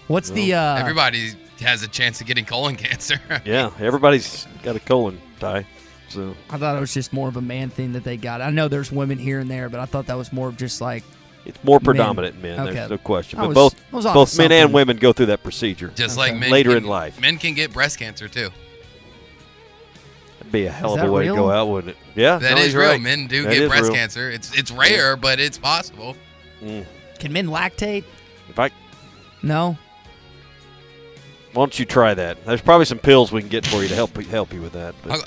What's the? Everybody has a chance of getting colon cancer. Yeah, everybody's got a colon tie. So I thought it was just more of a man thing that they got. I know there's women here and there, but I thought that was more of just like. It's more predominant in men. Okay. There's no question. But both men and women go through that procedure. Just like men later in life. Men can get breast cancer too. That'd be a hell of a way to go out, wouldn't it? Yeah, that is real. Right. Men do get breast cancer. It's rare, but it's possible. Can men lactate? No. Why don't you try that? There's probably some pills we can get for you to help you with that. But.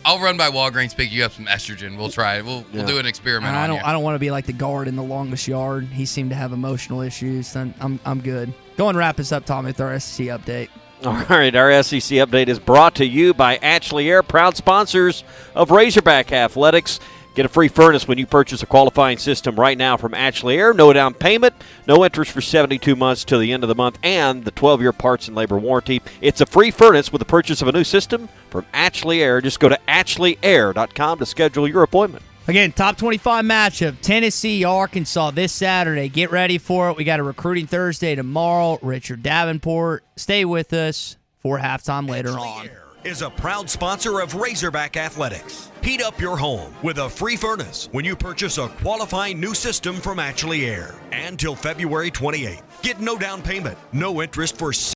I'll run by Walgreens, pick you up some estrogen. We'll try it. We'll do an experiment. I don't want to be like the guard in The Longest Yard. He seemed to have emotional issues. I'm good. Go and wrap us up, Tommy, with our SEC update. All right, our SEC update is brought to you by Ashley Air, proud sponsors of Razorback Athletics. Get a free furnace when you purchase a qualifying system right now from Ashley Air. No down payment, no interest for 72 months till the end of the month, and the 12-year parts and labor warranty. It's a free furnace with the purchase of a new system from Ashley Air. Just go to ashley.air.com to schedule your appointment. Again, top 25 matchup, Tennessee, Arkansas this Saturday. Get ready for it. We got a recruiting Thursday tomorrow. Richard Davenport. Stay with us for halftime later on. Is a proud sponsor of Razorback Athletics. Heat up your home with a free furnace when you purchase a qualifying new system from Ashley Air. And till February 28th. Get no down payment, no interest for